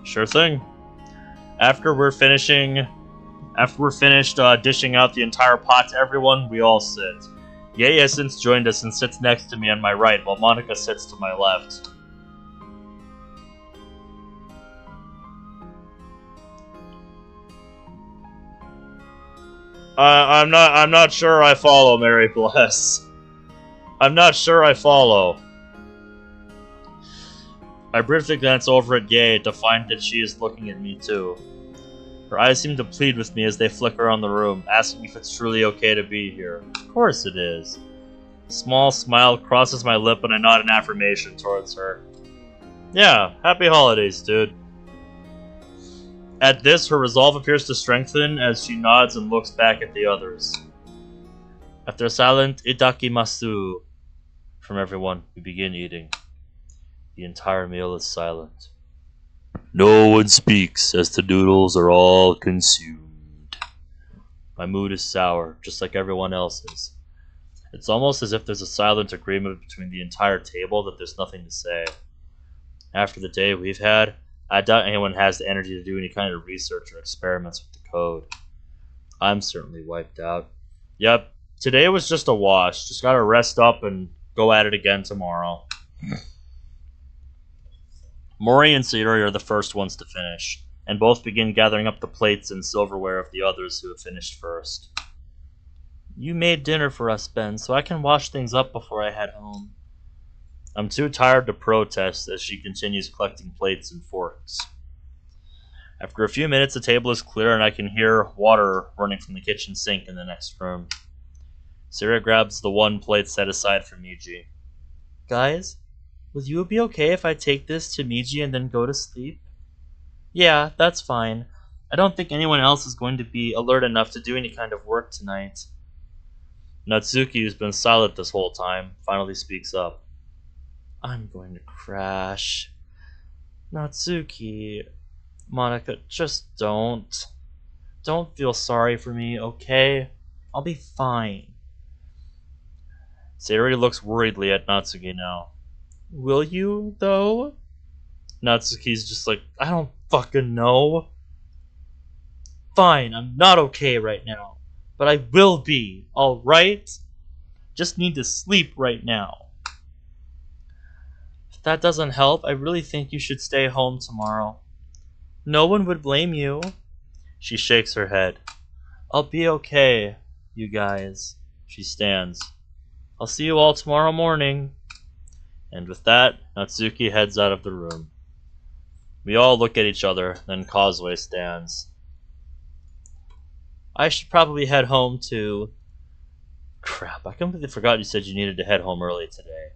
Sure thing. After we're finished dishing out the entire pot to everyone, we all sit. Yae has since joined us and sits next to me on my right, while Monica sits to my left. I'm not sure I follow, Mary Bless. I'm not sure I follow. I briefly glance over at Yae to find that she is looking at me too. Her eyes seem to plead with me as they flicker around the room, asking if it's truly okay to be here. Of course it is. A small smile crosses my lip and I nod an affirmation towards her. Yeah, happy holidays, dude. At this, her resolve appears to strengthen as she nods and looks back at the others. After a silent "Itakimasu" from everyone, we begin eating. The entire meal is silent. No one speaks as the noodles are all consumed. My mood is sour, just like everyone else's. It's almost as if there's a silent agreement between the entire table that there's nothing to say. After the day we've had, I doubt anyone has the energy to do any kind of research or experiments with the code. I'm certainly wiped out. Yep, today was just a wash. Just gotta rest up and go at it again tomorrow. Mori and Sayori are the first ones to finish, and both begin gathering up the plates and silverware of the others who have finished first. You made dinner for us, Ben, so I can wash things up before I head home. I'm too tired to protest as she continues collecting plates and forks. After a few minutes, the table is clear and I can hear water running from the kitchen sink in the next room. Sarah grabs the one plate set aside for Meiji. Guys, will you be okay if I take this to Meiji and then go to sleep? Yeah, that's fine. I don't think anyone else is going to be alert enough to do any kind of work tonight. Natsuki, who's been silent this whole time, finally speaks up. I'm going to crash. Natsuki, Monica, just don't. Don't feel sorry for me, okay? I'll be fine.
Sayori looks worriedly at Natsuki now. Will you, though? Natsuki's just like, I don't fucking know. Fine, I'm not okay right now. But I will be, alright? Just need to sleep right now. If that doesn't help, I really think you should stay home tomorrow. No one would blame you. She shakes her head. I'll be okay, you guys. She stands. I'll see you all tomorrow morning. And with that, Natsuki heads out of the room. We all look at each other, then Causeway stands. I should probably head home too. Crap, I completely forgot you said you needed to head home early today.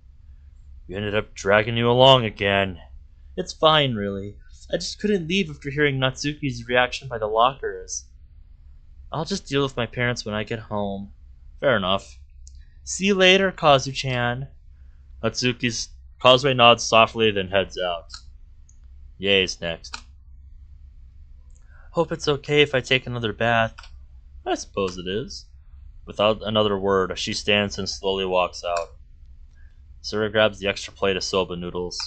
We ended up dragging you along again. It's fine, really. I just couldn't leave after hearing Natsuki's reaction by the lockers. I'll just deal with my parents when I get home. Fair enough. See you later, Kazu-chan. Natsuki's Causeway nods softly, then heads out. Ye's next. Hope it's okay if I take another bath. I suppose it is. Without another word, she stands and slowly walks out. Sarah grabs the extra plate of soba noodles.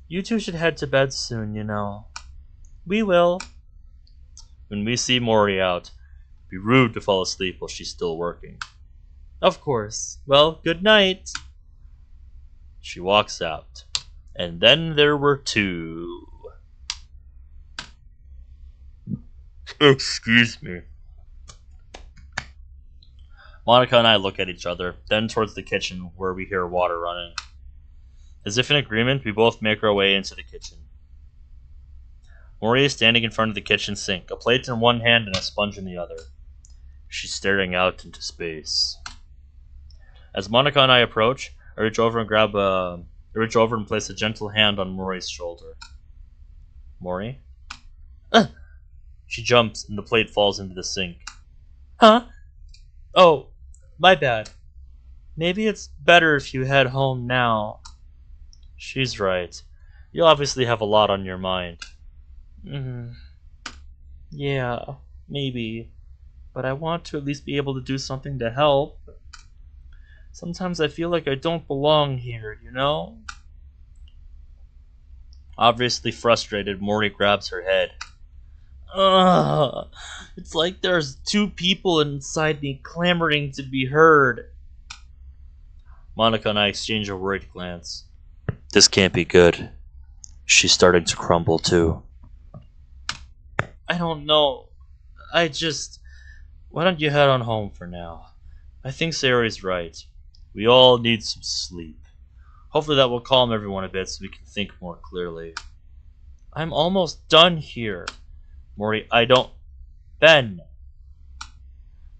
You two should head to bed soon, you know. We will. When we see Mori out, it'd be rude to fall asleep while she's still working. Of course. Well, good night. She walks out. And then there were two. Excuse me. Monica and I look at each other, then towards the kitchen where we hear water running. As if in agreement, we both make our way into the kitchen. Mori is standing in front of the kitchen sink, a plate in one hand and a sponge in the other. She's staring out into space. As Monica and I approach, I reach over and place a gentle hand on Mori's shoulder. Mori? She jumps and the plate falls into the sink. Huh? Oh, my bad. Maybe it's better if you head home now. She's right. You obviously have a lot on your mind. Yeah, maybe. But I want to at least be able to do something to help. Sometimes I feel like I don't belong here, you know? Obviously frustrated, Mori grabs her head. Ugh, it's like there's two people inside me clamoring to be heard. Monica and I exchange a worried glance. This can't be good. She's starting to crumble too. I don't know. Why don't you head on home for now? I think Sayori's right. We all need some sleep. Hopefully that will calm everyone a bit so we can think more clearly. I'm almost done here. Mori, Ben!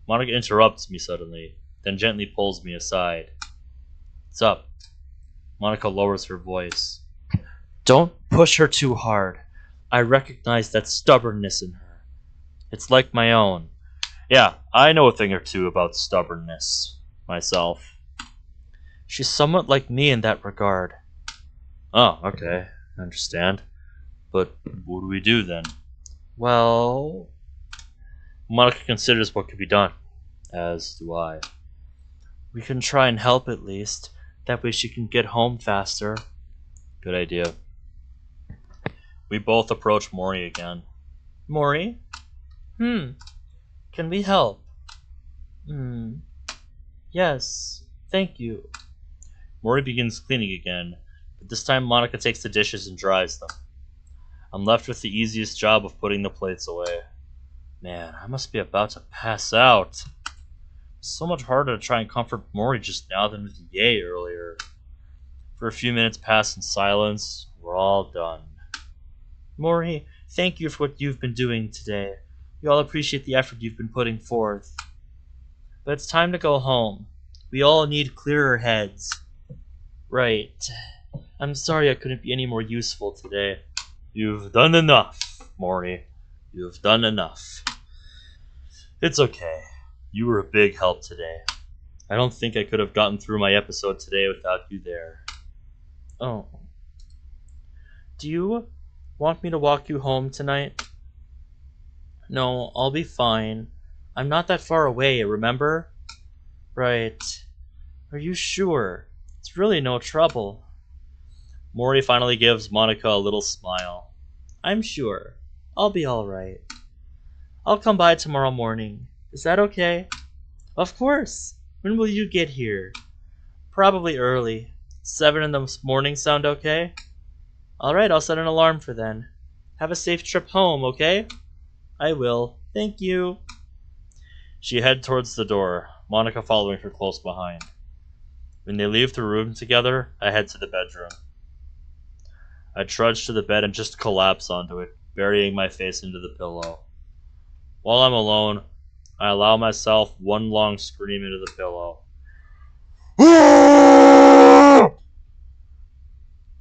Monica interrupts me suddenly, then gently pulls me aside. What's up? Monica lowers her voice. Don't push her too hard. I recognize that stubbornness in her. It's like my own. Yeah, I know a thing or two about stubbornness myself. She's somewhat like me in that regard. Oh, okay. I understand. But what do we do then? Well... Monica considers what could be done. As do I. We can try and help at least. That way she can get home faster. Good idea. We both approach Mori again. Mori? Can we help? Yes, thank you. Mori begins cleaning again, but this time Monica takes the dishes and dries them. I'm left with the easiest job of putting the plates away. Man, I must be about to pass out. It's so much harder to try and comfort Mori just now than with Ye earlier. For a few minutes pass in silence, we're all done. Mori, thank you for what you've been doing today. We all appreciate the effort you've been putting forth. But it's time to go home. We all need clearer heads. Right. I'm sorry I couldn't be any more useful today. You've done enough, Mori. You've done enough. It's okay. You were a big help today. I don't think I could have gotten through my episode today without you there. Oh. Do you want me to walk you home tonight? No, I'll be fine. I'm not that far away, remember? Right. Are you sure? It's really no trouble.
Mori finally gives Monica a little smile.
I'm sure. I'll be alright. I'll come by tomorrow morning. Is that okay? Of course. When will you get here? Probably early. 7 in the morning sound okay? Alright, I'll set an alarm for then. Have a safe trip home, okay? I will. Thank you.
She heads towards the door, Monica following her close behind. When they leave the room together, I head to the bedroom. I trudge to the bed and just collapse onto it, burying my face into the pillow. While I'm alone, I allow myself one long scream into the pillow.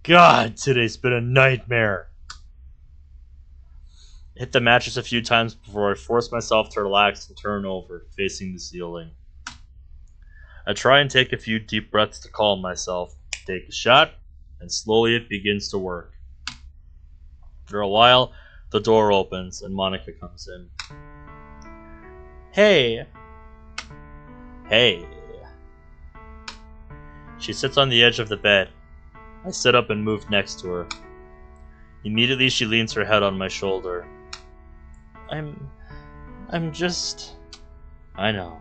God, today's been a nightmare. I hit the mattress a few times before I force myself to relax and turn over, facing the ceiling. I try and take a few deep breaths to calm myself, take a shot, and slowly it begins to work. After a while, the door opens and Monica comes in.
Hey.
Hey. She sits on the edge of the bed. I sit up and move next to her. Immediately she leans her head on my shoulder.
I'm just...
I know.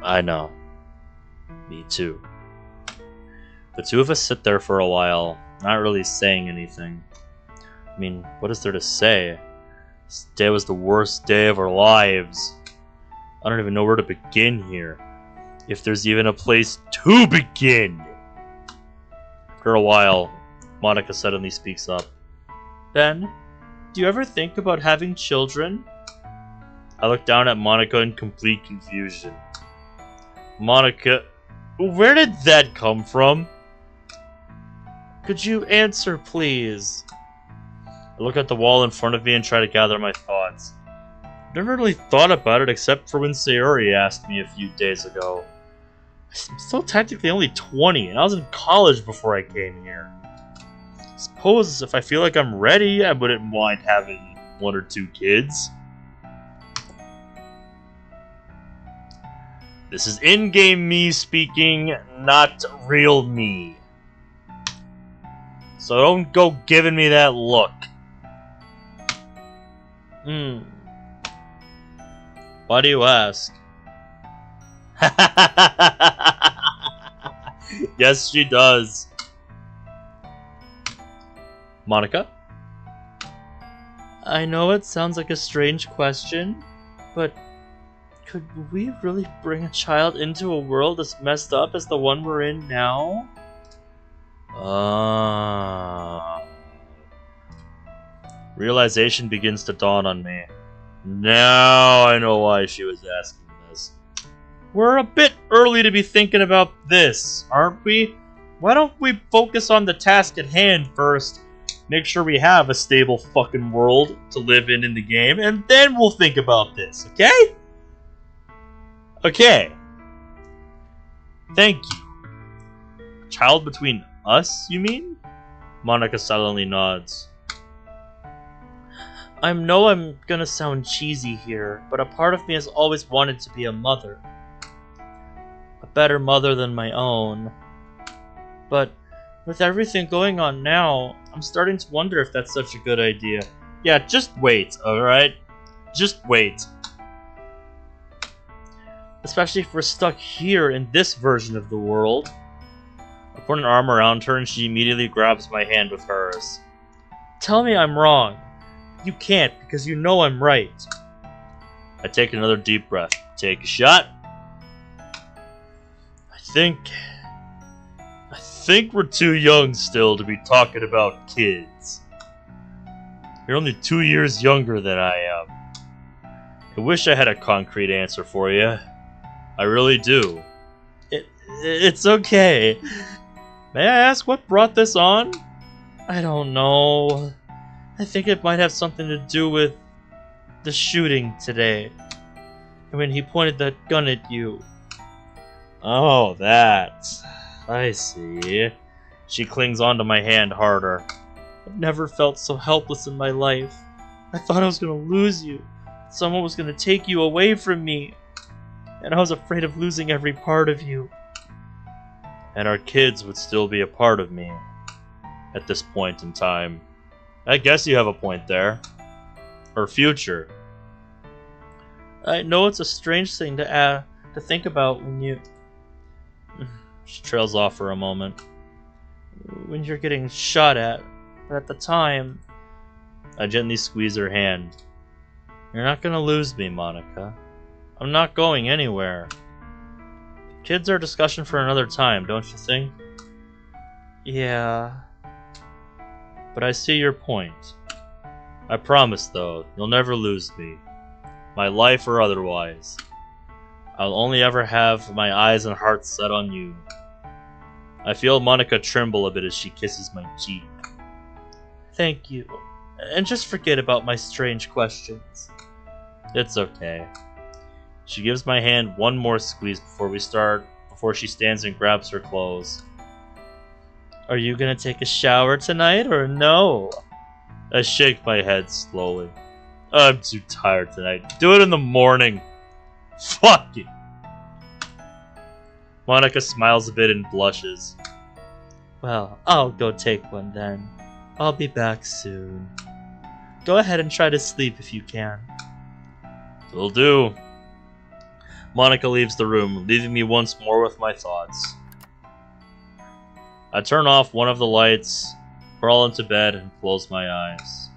I know. Me too. The two of us sit there for a while, not really saying anything. I mean, what is there to say? This day was the worst day of our lives. I don't even know where to begin here. If there's even a place to begin. After a while, Monica suddenly speaks up.
Ben, do you ever think about having children?
I look down at Monica in complete confusion. Monica, where did that come from?
Could you answer, please?
I look at the wall in front of me and try to gather my thoughts. I've never really thought about it except for when Sayori asked me a few days ago. I'm still technically only 20, and I was in college before I came here. I suppose if I feel like I'm ready, I wouldn't mind having 1 or 2 kids. This is in-game me speaking, not real me. So don't go giving me that look.
Why do you ask?
Yes, she does. Monica?
I know it sounds like a strange question, but could we really bring a child into a world as messed up as the one we're in now?
Realization begins to dawn on me. Now I know why she was asking this. We're a bit early to be thinking about this, aren't we? Why don't we focus on the task at hand first? Make sure we have a stable fucking world to live in the game, and then we'll think about this, okay? Okay. Thank you. A child between us, you mean? Monica silently nods.
I know I'm gonna sound cheesy here, but a part of me has always wanted to be a mother. A better mother than my own. But with everything going on now, I'm starting to wonder if that's such a good idea.
Yeah, just wait, alright? Just wait.
Especially if we're stuck here in this version of the world.
I put an arm around her and she immediately grabs my hand with hers.
Tell me I'm wrong. You can't, because you know I'm right.
I take another deep breath. Take a shot. I think we're too young still to be talking about kids. You're only 2 years younger than I am. I wish I had a concrete answer for you. I really do.
It's okay. May I ask what brought this on? I don't know. I think it might have something to do with the shooting today. When he pointed that gun at you.
Oh, that. I see. She clings onto my hand harder.
I've never felt so helpless in my life. I thought I was gonna lose you. Someone was gonna take you away from me. And I was afraid of losing every part of you.
and our kids would still be a part of me at this point in time. I guess you have a point there. Or future.
I know it's a strange thing to think about when you...
She trails off for a moment.
When you're getting shot at. But at the time...
I gently squeeze her hand.
You're not gonna lose me, Monica. I'm not going anywhere. Kids are a discussion for another time, don't you think? Yeah.
But I see your point. I promise, though, you'll never lose me. My life or otherwise. I'll only ever have my eyes and heart set on you. I feel Monica tremble a bit as she kisses my cheek.
Thank you. And just forget about my strange questions.
It's okay. She gives my hand one more squeeze before she stands and grabs her clothes.
Are you gonna take a shower tonight or no?
I shake my head slowly. I'm too tired tonight. Do it in the morning. Fuck it. Monica smiles a bit and blushes.
Well, I'll go take one then. I'll be back soon. Go ahead and try to sleep if you can.
Will do. Monica leaves the room, leaving me once more with my thoughts. I turn off one of the lights, crawl into bed, and close my eyes.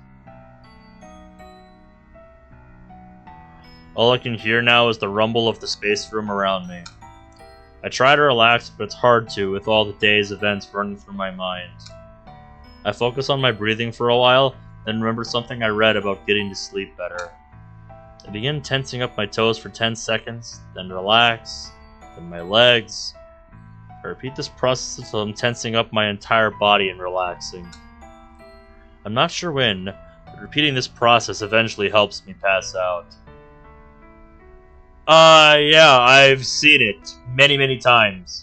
All I can hear now is the rumble of the space room around me. I try to relax, but it's hard to with all the day's events running through my mind. I focus on my breathing for a while, then remember something I read about getting to sleep better. I begin tensing up my toes for 10 seconds, then relax, then my legs. I repeat this process until I'm tensing up my entire body and relaxing. I'm not sure when, but repeating this process eventually helps me pass out. Yeah, I've seen it many, many times.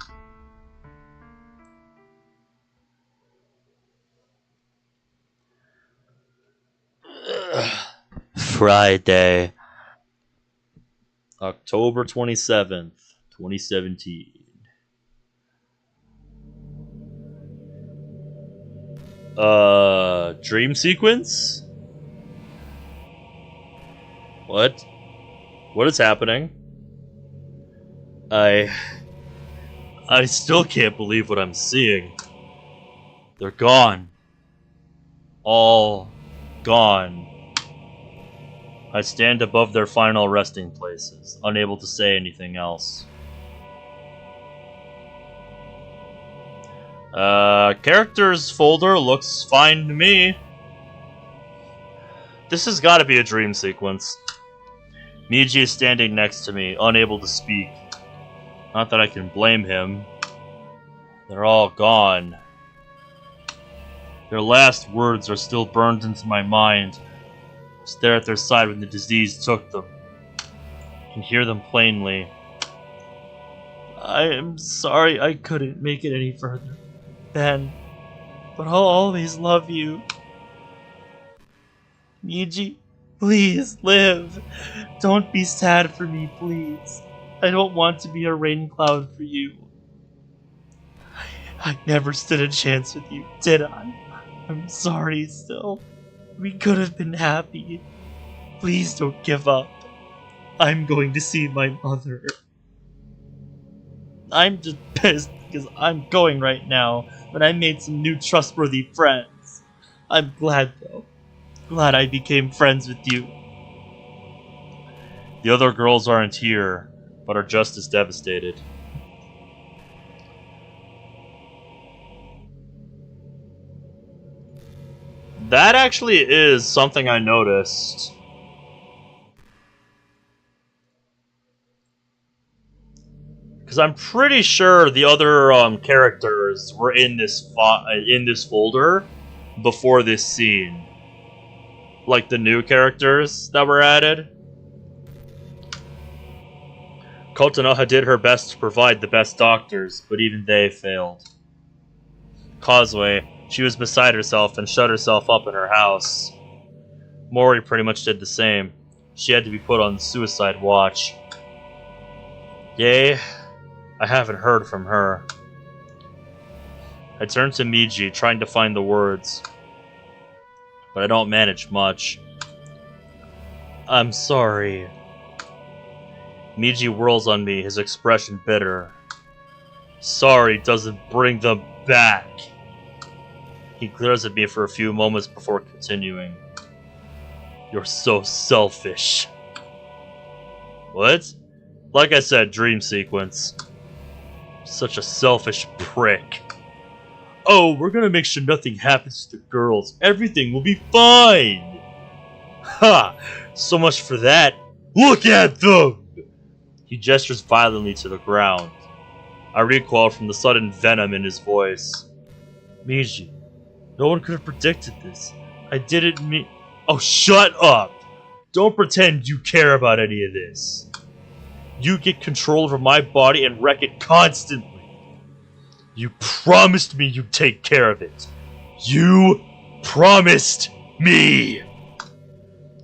Friday.
October 27th, 2017. Dream sequence? What? What is happening? I still can't believe what I'm seeing. They're gone. All gone. I stand above their final resting places, unable to say anything else. Characters folder looks fine to me. This has got to be a dream sequence. Meiji is standing next to me, unable to speak. Not that I can blame him. They're all gone. Their last words are still burned into my mind. I was there at their side when the disease took them. I can hear them plainly.
I am sorry I couldn't make it any further, Ben, but I'll always love you. Meiji, please live. Don't be sad for me, please. I don't want to be a rain cloud for you. I never stood a chance with you, did I? I'm sorry still. We could have been happy. Please don't give up. I'm going to see my mother. I'm just pissed because I'm going right now, but I made some new trustworthy friends. I'm glad though. Glad I became friends with you.
The other girls aren't here, but are just as devastated. That actually is something I noticed. Because I'm pretty sure the other characters were in this folder before this scene. Like the new characters that were added. Kotonoha did her best to provide the best doctors, but even they failed. Causeway, she was beside herself and shut herself up in her house. Mori pretty much did the same. She had to be put on suicide watch. Yay, I haven't heard from her. I turn to Meiji, trying to find the words. But I don't manage much.
I'm sorry.
Meiji whirls on me, his expression bitter. Sorry doesn't bring them back. He glares at me for a few moments before continuing. You're so selfish. What? Like I said, dream sequence. Such a selfish prick. Oh, we're gonna make sure nothing happens to the girls. Everything will be fine. Ha! So much for that. Look at them! He gestures violently to the ground. I recoil from the sudden venom in his voice.
Meiji, no one could have predicted this. I didn't mean...
Oh, shut up! Don't pretend you care about any of this. You get control over my body and wreck it constantly. You promised me you'd take care of it. You promised me!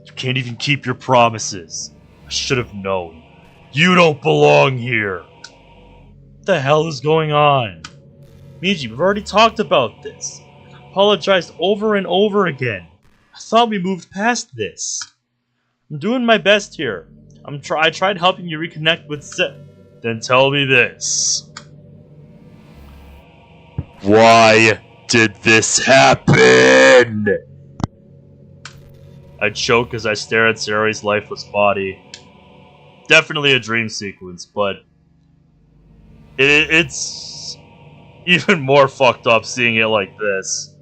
You can't even keep your promises. I should have known. You don't belong here. What the hell is going on?
Meiji, we've already talked about this. Apologized over and over again. I thought we moved past this. I'm doing my best here. I tried helping you reconnect with
Then tell me this. Why did this happen? I choke as I stare at Saori's lifeless body. Definitely a dream sequence, but it's even more fucked up seeing it like this.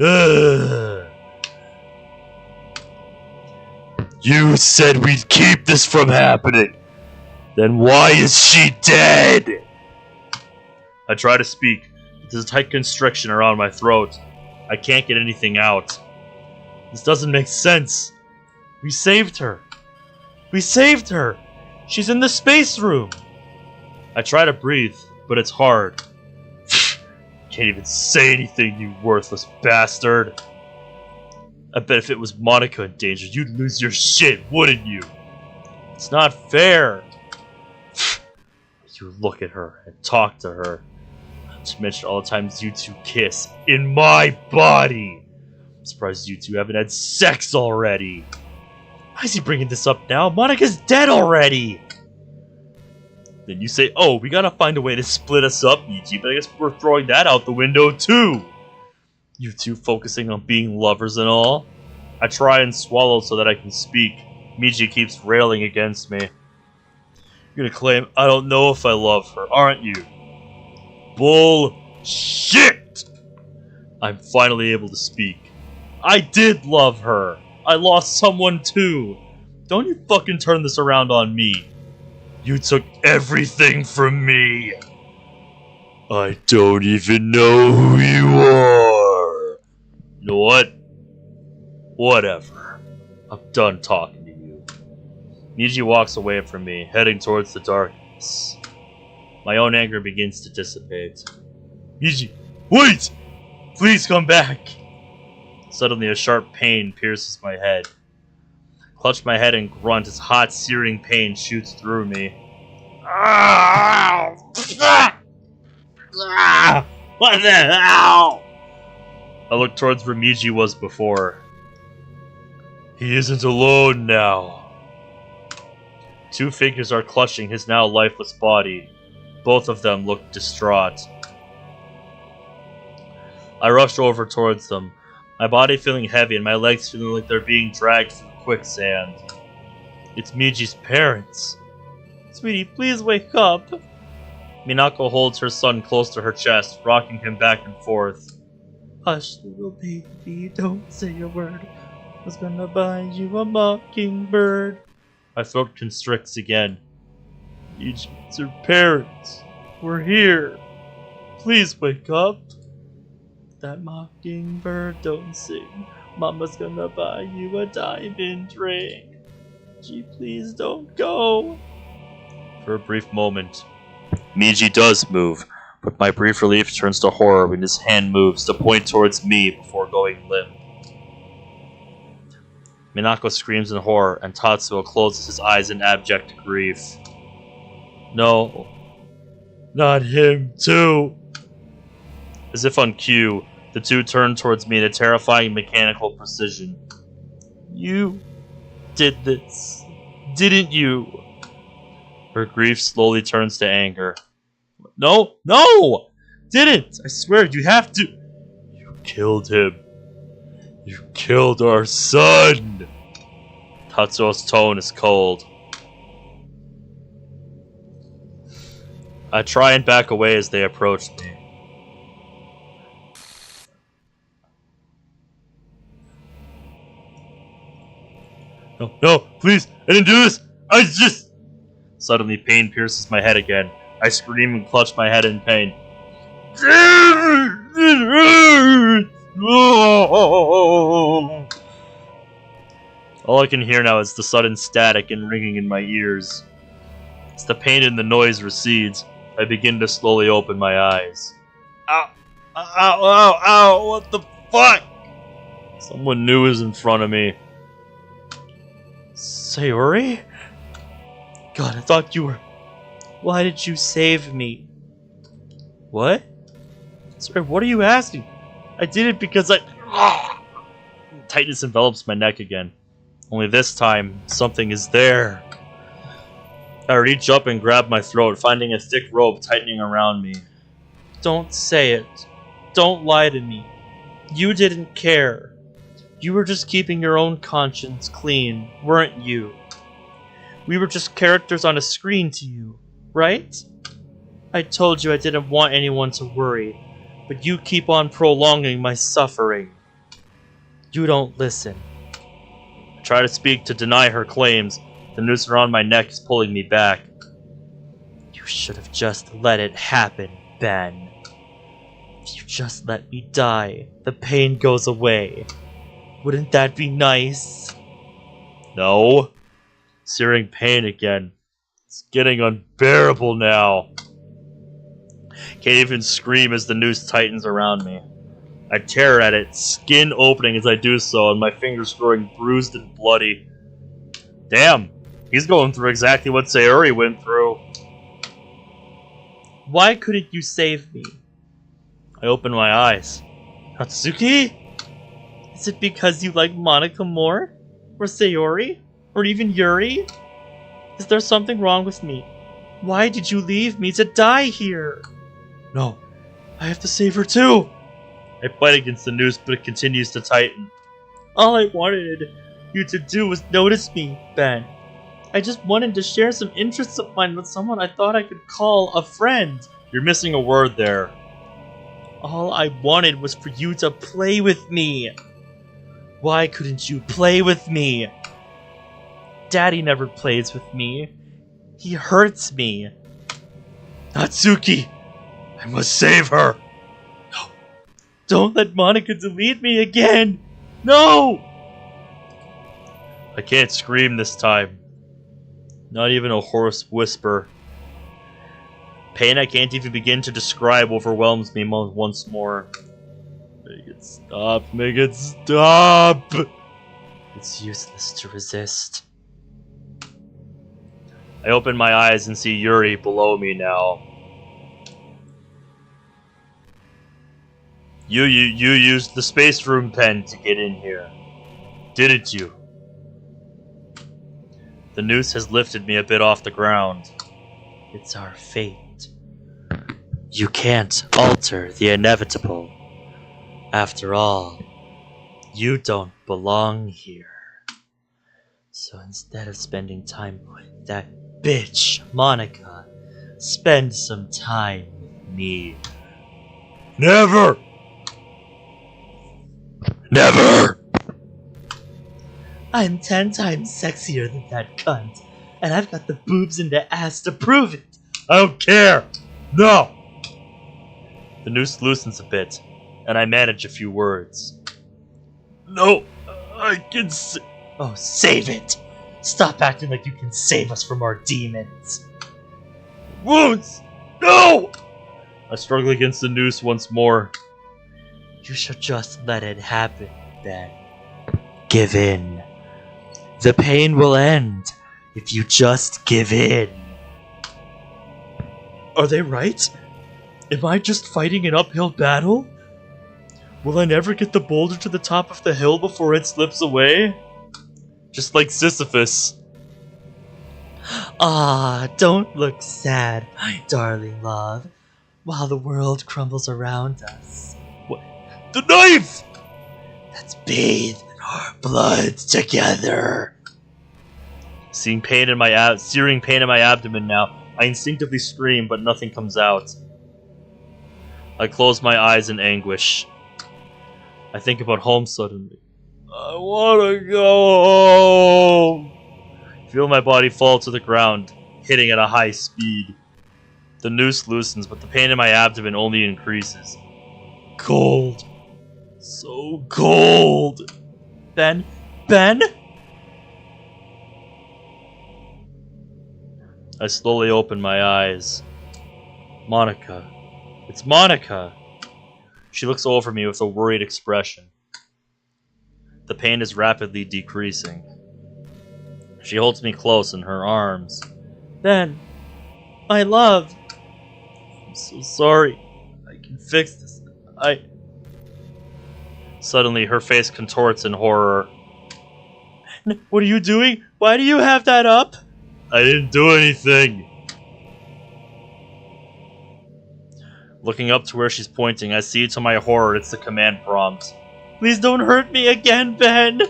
Ugh. You said we'd keep this from happening. Then why is she dead? I try to speak. There's a tight constriction around my throat. I can't get anything out. This doesn't make sense.
We saved her. We saved her. She's in the space room.
I try to breathe, but it's hard. Can't even say anything, you worthless bastard. I bet if it was Monica in danger, you'd lose your shit, wouldn't you?
It's not fair.
You look at her and talk to her. Not to mention all the times you two kiss in my body. I'm surprised you two haven't had sex already.
Why is he bringing this up now? Monica's dead already.
Then you say, oh, we gotta find a way to split us up, Meiji, but I guess we're throwing that out the window too. You two focusing on being lovers and all. I try and swallow so that I can speak. Meiji keeps railing against me. You're gonna claim I don't know if I love her, aren't you? Bullshit! I'm finally able to speak. I did love her. I lost someone too. Don't you fucking turn this around on me. You took everything from me. I don't even know who you are. You know what? Whatever. I'm done talking to you. Meiji walks away from me, heading towards the darkness. My own anger begins to dissipate. Meiji, wait! Please come back! Suddenly a sharp pain pierces my head. I clutch my head and grunt as hot, searing pain shoots through me. What the hell? I look towards where Meiji was before. He isn't alone now. Two figures are clutching his now lifeless body. Both of them look distraught. I rush over towards them, my body feeling heavy and my legs feeling like they're being dragged through quicksand. It's Miji's parents.
Sweetie, please wake up.
Minako holds her son close to her chest, rocking him back and forth.
Hush, little baby, don't say a word. I was gonna buy you a mockingbird.
My throat constricts again. Miji, it's her parents. We're here. Please wake up.
That mockingbird don't sing. Mama's gonna buy you a diamond ring. Gee, please don't go.
For a brief moment, Meiji does move, but my brief relief turns to horror when his hand moves to point towards me before going limp. Minako screams in horror, and Tatsuo closes his eyes in abject grief. No. Not him, too! As if on cue, the two turned towards me in a terrifying mechanical precision. You did this, didn't you? Her grief slowly turns to anger. No! No! Didn't! I swear, you have to... You killed him. You killed our son! Tatsuo's tone is cold. I try and back away as they approach me. No, no, please, I didn't do this! I just... Suddenly, pain pierces my head again. I scream and clutch my head in pain. It hurts! All I can hear now is the sudden static and ringing in my ears. As the pain and the noise recedes, I begin to slowly open my eyes. Ow! Ow! Ow! Ow! What the fuck? Someone new is in front of me. Sayori? God, I thought you were...
Why did you save me?
What? Sorry, what are you asking? I did it because I... Tightness envelops my neck again. Only this time, something is there. I reach up and grab my throat, finding a thick rope tightening around me.
Don't say it. Don't lie to me. You didn't care. You were just keeping your own conscience clean, weren't you? We were just characters on a screen to you, right? I told you I didn't want anyone to worry, but you keep on prolonging my suffering. You don't listen.
I try to speak to deny her claims. The noose around my neck is pulling me back.
You should have just let it happen, Ben. If you just let me die, the pain goes away. Wouldn't that be nice?
No. Searing pain again. It's getting unbearable now. Can't even scream as the noose tightens around me. I tear at it, skin opening as I do so, and my fingers growing bruised and bloody. Damn, he's going through exactly what Sayori went through.
Why couldn't you save me?
I open my eyes. Tatsuki?
Is it because you like Monica more? Or Sayori? Or even Yuri? Is there something wrong with me? Why did you leave me to die here?
No, I have to save her too! I fight against the noose, but it continues to tighten.
All I wanted you to do was notice me, Ben. I just wanted to share some interests of mine with someone I thought I could call a friend.
You're missing a word there.
All I wanted was for you to play with me. Why couldn't you play with me? Daddy never plays with me. He hurts me.
Natsuki! I must save her!
No. Don't let Monica delete me again! No!
I can't scream this time. Not even a hoarse whisper. Pain I can't even begin to describe overwhelms me once more. Make it stop. Make it stop!
It's useless to resist.
I open my eyes and see Yuri below me now. You used the space room pen to get in here, didn't you? The noose has lifted me a bit off the ground.
It's our fate. You can't alter the inevitable. After all, you don't belong here. So instead of spending time with that bitch, Monica, spend some time with me.
Never! Never!
I'm 10 times sexier than that cunt, and I've got the boobs and the ass to prove it.
I don't care! No! The noose loosens a bit, and I manage a few words. No, I can
Oh, save it! Stop acting like you can save us from our demons.
Wounds! No! I struggle against the noose once more.
You should just let it happen, Ben. Give in. The pain will end if you just give in. Are they right? Am I just fighting an uphill battle? Will I never get the boulder to the top of the hill before it slips away?
Just like Sisyphus.
Ah, don't look sad, darling love, while the world crumbles around us.
The knife!
Let's bathe in our blood together.
Searing pain in my abdomen now, I instinctively scream, but nothing comes out. I close my eyes in anguish. I think about home suddenly. I wanna go home! Feel my body fall to the ground, hitting at a high speed. The noose loosens, but the pain in my abdomen only increases. Cold. So cold.
Ben?
I slowly open my eyes. Monica. It's Monica! She looks over me with a worried expression. The pain is rapidly decreasing. She holds me close in her arms.
Ben, my love.
I'm so sorry. I can fix this. Suddenly, her face contorts in horror.
What are you doing? Why do you have that up?
I didn't do anything. Looking up to where she's pointing, I see to my horror it's the command prompt.
Please don't hurt me again, Ben.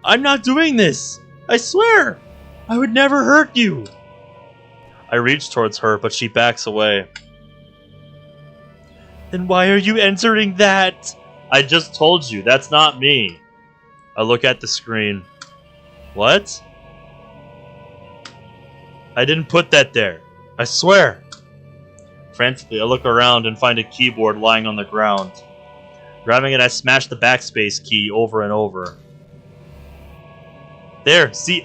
I'm not doing this. I swear. I would never hurt you.
I reach towards her, but she backs away.
Then why are you entering that?
I just told you, that's not me. I look at the screen. What? I didn't put that there. I swear. Frantically, I look around and find a keyboard lying on the ground. Grabbing it, I smash the backspace key over and over. There, see,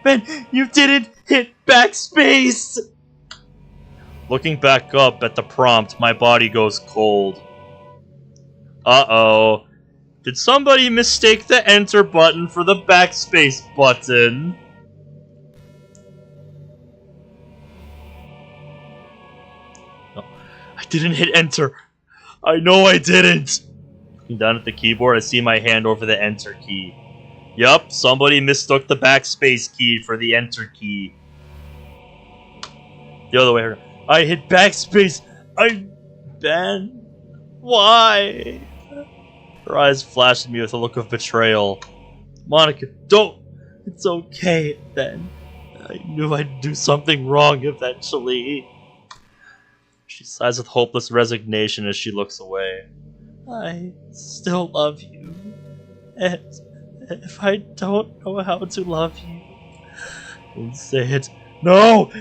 Ben, you didn't hit backspace!
Looking back up at the prompt, my body goes cold. Uh-oh. Did somebody mistake the enter button for the backspace button? No, I didn't hit enter. I know I didn't. Looking down at the keyboard, I see my hand over the enter key. Yup, somebody mistook the backspace key for the enter key. The other way around. I hit backspace. Ben? Why? Her eyes flashed at me with a look of betrayal. Monica, don't! It's okay, Ben. I knew I'd do something wrong eventually. She sighs with hopeless resignation as she looks away.
I still love you. And if I don't know how to love you,
Don't say it. No!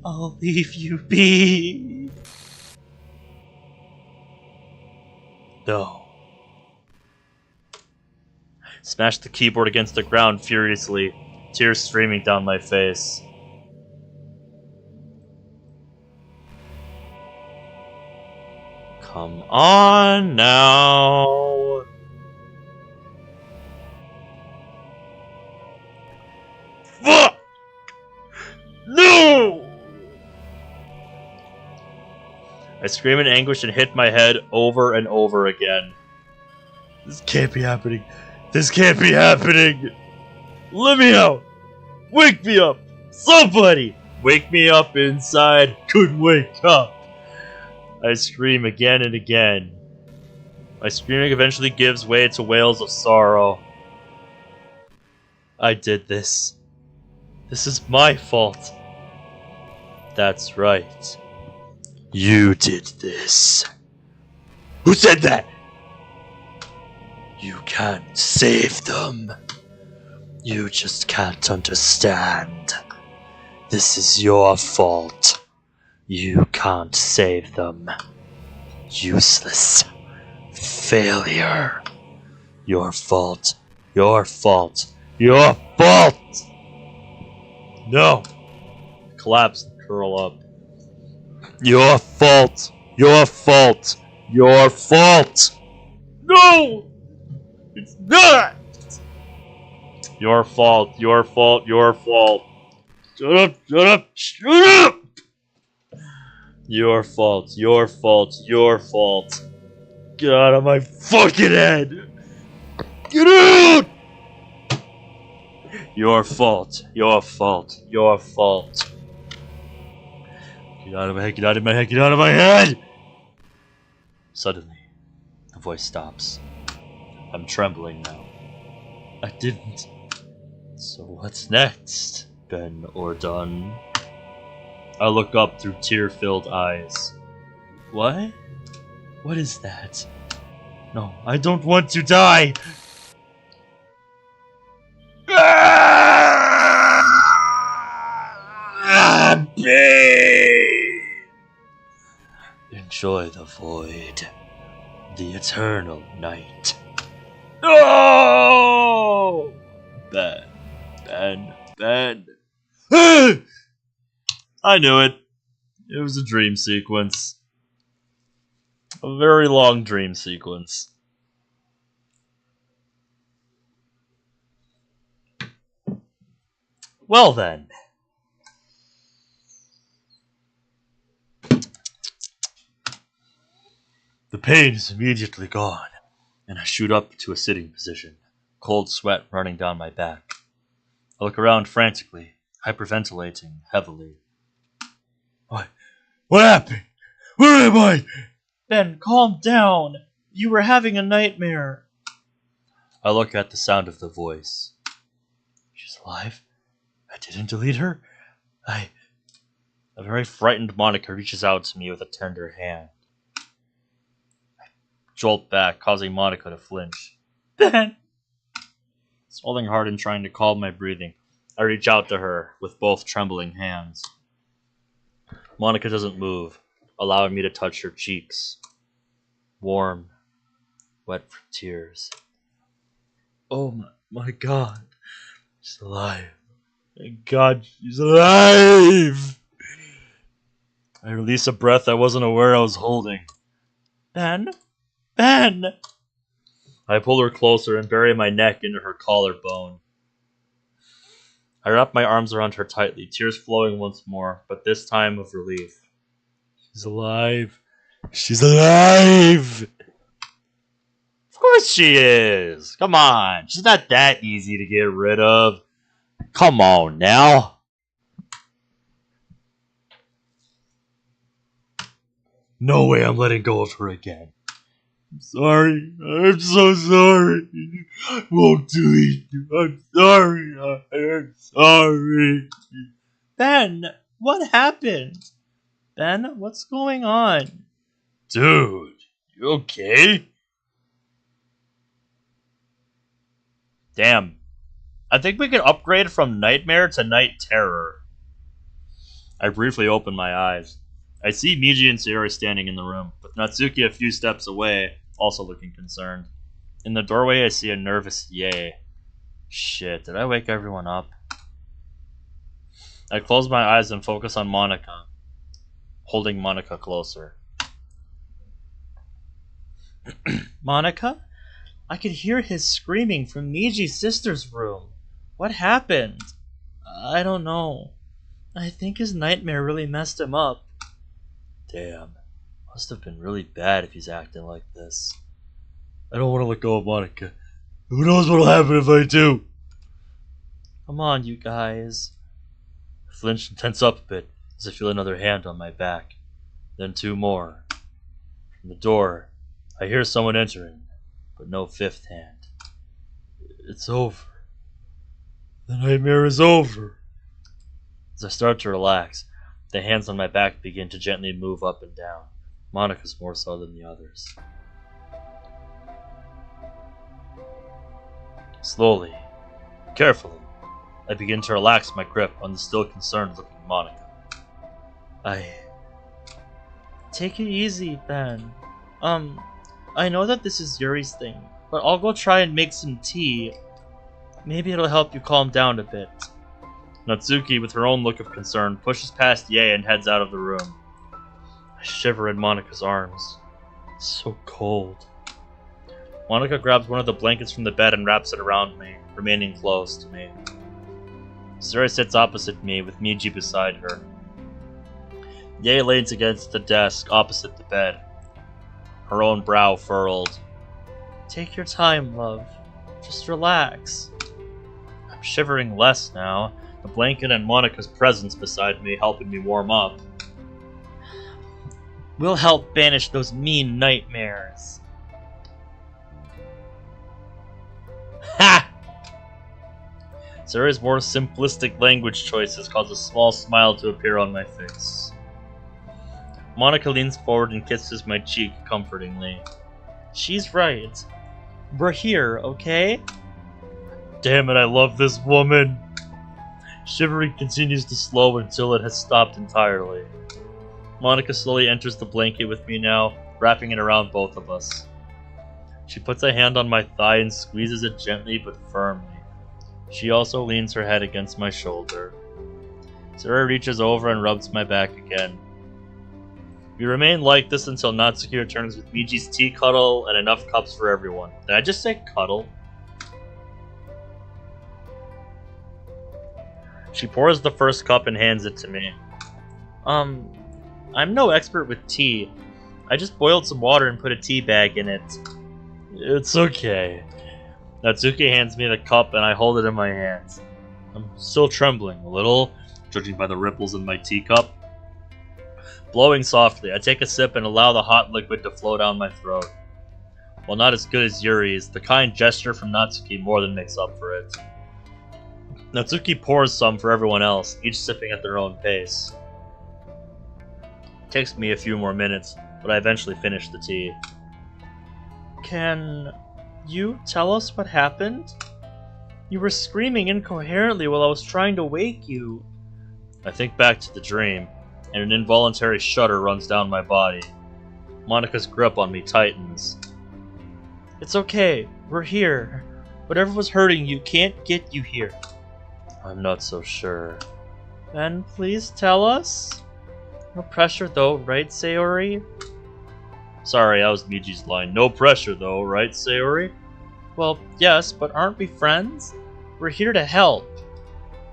I'll leave you be.
No. Smash the keyboard against the ground furiously, tears streaming down my face. Come on now. Fuck! No! I scream in anguish and hit my head over and over again. This can't be happening. This can't be happening! Let me out! Wake me up! Somebody! Wake me up inside! Couldn't wake up! I scream again and again. My screaming eventually gives way to wails of sorrow. I did this. This is my fault. That's right. You did this. Who said that? You can't save them. You just can't understand. This is your fault. You can't save them. Useless. Failure. Your fault. Your fault. Your fault! No. Collapse and curl up. Your fault. Your fault. Your fault. No! It's not! Your fault. Your fault. Your fault. Shut up. Shut up. Shut up! Your fault, your fault, your fault. Get out of my fucking head! Get out! Your fault, your fault, your fault. Get out of my head, get out of my head, get out of my head! Suddenly, the voice stops. I'm trembling now. I didn't. So what's next, Ben or Dunn? I look up through tear-filled eyes. What? What is that? No, I don't want to die! Enjoy the void. The eternal night. Oh! Ben. I knew it. It was a dream sequence. A very long dream sequence. Well then. The pain is immediately gone, and I shoot up to a sitting position, cold sweat running down my back. I look around frantically, hyperventilating heavily. What happened? Where am I?
Ben, calm down. You were having a nightmare.
I look at the sound of the voice. She's alive? I didn't delete her? A very frightened Monica reaches out to me with a tender hand. I jolt back, causing Monica to flinch.
Ben!
Swallowing hard and trying to calm my breathing, I reach out to her with both trembling hands. Monica doesn't move, allowing me to touch her cheeks. Warm, wet from tears. Oh my God. She's alive. Thank God she's alive! I release a breath I wasn't aware I was holding.
Ben? Ben!
I pull her closer and bury my neck into her collarbone. I wrap my arms around her tightly, tears flowing once more, but this time of relief. She's alive. She's alive! Of course she is! Come on, she's not that easy to get rid of. Come on now. No way I'm letting go of her again. I'm sorry. I'm so sorry. I won't delete you. I'm sorry. I'm sorry.
Ben, what happened? Ben, what's going on?
Dude, you okay? Damn. I think we can upgrade from Nightmare to Night Terror. I briefly open my eyes. I see Meiji and Sayori standing in the room, with Natsuki a few steps away, also looking concerned. In the doorway, I see a nervous Yae. Shit, did I wake everyone up? I close my eyes and focus on Monica, holding Monica closer.
Monica? I could hear his screaming from Meiji's sister's room. What happened? I don't know. I think his nightmare really messed him up.
Damn. Must have been really bad if he's acting like this. I don't want to let go of Monica. Who knows what'll happen if I do?
Come on, you guys.
I flinch and tense up a bit as I feel another hand on my back. Then two more. From the door, I hear someone entering, but no fifth hand. It's over. The nightmare is over. As I start to relax, the hands on my back begin to gently move up and down. Monica's more so than the others. Slowly, carefully, I begin to relax my grip on the still concerned-looking Monica.
Take it easy, Ben. I know that this is Yuri's thing, but I'll go try and make some tea. Maybe it'll help you calm down a bit.
Natsuki, with her own look of concern, pushes past Yae and heads out of the room. I shiver in Monica's arms. It's so cold. Monica grabs one of the blankets from the bed and wraps it around me, remaining close to me. Sayori sits opposite me, with Meiji beside her.
Yae leans against the desk opposite the bed, her own brow furrowed. Take your time, love. Just relax. I'm shivering less now, the blanket and Monika's presence beside me helping me warm up. We'll help banish those mean nightmares. Ha! Sarah's more simplistic language choices cause a small smile to appear on my face. Monika leans forward and kisses my cheek comfortingly. She's right. We're here, okay? Damn it, I love this woman. Shivering continues to slow until it has stopped entirely. Monika slowly enters the blanket with me now, wrapping it around both of us. She puts a hand on my thigh and squeezes it gently but firmly. She also leans her head against my shoulder. Sarah reaches over and rubs my back again. We remain like this until Natsuki returns with Meiji's tea cuddle and enough cups for everyone. Did I just say cuddle? She pours the first cup and hands it to me. I'm no expert with tea. I just boiled some water and put a tea bag in it. It's okay. Natsuki hands me the cup and I hold it in my hands. I'm still trembling a little, judging by the ripples in my teacup. Blowing softly, I take a sip and allow the hot liquid to flow down my throat. While not as good as Yuri's, the kind gesture from Natsuki more than makes up for it. Natsuki pours some for everyone else, each sipping at their own pace. It takes me a few more minutes, but I eventually finish the tea. Can you tell us what happened? You were screaming incoherently while I was trying to wake you. I think back to the dream, and an involuntary shudder runs down my body. Monika's grip on me tightens. It's okay, we're here. Whatever was hurting you can't get you here. I'm not so sure. Then please tell us? No pressure though, right, Sayori? Sorry, that was Meiji's line. No pressure though, right, Sayori? Well, yes, but aren't we friends? We're here to help.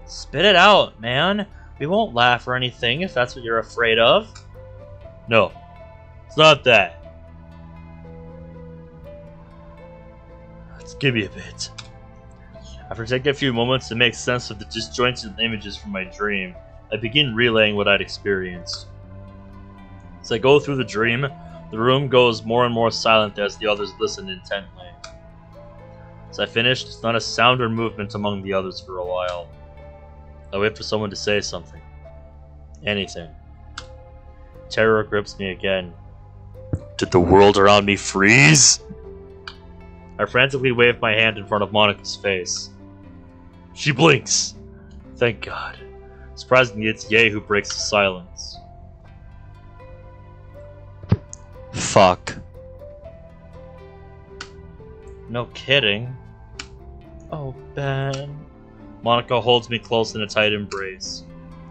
Spit it out, man. We won't laugh or anything if that's what you're afraid of. No, it's not that. Let's give me a bit. After taking a few moments to make sense of the disjointed images from my dream, I begin relaying what I'd experienced. As I go through the dream, the room goes more and more silent as the others listen intently. As I finished, there's not a sound or movement among the others for a while. I wait for someone to say something. Anything. Terror grips me again. Did the world around me freeze? I frantically wave my hand in front of Monika's face. She blinks. Thank God. Surprisingly, it's Yae who breaks the silence.
Fuck.
No kidding. Oh, Ben. Monika holds me close in a tight embrace.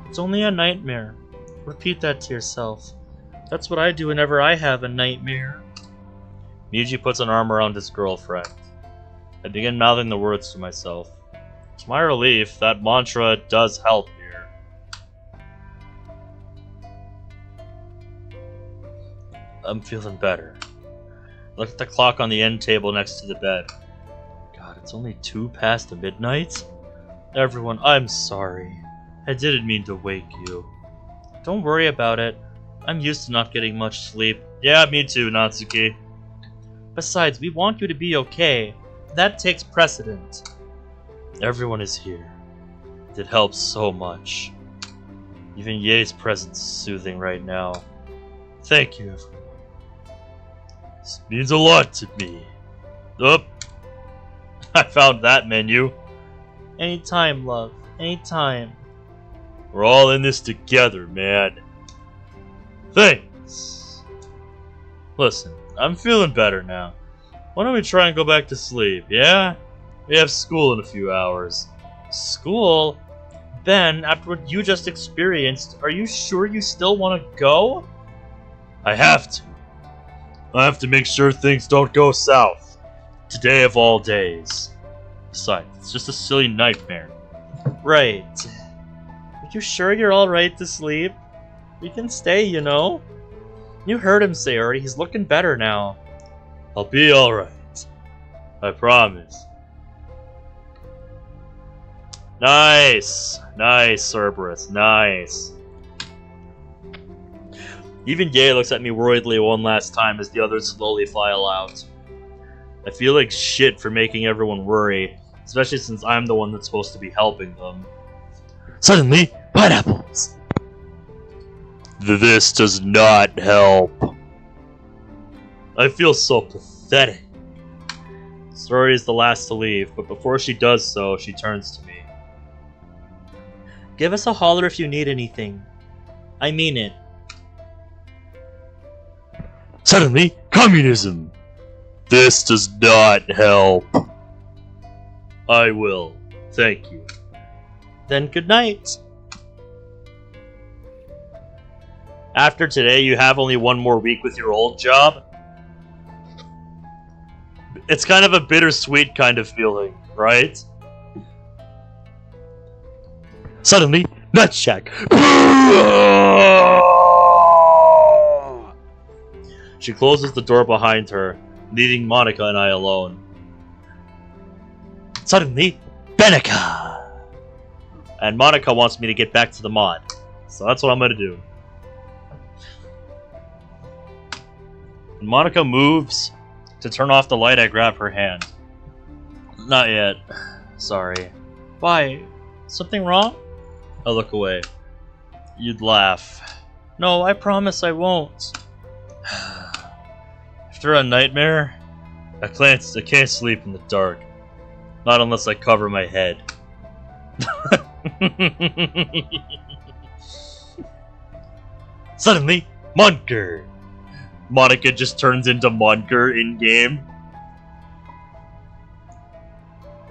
It's only a nightmare. Repeat that to yourself. That's what I do whenever I have a nightmare. Meiji puts an arm around his girlfriend. I begin mouthing the words to myself. To my relief, that mantra does help here. I'm feeling better. I look at the clock on the end table next to the bed. God, it's only 2 past midnight? Everyone, I'm sorry. I didn't mean to wake you. Don't worry about it. I'm used to not getting much sleep. Yeah, me too, Natsuki. Besides, we want you to be okay. That takes precedent. Everyone is here. It helps so much. Even Yae's presence is soothing right now. Thank you, everyone. This means a lot to me. Up. I found that menu. Anytime, love. Anytime. We're all in this together, man. Thanks. Listen, I'm feeling better now. Why don't we try and go back to sleep, yeah? We have school in a few hours. School? Ben, after what you just experienced, are you sure you still want to go? I have to. I have to make sure things don't go south. Today of all days. Besides, it's just a silly nightmare. Right. Are you sure you're alright to sleep? We can stay, you know? You heard him, Sayori. He's looking better now.
I'll be alright. I promise. Nice! Nice, Cerberus. Nice. Even Ye looks at me worriedly one last time as the others slowly file out. I feel like shit for making everyone worry, especially since I'm the one that's supposed to be helping them.
Suddenly, pineapples!
This does not help. I feel so pathetic. Story is the last to leave, but before she does so, she turns to me.
Give us a holler if you need anything. I mean it.
Suddenly, communism! This does not help. I will. Thank you.
Then good night.
After today, you have only one more week with your old job? It's kind of a bittersweet kind of feeling, right?
Suddenly, Nutshack!
She closes the door behind her, leaving Monica and I alone.
Suddenly, Benica!
And Monica wants me to get back to the mod, so that's what I'm gonna do. When Monica moves to turn off the light, I grab her hand. Not yet. Sorry.
Why? Something wrong?
I look away. You'd laugh.
No, I promise I won't.
After a nightmare, I can't sleep in the dark. Not unless I cover my head.
Suddenly, Munker!
Monica just turns into Munker in-game.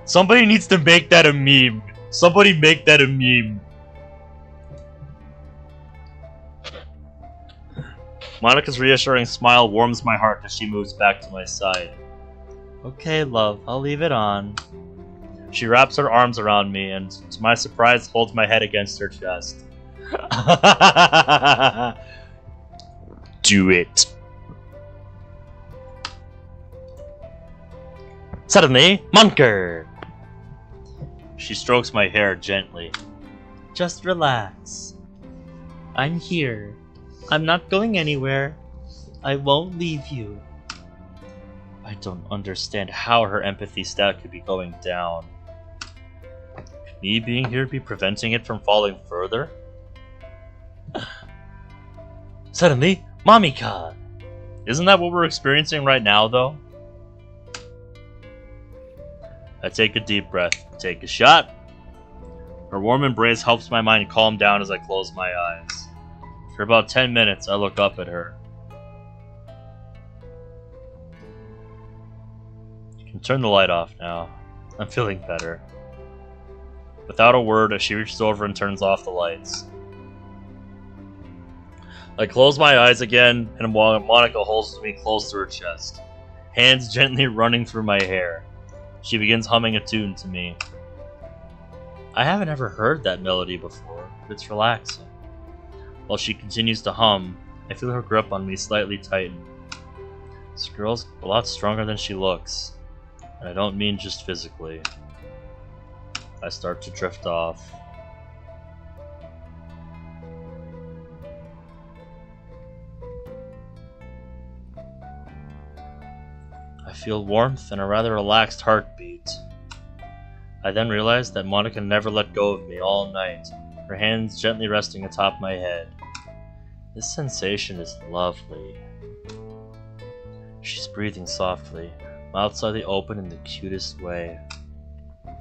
Somebody needs to make that a meme. Somebody make that a meme. Monica's reassuring smile warms my heart as she moves back to my side.
Okay, love, I'll leave it on.
She wraps her arms around me and, to my surprise, holds my head against her chest. Do it.
Suddenly, Munker!
She strokes my hair gently.
Just relax. I'm here. I'm not going anywhere. I won't leave you.
I don't understand how her empathy stat could be going down. Could me being here be preventing it from falling further?
Suddenly, Mamika!
Isn't that what we're experiencing right now, though? I take a deep breath, take a shot. Her warm embrace helps my mind calm down as I close my eyes. For about 10 minutes, I look up at her. You can turn the light off now. I'm feeling better. Without a word, she reaches over and turns off the lights. I close my eyes again, and Monica holds me close to her chest, hands gently running through my hair. She begins humming a tune to me. I haven't ever heard that melody before, but it's relaxing. While she continues to hum, I feel her grip on me slightly tighten. This girl's a lot stronger than she looks, and I don't mean just physically. I start to drift off. I feel warmth and a rather relaxed heartbeat. I then realize that Monica never let go of me all night, her hands gently resting atop my head. This sensation is lovely. She's breathing softly, mouth slightly open in the cutest way. I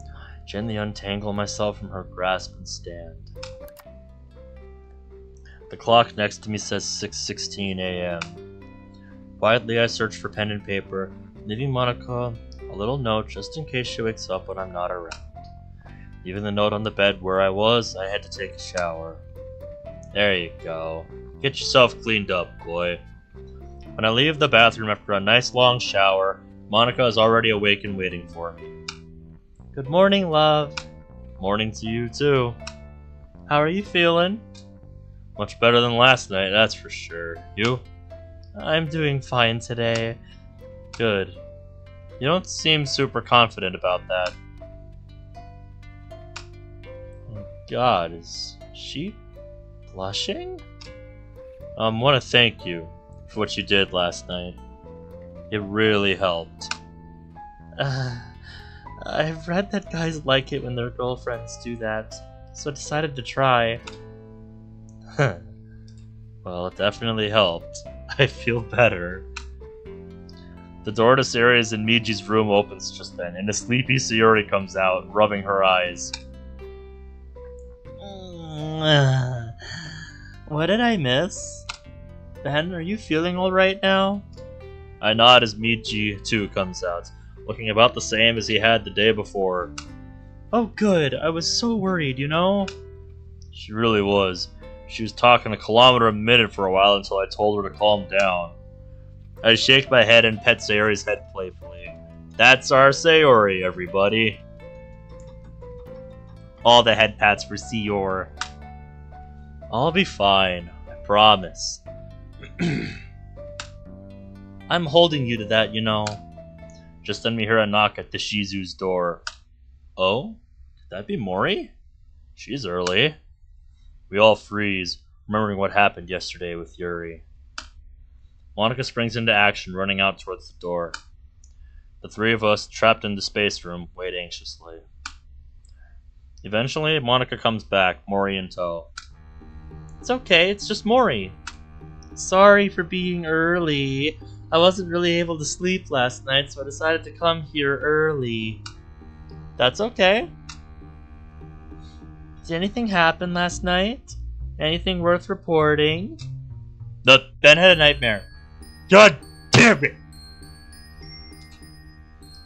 gently untangle myself from her grasp and stand. The clock next to me says 6:16 a.m. Quietly I search for pen and paper, leaving Monica a little note just in case she wakes up when I'm not around. Leaving the note on the bed where I was, I had to take a shower. There you go. Get yourself cleaned up, boy. When I leave the bathroom after a nice long shower, Monica is already awake and waiting for me.
Good morning, love.
Morning to you, too.
How are you feeling? Much better than last night, that's for sure. You? I'm doing fine today. Good. You don't seem super confident about that. Oh God, is she blushing? Want to thank you for what you did last night. It really helped. I've read that guys like it when their girlfriends do that, so I decided to try. Well, it definitely helped. I feel better. The door to Sayori's and Meiji's room opens just then, and a sleepy Sayori comes out, rubbing her eyes. What did I miss? Ben, are you feeling alright now? I nod as Meiji, too, comes out, looking about the same as he had the day before. Oh good, I was so worried, you know? She really was. She was talking a kilometer a minute for a while until I told her to calm down. I shake my head and pet Sayori's head playfully. That's our Sayori, everybody. All the head pats for Sayori. I'll be fine, I promise. I'm holding you to that, you know. Just then we hear a knock at the Shizu's door. Oh? Could that be Mori? She's early. We all freeze, remembering what happened yesterday with Yuri. Monika springs into action, running out towards the door. The three of us, trapped in the space room, wait anxiously. Eventually, Monika comes back, Mori in tow. It's okay, it's just Mori. Sorry for being early. I wasn't really able to sleep last night, so I decided to come here early. That's okay. Did anything happen last night? Anything worth reporting? Ben had a nightmare. God damn it!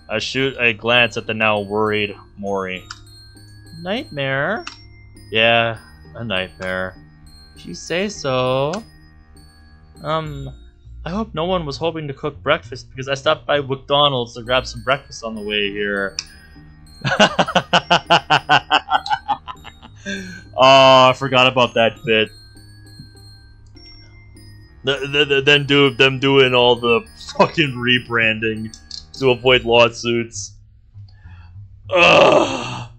I shoot a glance at the now worried Mori. Nightmare? Yeah, a nightmare. If you say so. I hope no one was hoping to cook breakfast because I stopped by McDonald's to grab some breakfast on the way here. Oh, I forgot about that bit. Them doing all the fucking rebranding to avoid lawsuits. Ugh.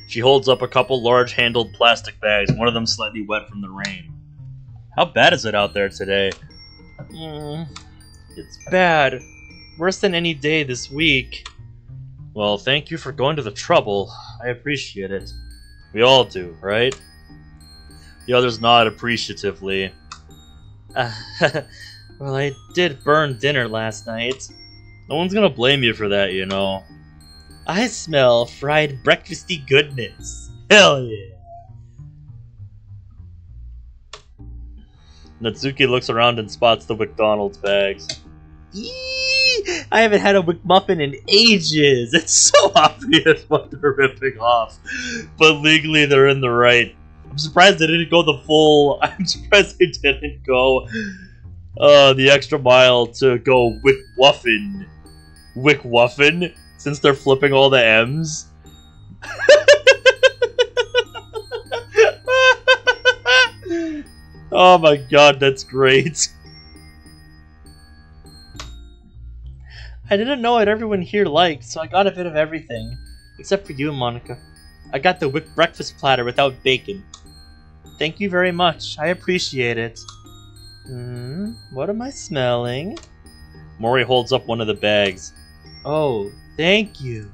She holds up a couple large-handled plastic bags, one of them slightly wet from the rain. How bad is it out there today? It's bad. Worse than any day this week. Well, thank you for going to the trouble. I appreciate it. We all do, right? The others nod appreciatively. Well, I did burn dinner last night. No one's gonna blame you for that, you know. I smell fried breakfasty goodness. Hell yeah. Dadsuki looks around and spots the McDonald's bags. Eee! I haven't had a McMuffin in ages. It's so obvious what they're ripping off. But legally they're in the right. I'm surprised they didn't go the full... I'm surprised they didn't go the extra mile to go WickWuffin. WickWuffin? Since they're flipping all the M's. Oh my god, that's great. I didn't know what everyone here liked, so I got a bit of everything. Except for you, Monika. I got the Wick breakfast platter without bacon. Thank you very much. I appreciate it. What am I smelling? Mori holds up one of the bags. Oh, thank you.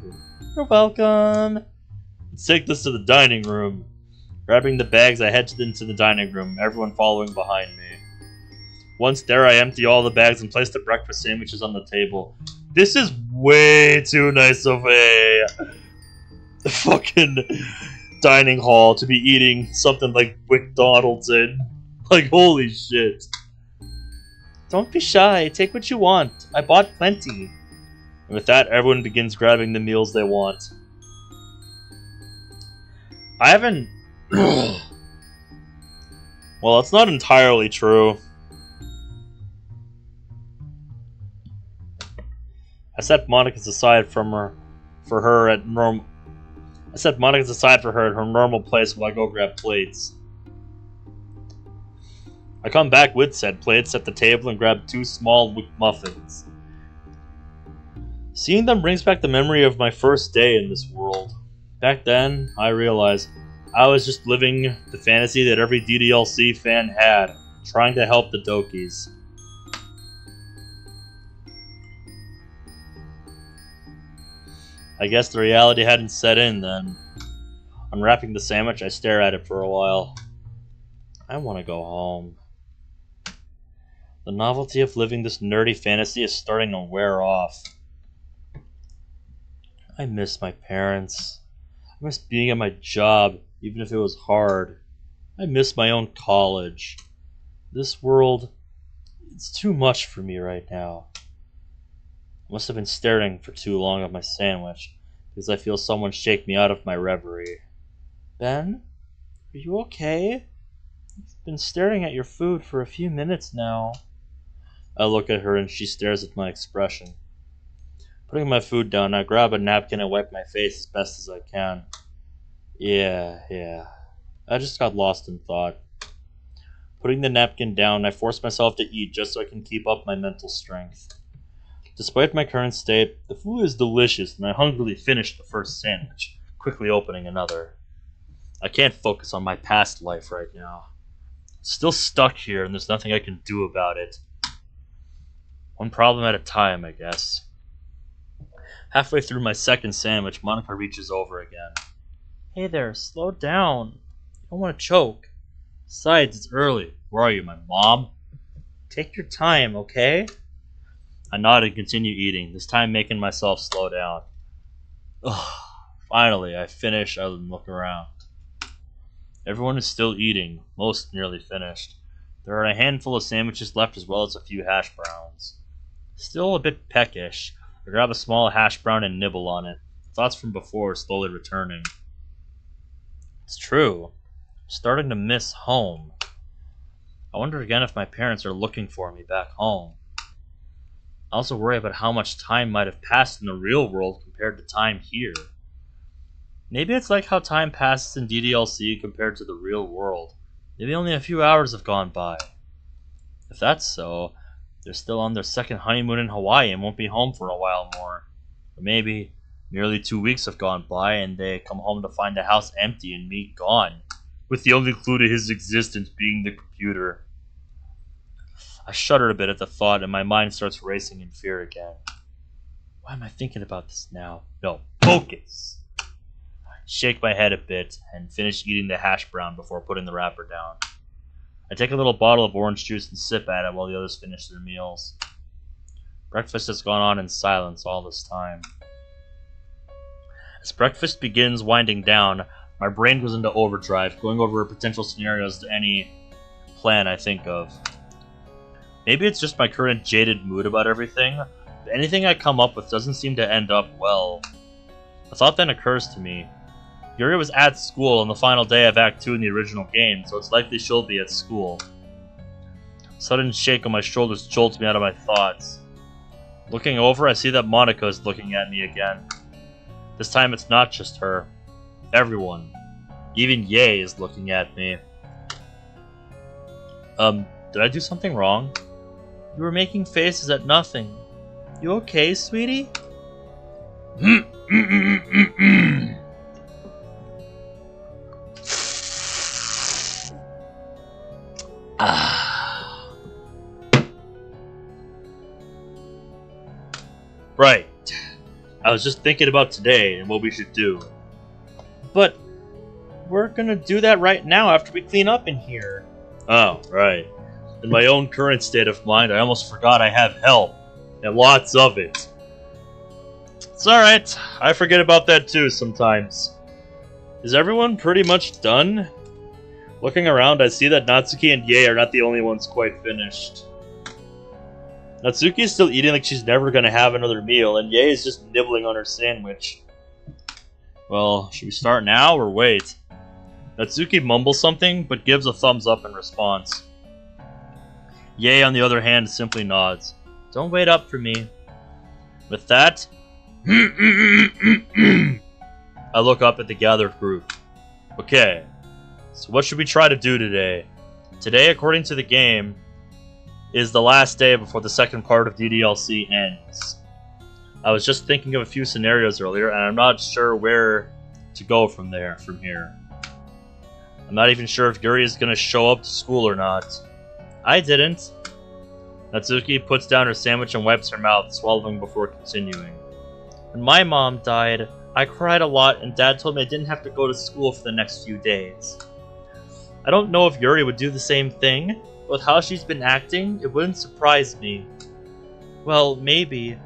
You're welcome. Let's take this to the dining room. Grabbing the bags, I head into the dining room, everyone following behind me. Once there, I empty all the bags and place the breakfast sandwiches on the table. This is way too nice of a fucking dining hall to be eating something like McDonald's in. Like, holy shit. Don't be shy. Take what you want. I bought plenty. And with that, everyone begins grabbing the meals they want. I haven't... Well, it's not entirely true. I set Monika's aside for her at normal...
I set Monica's aside for her in her normal place while I go grab plates. I come back with said plates at the table and grab 2 small muffins. Seeing them brings back the memory of my first day in this world. Back then, I realized I was just living the fantasy that every DDLC fan had, trying to help the Dokis. I guess the reality hadn't set in then. Unwrapping the sandwich, I stare at it for a while. I want to go home. The novelty of living this nerdy fantasy is starting to wear off. I miss my parents. I miss being at my job, even if it was hard. I miss my own college. This world, it's too much for me right now. I must have been staring for too long at my sandwich, because I feel someone shake me out of my reverie. Ben? Are you okay? You've been staring at your food for a few minutes now. I look at her and she stares at my expression. Putting my food down, I grab a napkin and wipe my face as best as I can. Yeah. I just got lost in thought. Putting the napkin down, I force myself to eat just so I can keep up my mental strength. Despite my current state, the food is delicious and I hungrily finish the first sandwich, quickly opening another. I can't focus on my past life right now. I'm still stuck here and there's nothing I can do about it. One problem at a time, I guess. Halfway through my second sandwich, Monica reaches over again.
Hey there, slow down. You don't want to choke.
Besides, it's early. Where are you, my mom?
Take your time, okay?
I nod and continue eating, this time making myself slow down. Ugh. Finally, I finish and look around. Everyone is still eating, most nearly finished. There are a handful of sandwiches left as well as a few hash browns. Still a bit peckish, I grab a small hash brown and nibble on it. Thoughts from before slowly returning. It's true. I'm starting to miss home. I wonder again if my parents are looking for me back home. I also worry about how much time might have passed in the real world compared to time here. Maybe it's like how time passes in DDLC compared to the real world. Maybe only a few hours have gone by. If that's so, they're still on their second honeymoon in Hawaii and won't be home for a while more. Or maybe nearly 2 weeks have gone by and they come home to find the house empty and me gone, with the only clue to his existence being the computer. I shudder a bit at the thought and my mind starts racing in fear again. Why am I thinking about this now? No, focus! I shake my head a bit and finish eating the hash brown before putting the wrapper down. I take a little bottle of orange juice and sip at it while the others finish their meals. Breakfast has gone on in silence all this time. As breakfast begins winding down, my brain goes into overdrive, going over potential scenarios to any plan I think of. Maybe it's just my current jaded mood about everything, but anything I come up with doesn't seem to end up well. A thought then occurs to me. Yuri was at school on the final day of Act 2 in the original game, so it's likely she'll be at school. A sudden shake on my shoulders jolts me out of my thoughts. Looking over, I see that Monica is looking at me again. This time it's not just her. Everyone. Even Ye is looking at me. Did I do something wrong?
You were making faces at nothing. You okay, sweetie?
Right. I was just thinking about today and what we should do.
But we're gonna do that right now after we clean up in here.
Oh, right. In my own current state of mind, I almost forgot I have help. And lots of it. It's alright. I forget about that too sometimes. Is everyone pretty much done? Looking around, I see that Natsuki and Ye are not the only ones quite finished. Natsuki is still eating like she's never gonna have another meal, and Ye is just nibbling on her sandwich. Well, should we start now or wait? Natsuki mumbles something, but gives a thumbs up in response. Ye, on the other hand, simply nods.
Don't wait up for me.
With that, I look up at the gathered group. Okay, so what should we try to do today? Today, according to the game, is the last day before the second part of DDLC ends. I was just thinking of a few scenarios earlier, and I'm not sure where to go from here. I'm not even sure if Yuri is going to show up to school or not. I didn't. Dadsuki puts down her sandwich and wipes her mouth, swallowing before continuing. When my mom died, I cried a lot, and Dad told me I didn't have to go to school for the next few days. I don't know if Yuri would do the same thing, but with how she's been acting, it wouldn't surprise me. Well, maybe.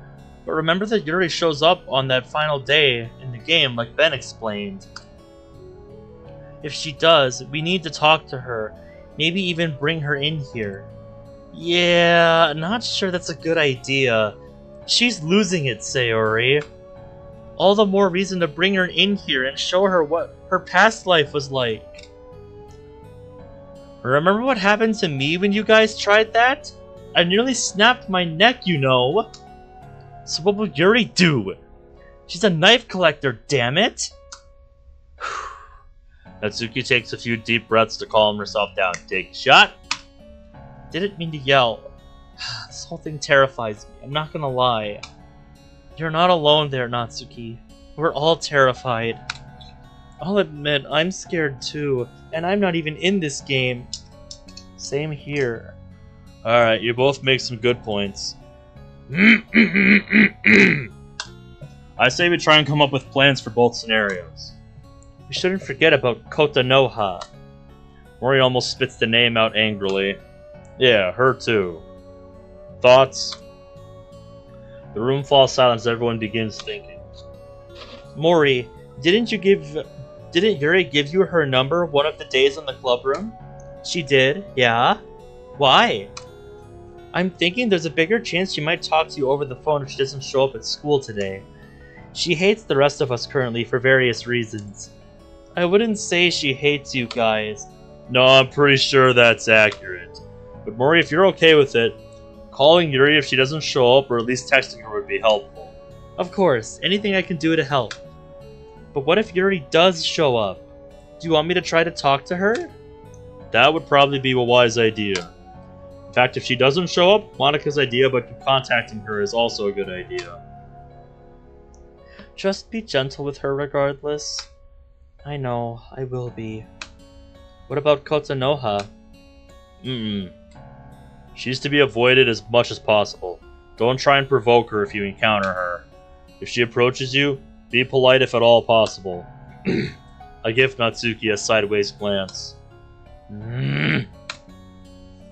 But remember that Yuri shows up on that final day in the game, like Ben explained. If she does, we need to talk to her. Maybe even bring her in here. Yeah, not sure that's a good idea. She's losing it, Sayori. All the more reason to bring her in here and show her what her past life was like. Remember what happened to me when you guys tried that? I nearly snapped my neck, you know. So what will Yuri do? She's a knife collector, damn it! Natsuki takes a few deep breaths to calm herself down. Take a shot. Didn't mean to yell. This whole thing terrifies me, I'm not gonna lie. You're not alone there, Natsuki. We're all terrified. I'll admit, I'm scared too, and I'm not even in this game. Same here. Alright, you both make some good points. I say we try and come up with plans for both scenarios. We shouldn't forget about Kotanoha. Mori almost spits the name out angrily. Yeah, her too. Thoughts? The room falls silent as everyone begins thinking. Mori, didn't Yuri give you her number one of the days in the club room? She did, yeah. Why? I'm thinking there's a bigger chance she might talk to you over the phone if she doesn't show up at school today. She hates the rest of us currently for various reasons. I wouldn't say she hates you guys. No, I'm pretty sure that's accurate. But Mori, if you're okay with it, calling Yuri if she doesn't show up or at least texting her would be helpful. Of course, anything I can do to help. But what if Yuri does show up? Do you want me to try to talk to her? That would probably be a wise idea. In fact, if she doesn't show up, Monika's idea about you contacting her is also a good idea. Just be gentle with her regardless. I know, I will be. What about Kotanoha? She's to be avoided as much as possible. Don't try and provoke her if you encounter her. If she approaches you, be polite if at all possible. I give Natsuki a sideways glance.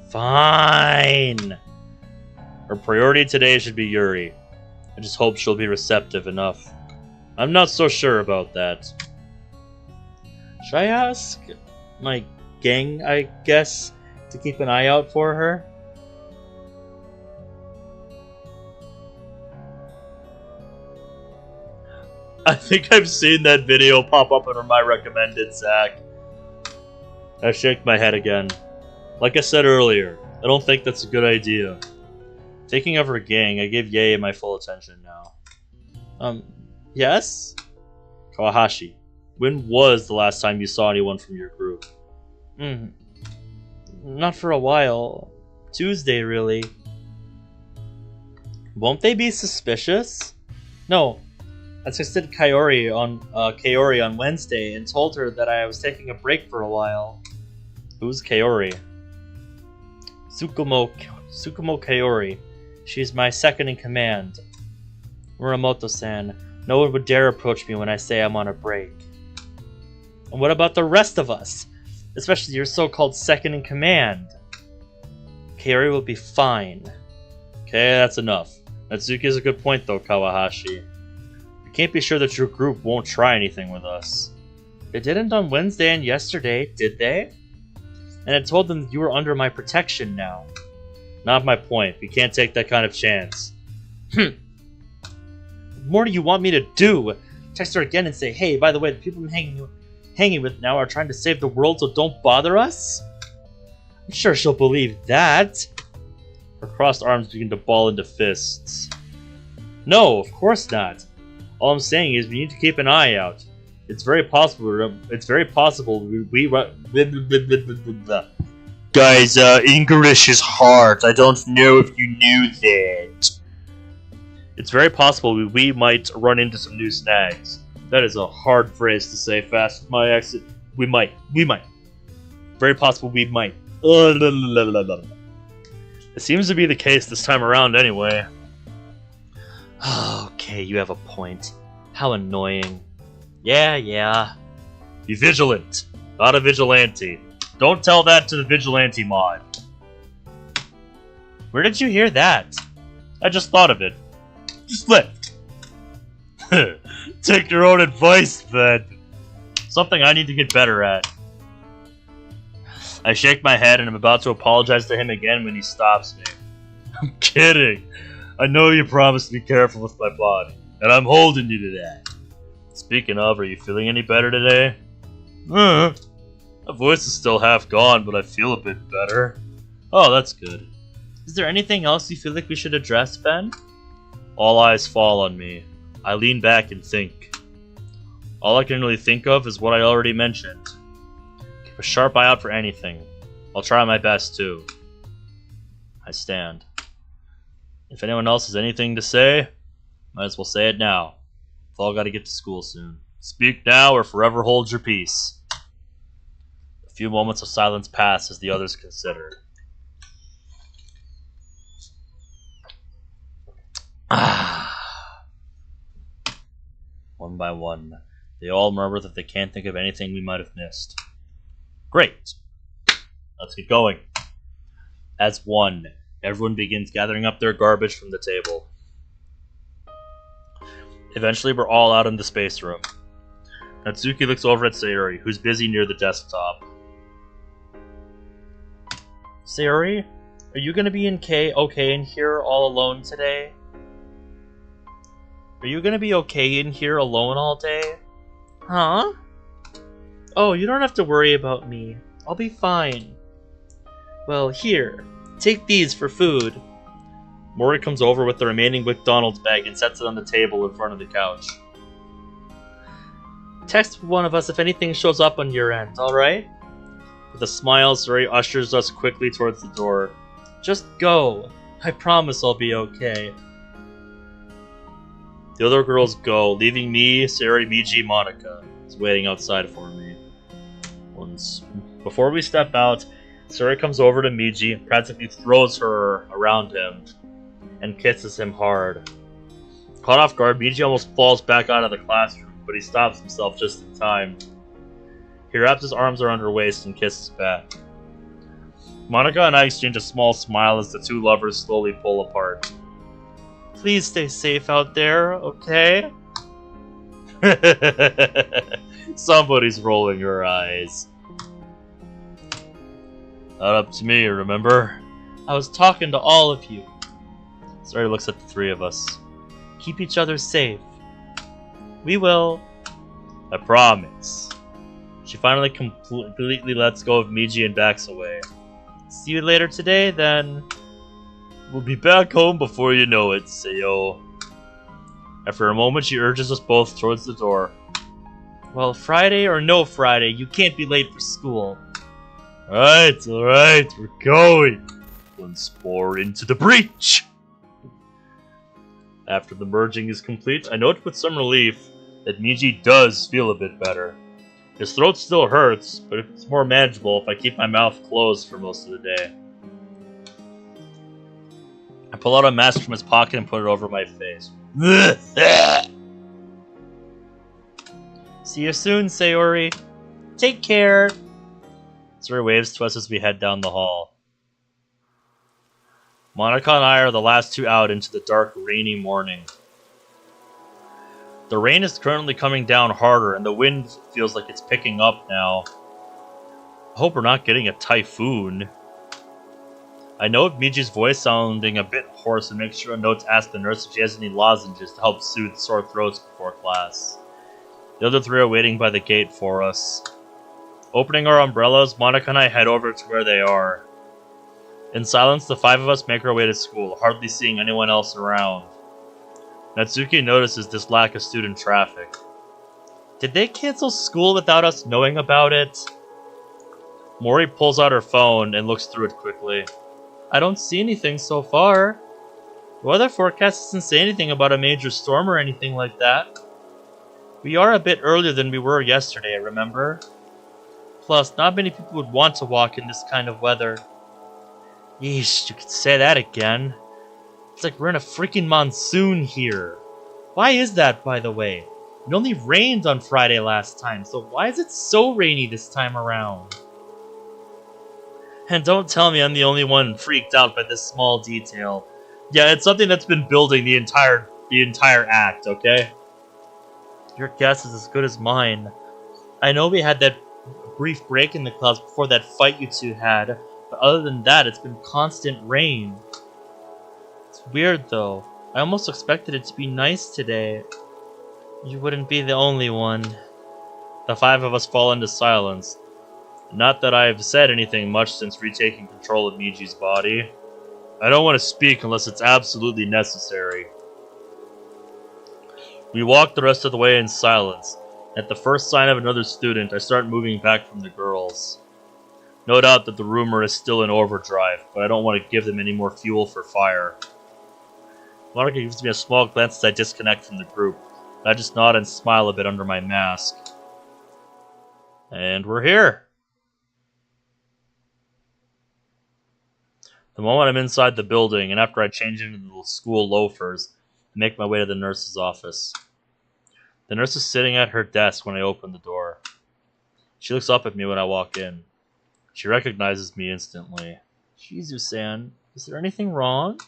Fine. Her priority today should be Yuri. I just hope she'll be receptive enough. I'm not so sure about that. Should I ask my gang, I guess, to keep an eye out for her? I think I've seen that video pop up under my recommended, Zach. I shake my head again. Like I said earlier, I don't think that's a good idea. Thinking of her gang, I give Yae my full attention now. Yes? Kawahashi, when was the last time you saw anyone from your group? Not for a while. Tuesday, really. Won't they be suspicious? No. I texted Kaori on Wednesday and told her that I was taking a break for a while. Who's Kaori? Tsukumo Kaori. She's my second in command. Muramoto-san, no one would dare approach me when I say I'm on a break. And what about the rest of us? Especially your so-called second in command. Kaori will be fine. Okay, that's enough. Natsuki has a good point though, Kawahashi. You can't be sure that your group won't try anything with us. They didn't on Wednesday and yesterday, did they? And I told them you were under my protection now. Not my point. We can't take that kind of chance. What more do you want me to do? Text her again and say, hey, by the way, the people I'm hanging with now are trying to save the world, so don't bother us? I'm sure she'll believe that. Her crossed arms begin to ball into fists. No, of course not. All I'm saying is we need to keep an eye out.
It's very possible. It's very possible we
Guys, English is hard. I don't know if you knew that.
It's very possible we might run into some new snags. That is a hard phrase to say fast with my accent. We might. Very possible we might. It seems to be the case this time around anyway.
Okay, you have a point. How annoying.
Yeah. Be vigilant, not a vigilante. Don't tell that to the vigilante mod.
Where did you hear that?
I just thought of it. Slipped. Take your own advice, then. Something I need to get better at. I shake my head and I'm about to apologize to him again when he stops me. I'm kidding. I know you promised to be careful with my body, and I'm holding you to that. Speaking of, are you feeling any better today? My voice is still half gone, but I feel a bit better. Oh, that's good.
Is there anything else you feel like we should address, Ben?
All eyes fall on me. I lean back and think. All I can really think of is what I already mentioned. Keep a sharp eye out for anything. I'll try my best too. I stand. If anyone else has anything to say, might as well say it now. We've all got to get to school soon. Speak now or forever hold your peace. A few moments of silence pass as the others consider. One by one, they all murmur that they can't think of anything we might have missed. Great! Let's get going. As one, everyone begins gathering up their garbage from the table. Eventually, we're all out in the space room. Dadsuki looks over at Sayori, who's busy near the desktop.
Sayori, are you gonna be okay in here all alone today? Are you gonna be okay in here alone all day? Huh? Oh, you don't have to worry about me. I'll be fine. Well, here. Take these for food.
Mori comes over with the remaining McDonald's bag and sets it on the table in front of the couch.
Text one of us if anything shows up on your end, alright?
With a smile, Sayori ushers us quickly towards the door.
Just go. I promise I'll be okay.
The other girls go, leaving me, Sayori, Meiji, Monica is waiting outside for me. Before we step out, Sayori comes over to Meiji and practically throws her around him and kisses him hard. Caught off guard, Meiji almost falls back out of the classroom, but he stops himself just in time. He wraps his arms around her waist and kisses back. Monica and I exchange a small smile as the two lovers slowly pull apart.
Please stay safe out there, okay?
Somebody's rolling her eyes. Not up to me, remember?
I was talking to all of you.
Sayori looks at the three of us.
Keep each other safe. We will.
I promise. She finally completely lets go of Meiji and backs away.
See you later today, then.
We'll be back home before you know it, Sayo. After a moment, she urges us both towards the door.
Well, Friday or no Friday, you can't be late for school.
Alright, we're going. Once more into the breach. After the merging is complete, I note with some relief that Meiji does feel a bit better. His throat still hurts, but it's more manageable if I keep my mouth closed for most of the day. I pull out a mask from his pocket and put it over my face.
See you soon, Sayori. Take care.
Sayori waves to us as we head down the hall. Monica and I are the last two out into the dark, rainy morning. The rain is currently coming down harder, and the wind feels like it's picking up now. I hope we're not getting a typhoon. I note Miji's voice sounding a bit hoarse and make sure a note to ask the nurse if she has any lozenges to help soothe sore throats before class. The other three are waiting by the gate for us. Opening our umbrellas, Monica and I head over to where they are. In silence, the five of us make our way to school, hardly seeing anyone else around. Dadsuki notices this lack of student traffic. Did they cancel school without us knowing about it? Mori pulls out her phone and looks through it quickly. I don't see anything so far. The weather forecast doesn't say anything about a major storm or anything like that. We are a bit earlier than we were yesterday, remember? Plus, not many people would want to walk in this kind of weather. Yeesh, you could say that again. It's like we're in a freaking monsoon here. Why is that, by the way? It only rained on Friday last time, so why is it so rainy this time around? And don't tell me I'm the only one freaked out by this small detail. Yeah, it's something that's been building the entire act, okay? Your guess is as good as mine. I know we had that brief break in the clouds before that fight you two had, but other than that, it's been constant rain. It's weird, though. I almost expected it to be nice today. You wouldn't be the only one. The five of us fall into silence. Not that I've said anything much since retaking control of Meiji's body. I don't want to speak unless it's absolutely necessary. We walk the rest of the way in silence. At the first sign of another student, I start moving back from the girls. No doubt that the rumor is still in overdrive, but I don't want to give them any more fuel for fire. Monica gives me a small glance as I disconnect from the group. I just nod and smile a bit under my mask. And we're here. The moment I'm inside the building, and after I change into the school loafers, I make my way to the nurse's office. The nurse is sitting at her desk when I open the door. She looks up at me when I walk in. She recognizes me instantly. Shizu-san, is there anything wrong?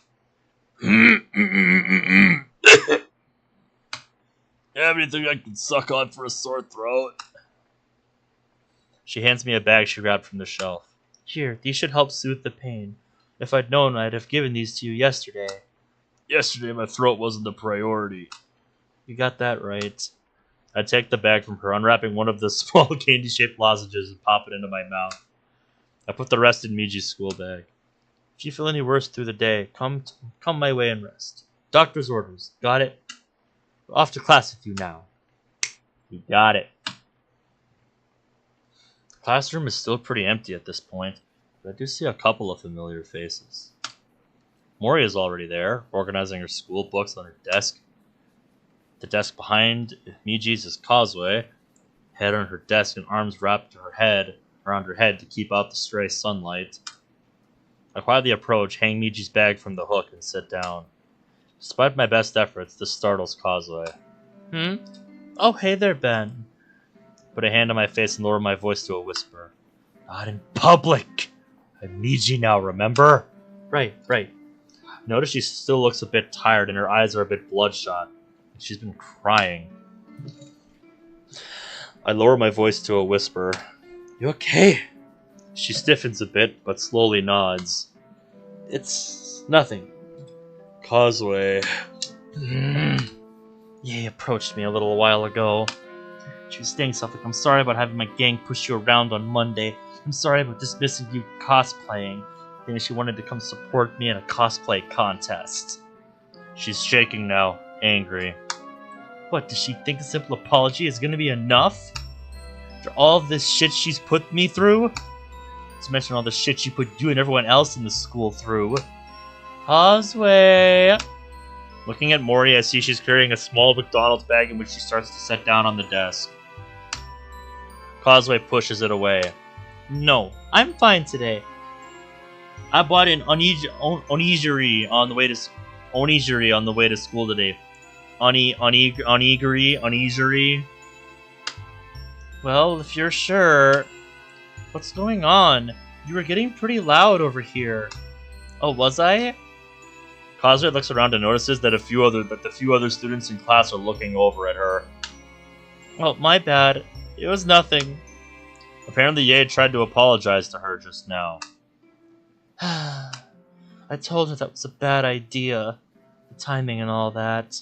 Anything I can suck on for a sore throat?
She hands me a bag she grabbed from the shelf. Here, these should help soothe the pain. If I'd known, I'd have given these to you yesterday.
Yesterday my throat wasn't the priority.
You got that right. I take the bag from her, unwrapping one of the small candy-shaped lozenges and pop it into my mouth. I put the rest in Meiji's school bag. If you feel any worse through the day, come my way and rest. Doctor's orders. Got it? We're off to class with you now. You got it. The classroom is still pretty empty at this point, but I do see a couple of familiar faces. Mori is already there, organizing her school books on her desk. The desk behind Meiji's is Causeway, head on her desk and arms wrapped around her head to keep out the stray sunlight. I quietly approach, hang Meiji's bag from the hook, and sit down. Despite my best efforts, this startles Causeway. Oh, hey there, Ben. Put a hand on my face and lower my voice to a whisper. Not in public! I'm Meiji now, remember? Right. Notice she still looks a bit tired and her eyes are a bit bloodshot. She's been crying. I lower my voice to a whisper. You okay? She stiffens a bit, but slowly nods. It's nothing. Causeway. Ye approached me a little while ago. She was saying something. I'm sorry about having my gang push you around on Monday. I'm sorry about dismissing you cosplaying. Then she wanted to come support me in a cosplay contest. She's shaking now, angry. What, does she think a simple apology is gonna be enough? After all this shit she's put me through? To mention all the shit she put you and everyone else in the school through. Causeway! Looking at Mori, I see she's carrying a small McDonald's bag in which she starts to set down on the desk. Causeway pushes it away. No, I'm fine today. I bought an onigiri on the way to school today. Onigiri. Well, if you're sure. What's going on? You were getting pretty loud over here. Oh, was I? Causeway looks around and notices that the few other students in class are looking over at her. Oh, my bad. It was nothing. Apparently Ye tried to apologize to her just now. I told her that was a bad idea. The timing and all that.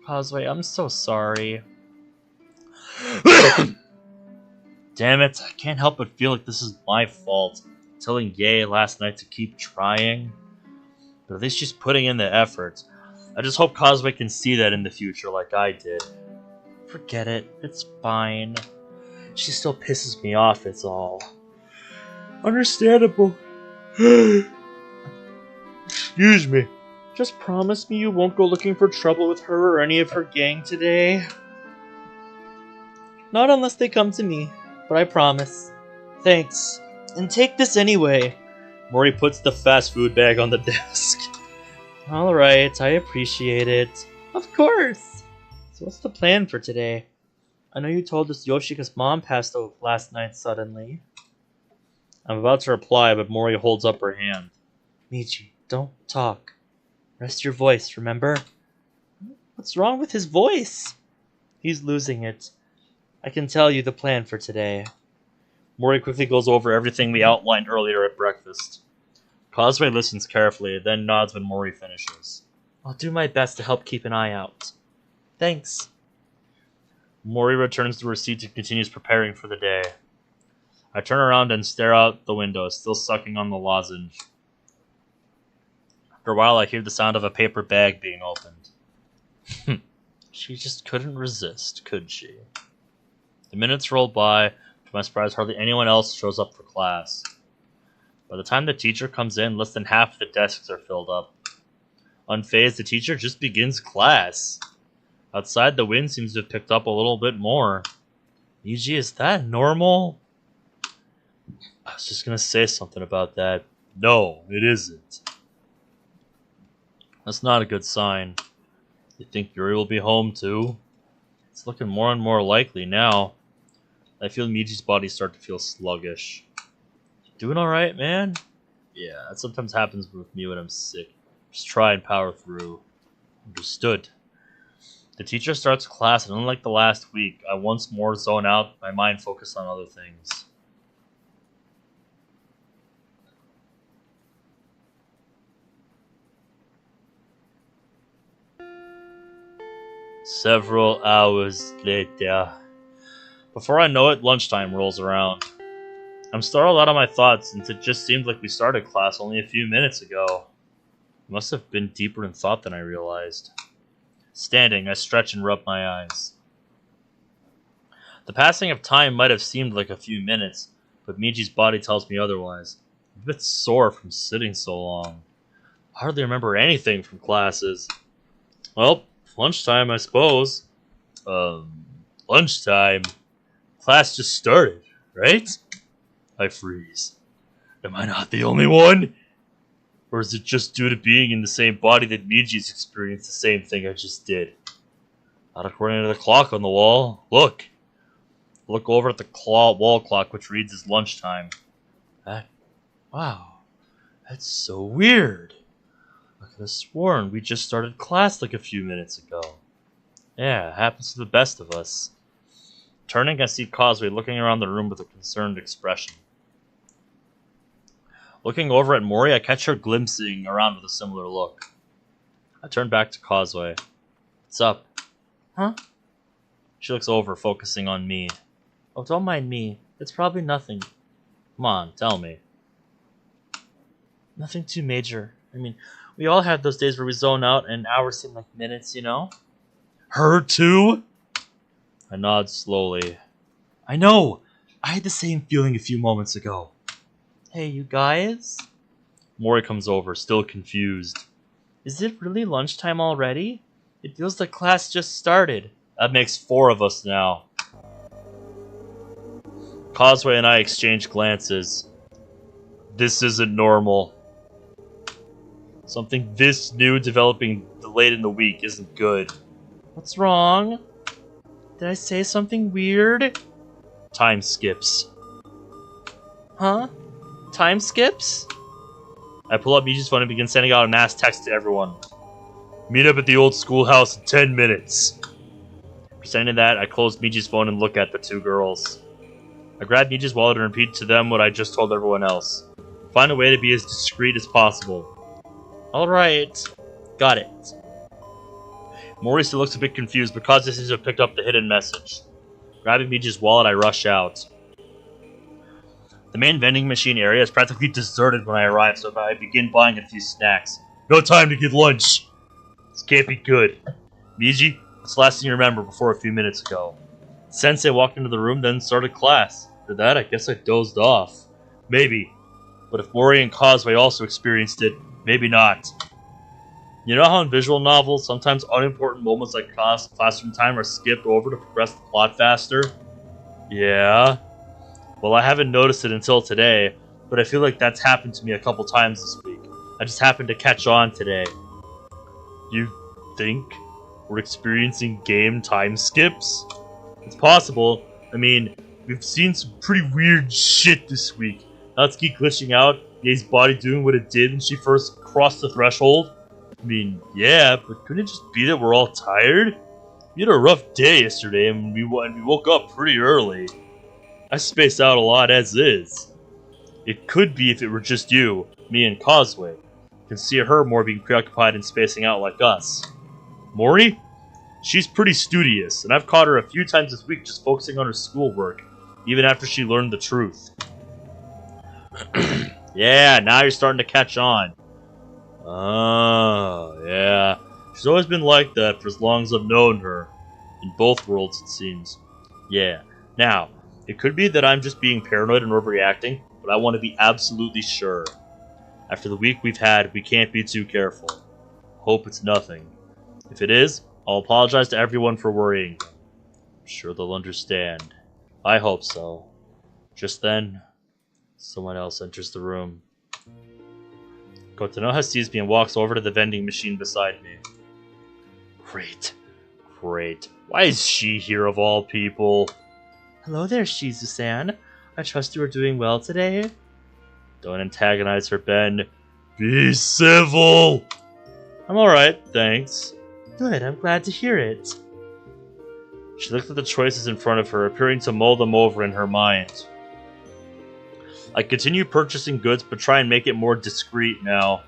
Causeway, I'm so sorry. Damn it, I can't help but feel like this is my fault. Telling Ye last night to keep trying. But at least she's putting in the effort. I just hope Causeway can see that in the future like I did. Forget it. It's fine. She still pisses me off, it's all.
Understandable. Excuse me. Just promise me you won't go looking for trouble with her or any of her gang today.
Not unless they come to me, but I promise. Thanks. And take this anyway.
Mori puts the fast food bag on the desk.
Alright, I appreciate it. Of course! So what's the plan for today? I know you told us Yoshika's mom passed away last night suddenly.
I'm about to reply, but Mori holds up her hand.
Meiji, don't talk. Rest your voice, remember? What's wrong with his voice? He's losing it. I can tell you the plan for today.
Mori quickly goes over everything we outlined earlier at breakfast. Causeway listens carefully, then nods when Mori finishes.
I'll do my best to help keep an eye out. Thanks.
Mori returns to her seat and continues preparing for the day. I turn around and stare out the window, still sucking on the lozenge. After a while, I hear the sound of a paper bag being opened. She just couldn't resist, could she? The minutes roll by. To my surprise, hardly anyone else shows up for class. By the time the teacher comes in, less than half the desks are filled up. Unfazed, the teacher just begins class. Outside, the wind seems to have picked up a little bit more. Meiji, is that normal? I was just gonna say something about that. No, it isn't. That's not a good sign. You think Yuri will be home too? It's looking more and more likely now. I feel Meiji's body start to feel sluggish. Doing alright, man? Yeah, that sometimes happens with me when I'm sick. Just try and power through. Understood. The teacher starts class, and unlike the last week, I once more zone out, my mind focused on other things. Several hours later. Before I know it, lunchtime rolls around. I'm startled out of my thoughts, since it just seemed like we started class only a few minutes ago. It must have been deeper in thought than I realized. Standing, I stretch and rub my eyes. The passing of time might have seemed like a few minutes, but Meiji's body tells me otherwise. I'm a bit sore from sitting so long. I hardly remember anything from classes. Well, lunchtime, I suppose. Lunchtime? Class just started, right? I freeze. Am I not the only one? Or is it just due to being in the same body that Meiji's experienced the same thing I just did? Not according to the clock on the wall. Look. Look over at the wall clock, which reads as lunchtime. Wow. That's so weird. I could have sworn we just started class like a few minutes ago. Yeah, it happens to the best of us. Turning, I see Causeway looking around the room with a concerned expression. Looking over at Mori, I catch her glimpsing around with a similar look. I turn back to Causeway. What's up?
Huh?
She looks over, focusing on me.
Oh, don't mind me. It's probably nothing.
Come on, tell me.
Nothing too major. I mean, we all had those days where we zone out and hours seem like minutes, you know?
Her too? I nod slowly. I know! I had the same feeling a few moments ago.
Hey, you guys?
Mori comes over, still confused.
Is it really lunchtime already? It feels like class just started.
That makes 4 of us now. Causeway and I exchange glances. This isn't normal. Something this new developing late in the week isn't good.
What's wrong? Did I say something weird?
Time skips.
Huh? Time skips?
I pull up Meiji's phone and begin sending out a mass text to everyone. Meet up at the old schoolhouse in 10 minutes. Sending that, I close Meiji's phone and look at the 2 girls. I grab Meiji's wallet and repeat to them what I just told everyone else. Find a way to be as discreet as possible.
Alright. Got it.
Mori still looks a bit confused because this seems to have picked up the hidden message. Grabbing Meiji's wallet, I rush out. The main vending machine area is practically deserted when I arrive, so I begin buying a few snacks. No time to get lunch! This can't be good. Meiji, It's the last thing you remember before a few minutes ago. Sensei walked into the room, then started class. After that, I guess I dozed off. Maybe. But if Mori and Causeway also experienced it, maybe not. You know how in visual novels, sometimes unimportant moments like classroom time are skipped over to progress the plot faster? Yeah. Well, I haven't noticed it until today, but I feel like that's happened to me a couple times this week. I just happened to catch on today. You think we're experiencing game time skips? It's possible. I mean, we've seen some pretty weird shit this week. Natsuki glitching out, Ye's body doing what it did when she first crossed the threshold. I mean, yeah, but couldn't it just be that we're all tired? We had a rough day yesterday, and we woke up pretty early. I spaced out a lot as is. It could be if it were just you, me, and Causeway. You can see her more being preoccupied and spacing out like us. Mori? She's pretty studious, and I've caught her a few times this week just focusing on her schoolwork, even after she learned the truth. Yeah, now you're starting to catch on. Oh, yeah. She's always been like that for as long as I've known her. In both worlds, it seems. Yeah. Now, it could be that I'm just being paranoid and overreacting, but I want to be absolutely sure. After the week we've had, we can't be too careful. Hope it's nothing. If it is, I'll apologize to everyone for worrying. I'm sure they'll understand. I hope so. Just then, someone else enters the room. Kotonoha sees me and walks over to the vending machine beside me. Great. Why is she here of all people?
Hello there, Shizu-san. I trust you are doing well today.
Don't antagonize her, Ben. Be civil! I'm alright, thanks.
Good, I'm glad to hear it.
She looked at the choices in front of her, appearing to mull them over in her mind. I continue purchasing goods, but try and make it more discreet now.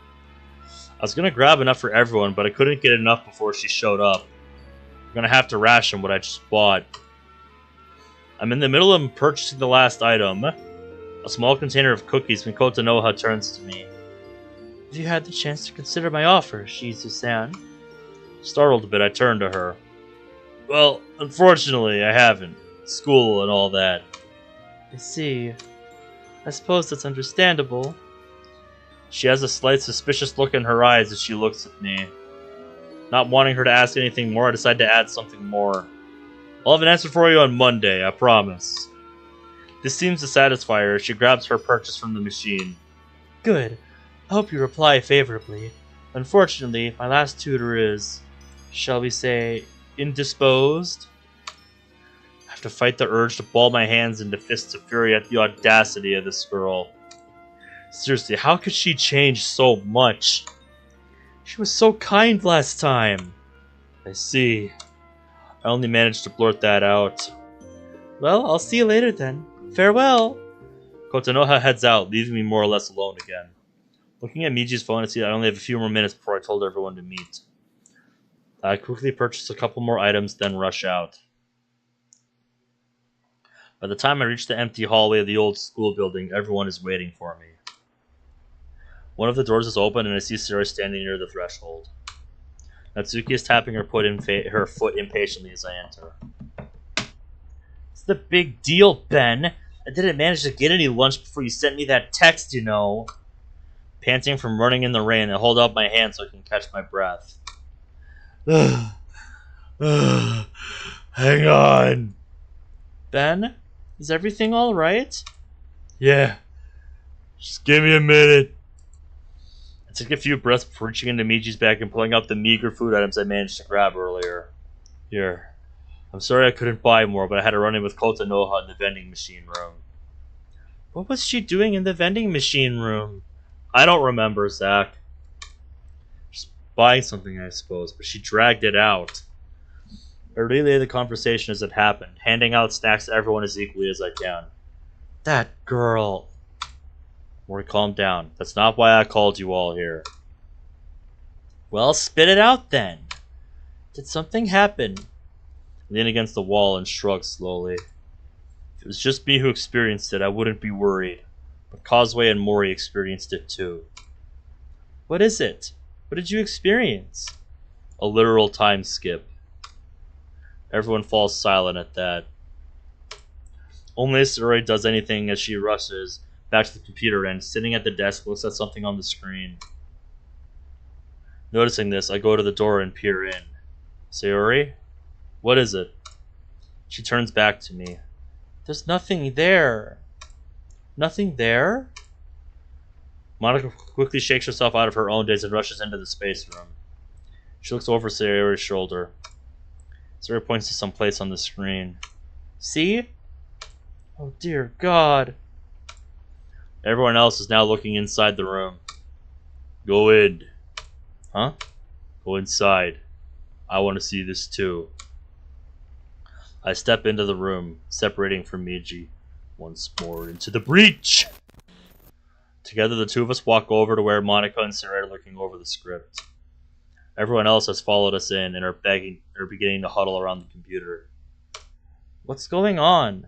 I was gonna grab enough for everyone, but I couldn't get enough before she showed up. I'm gonna have to ration what I just bought. I'm in the middle of purchasing the last item. A small container of cookies when Kotonoha turns to me.
Have you had the chance to consider my offer, Shizu-san?
Startled a bit, I turned to her. Well, unfortunately, I haven't. School and all that.
I see. I suppose that's understandable.
She has a slight suspicious look in her eyes as she looks at me. Not wanting her to ask anything more, I decide to add something more. I'll have an answer for you on Monday, I promise. This seems to satisfy her as she grabs her purchase from the machine.
Good. I hope you reply favorably. Unfortunately, my last tutor is, shall we say, indisposed? I have to fight the urge to ball my hands into fists of fury at the audacity of this girl. Seriously, how could she change so much? She was so kind last time. I see. I only managed to blurt that out. Well, I'll see you later then. Farewell!
Kotonoha heads out, leaving me more or less alone again. Looking at Meiji's phone, I see I only have a few more minutes before I told everyone to meet. I quickly purchase a couple more items, then rush out. By the time I reach the empty hallway of the old school building, everyone is waiting for me. One of the doors is open, and I see Sarah standing near the threshold. Natsuki is tapping her foot impatiently as I enter.
What's the big deal, Ben? I didn't manage to get any lunch before you sent me that text, you know.
Panting from running in the rain, I hold out my hand so I can catch my breath. Hang on.
Ben, is everything alright?
Yeah. Just give me a minute. I took a few breaths before reaching into Meiji's bag and pulling out the meager food items I managed to grab earlier. Here. I'm sorry I couldn't buy more, but I had to run in with Kotonoha in the vending machine room.
What was she doing in the vending machine room?
I don't remember, Zach. Just buying something, I suppose, but she dragged it out. I relay the conversation as it happened, handing out snacks to everyone as equally as I can.
That girl.
Mori, calm down. That's not why I called you all here.
Well, spit it out then. Did something happen?
I lean against the wall and shrug slowly. If it was just me who experienced it, I wouldn't be worried. But Causeway and Mori experienced it too.
What is it? What did you experience?
A literal time skip.
Everyone falls silent at that. Only Saori does anything as she rushes back to the computer and, sitting at the desk, looks at something on the screen. Noticing this, I go to the door and peer in. Saori? What is it? She turns back to me. There's nothing there. Nothing there? Monica quickly shakes herself out of her own daze and rushes into the space room. She looks over Saori's shoulder. Saori points to some place on the screen. See? Oh dear God. Everyone else is now looking inside the room. Go in. Huh? Go inside. I want to see this too. I step into the room, separating from Meiji. Once more into the breach! Together, the two of us walk over to where Monica and Saori are looking over the script. Everyone else has followed us in and are beginning to huddle around the computer. What's going on?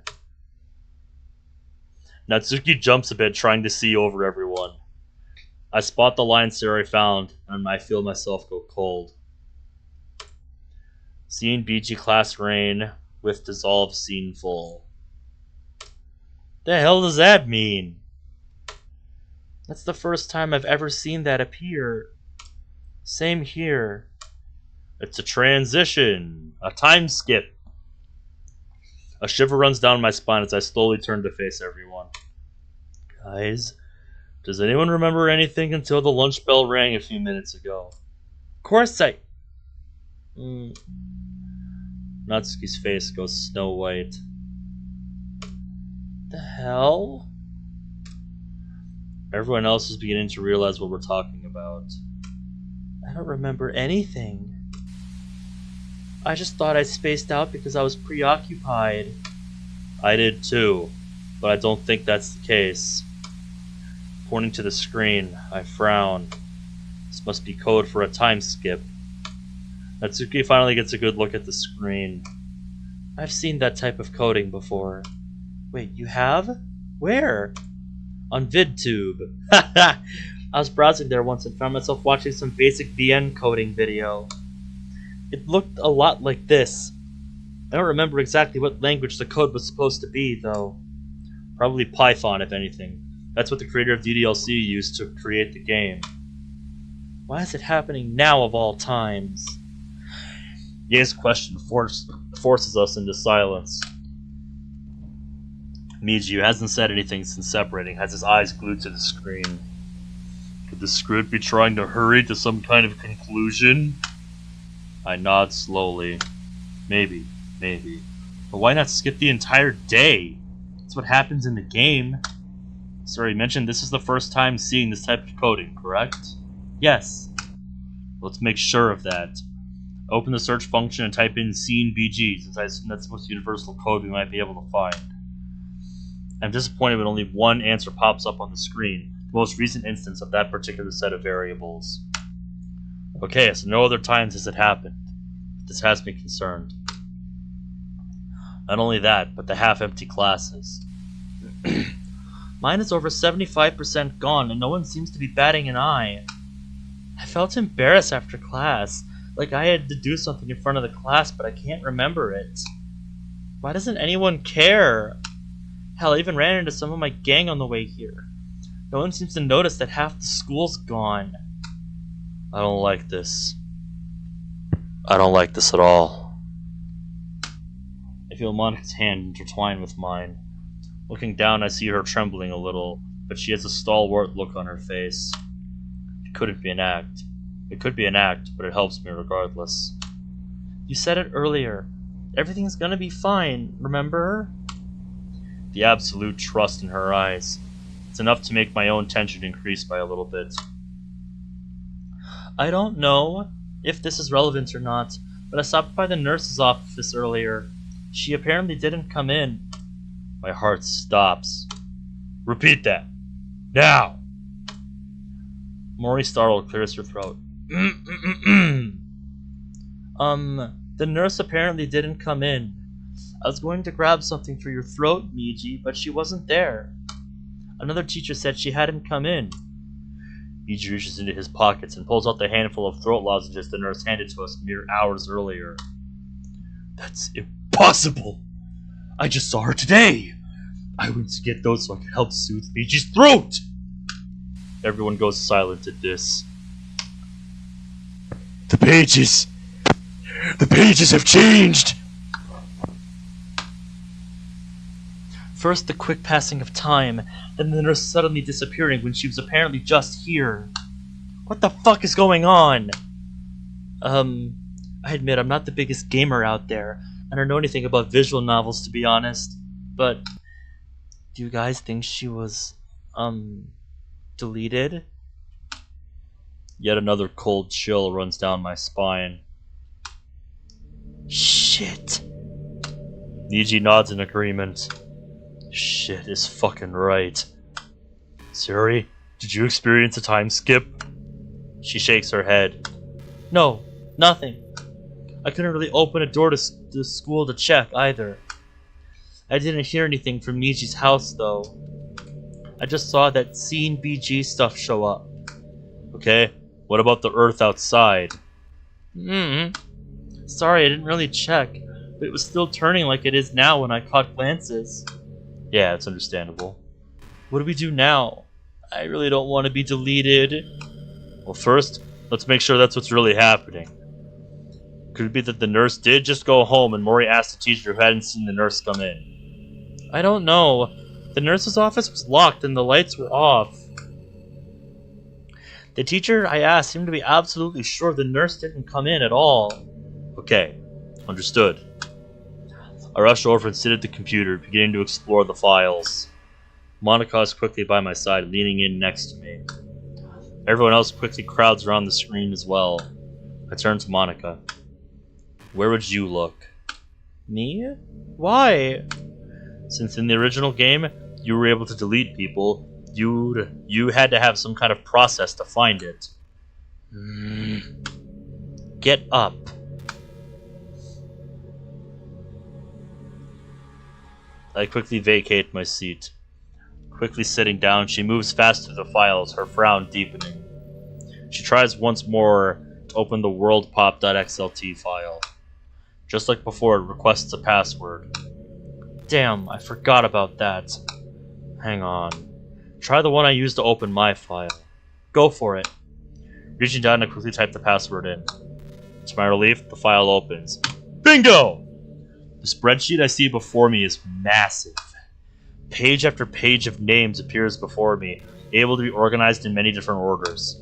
Natsuki jumps a bit, trying to see over everyone. I spot the line Saori found, and I feel myself go cold. Scene BG class reign with dissolve scene full. The hell does that mean? That's the first time I've ever seen that appear. Same here. It's a transition. A time skip. A shiver runs down my spine as I slowly turn to face everyone. Guys, does anyone remember anything until the lunch bell rang a few minutes ago? Of course I... Natsuki's face goes snow white. The hell? Everyone else is beginning to realize what we're talking about. I don't remember anything. I just thought I spaced out because I was preoccupied. I did too, but I don't think that's the case. Pointing to the screen, I frown. This must be code for a time skip. Natsuki finally gets a good look at the screen. I've seen that type of coding before. Wait, you have? Where? On VidTube. I was browsing there once and found myself watching some basic VN coding video. It looked a lot like this. I don't remember exactly what language the code was supposed to be, though. Probably Python, if anything. That's what the creator of DDLC used to create the game. Why is it happening now of all times? Ye's question forces us into silence. Meiji, who hasn't said anything since separating, has his eyes glued to the screen. Could the script be trying to hurry to some kind of conclusion? I nod slowly. Maybe. But why not skip the entire day? That's what happens in the game. Sir, you mentioned this is the first time seeing this type of coding, correct? Yes. Let's make sure of that. Open the search function and type in scene BG, since I assume that's the most universal code we might be able to find. I'm disappointed when only one answer pops up on the screen, the most recent instance of that particular set of variables. Okay, so no other times has it happened. But this has me concerned. Not only that, but the half-empty classes. Mine is over 75% gone, and no one seems to be batting an eye. I felt embarrassed after class, like I had to do something in front of the class, but I can't remember it. Why doesn't anyone care? Hell, I even ran into some of my gang on the way here. No one seems to notice that half the school's gone. I don't like this. I don't like this at all. I feel Monica's hand intertwined with mine. Looking down, I see her trembling a little, but she has a stalwart look on her face. It couldn't be an act. It could be an act, but it helps me regardless. You said it earlier. Everything's gonna be fine, remember? The absolute trust in her eyes. It's enough to make my own tension increase by a little bit. I don't know if this is relevant or not, but I stopped by the nurse's office earlier. She apparently didn't come in. My heart stops. Repeat that. Now! Mori, startled, clears her throat. The nurse apparently didn't come in. I was going to grab something for your throat, Meiji, but she wasn't there. Another teacher said she hadn't come in. Meiji reaches into his pockets and pulls out the handful of throat lozenges the nurse handed to us mere hours earlier.
That's impossible! I just saw her today! I went to get those so I could help soothe Meiji's throat! Everyone goes silent at this. The pages have changed!
First the quick passing of time, then the nurse suddenly disappearing when she was apparently just here. What the fuck is going on? I admit I'm not the biggest gamer out there. I don't know anything about visual novels, to be honest. But do you guys think she was, deleted?
Yet another cold chill runs down my spine.
Shit.
Meiji nods in agreement. Shit is fucking right. Suri, did you experience a time skip? She shakes her head.
No, nothing. I couldn't really open a door to the school to check either. I didn't hear anything from Meiji's house though. I just saw that Scene BG stuff show up.
Okay, what about the earth outside?
Sorry, I didn't really check, but it was still turning like it is now when I caught glances.
Yeah, it's understandable.
What do we do now? I really don't want to be deleted.
Well, first, let's make sure that's what's really happening. Could it be that the nurse did just go home and Mori asked the teacher who hadn't seen the nurse come in?
I don't know. The nurse's office was locked and the lights were off. The teacher I asked seemed to be absolutely sure the nurse didn't come in at all.
Okay, understood. I rush over and sit at the computer, beginning to explore the files. Monica is quickly by my side, leaning in next to me. Everyone else quickly crowds around the screen as well. I turn to Monica. Where would you look?
Me? Why?
Since in the original game, you were able to delete people, you had to have some kind of process to find it.
Get up.
I quickly vacate my seat. Quickly sitting down, she moves fast through the files, her frown deepening. She tries once more to open the worldpop.xlt file. Just like before, it requests a password.
Damn, I forgot about that.
Hang on. Try the one I used to open my file.
Go for it.
Reaching down, I quickly type the password in. To my relief, the file opens. Bingo! The spreadsheet I see before me is massive. Page after page of names appears before me, able to be organized in many different orders.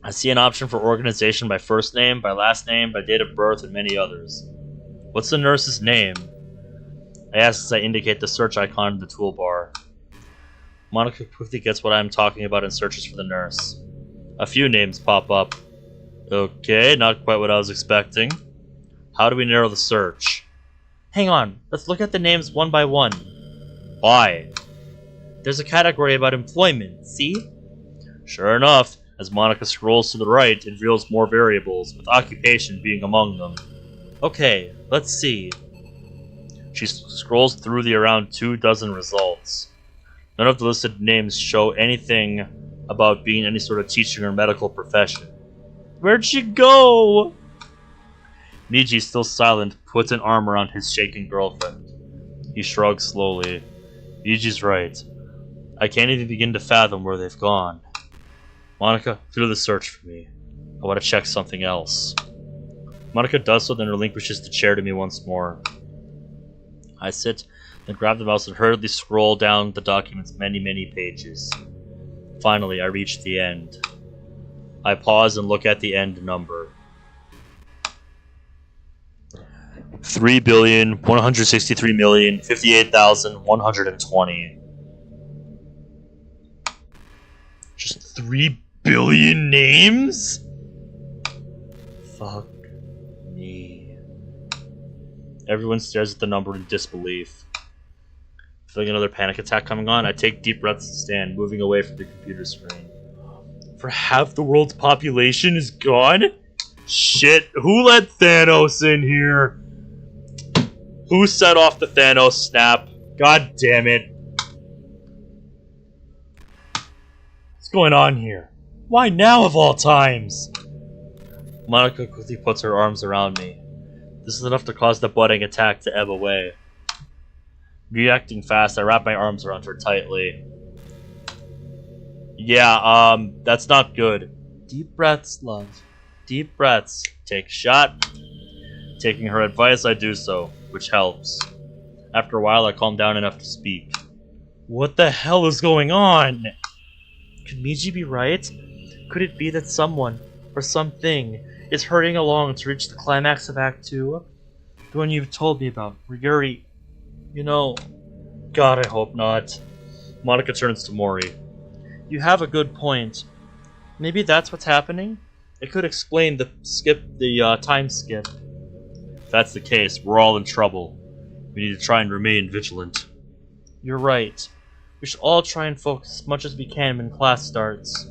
I see an option for organization by first name, by last name, by date of birth, and many others. What's the nurse's name? I ask as I indicate the search icon in the toolbar. Monica quickly gets what I'm talking about and searches for the nurse. A few names pop up. Okay, not quite what I was expecting. How do we narrow the search?
Hang on, let's look at the names one by one.
Why?
There's a category about employment, see?
Sure enough, as Monica scrolls to the right, it reveals more variables, with occupation being among them.
Okay, let's see.
She scrolls through the around 24 results. None of the listed names show anything about being any sort of teaching or medical profession.
Where'd she go?
Meiji, still silent, puts an arm around his shaking girlfriend. He shrugs slowly. Meiji's right. I can't even begin to fathom where they've gone. Monica, through the search for me. I want to check something else. Monica does so, then relinquishes the chair to me once more. I sit, then grab the mouse and hurriedly scroll down the document's many, many pages. Finally, I reach the end. I pause and look at the end number. 3,163,058,120. Just 3 billion names? Fuck me. Everyone stares at the number in disbelief. Feeling another panic attack coming on, I take deep breaths to stand, moving away from the computer screen. For half the world's population is gone? Shit, who let Thanos in here? Who set off the Thanos snap? God damn it. What's going on here? Why now of all times? Monica quickly puts her arms around me.
This is enough to cause the budding attack to ebb away. Reacting fast, I wrap my arms around her tightly. Yeah, that's not good. Deep breaths, love. Deep breaths. Take a shot. Taking her advice, I do so, which helps. After a while, I calm down enough to speak. What the hell is going on? Could Meiji be right? Could it be that someone, or something, is hurrying along to reach the climax of Act 2? The one you've told me about, where Yuri... You know... God, I hope not. Monica turns to Mori. You have a good point. Maybe that's what's happening? It could explain the time skip. If that's the case, we're all in trouble. We need to try and remain vigilant. You're right. We should all try and focus as much as we can when class starts.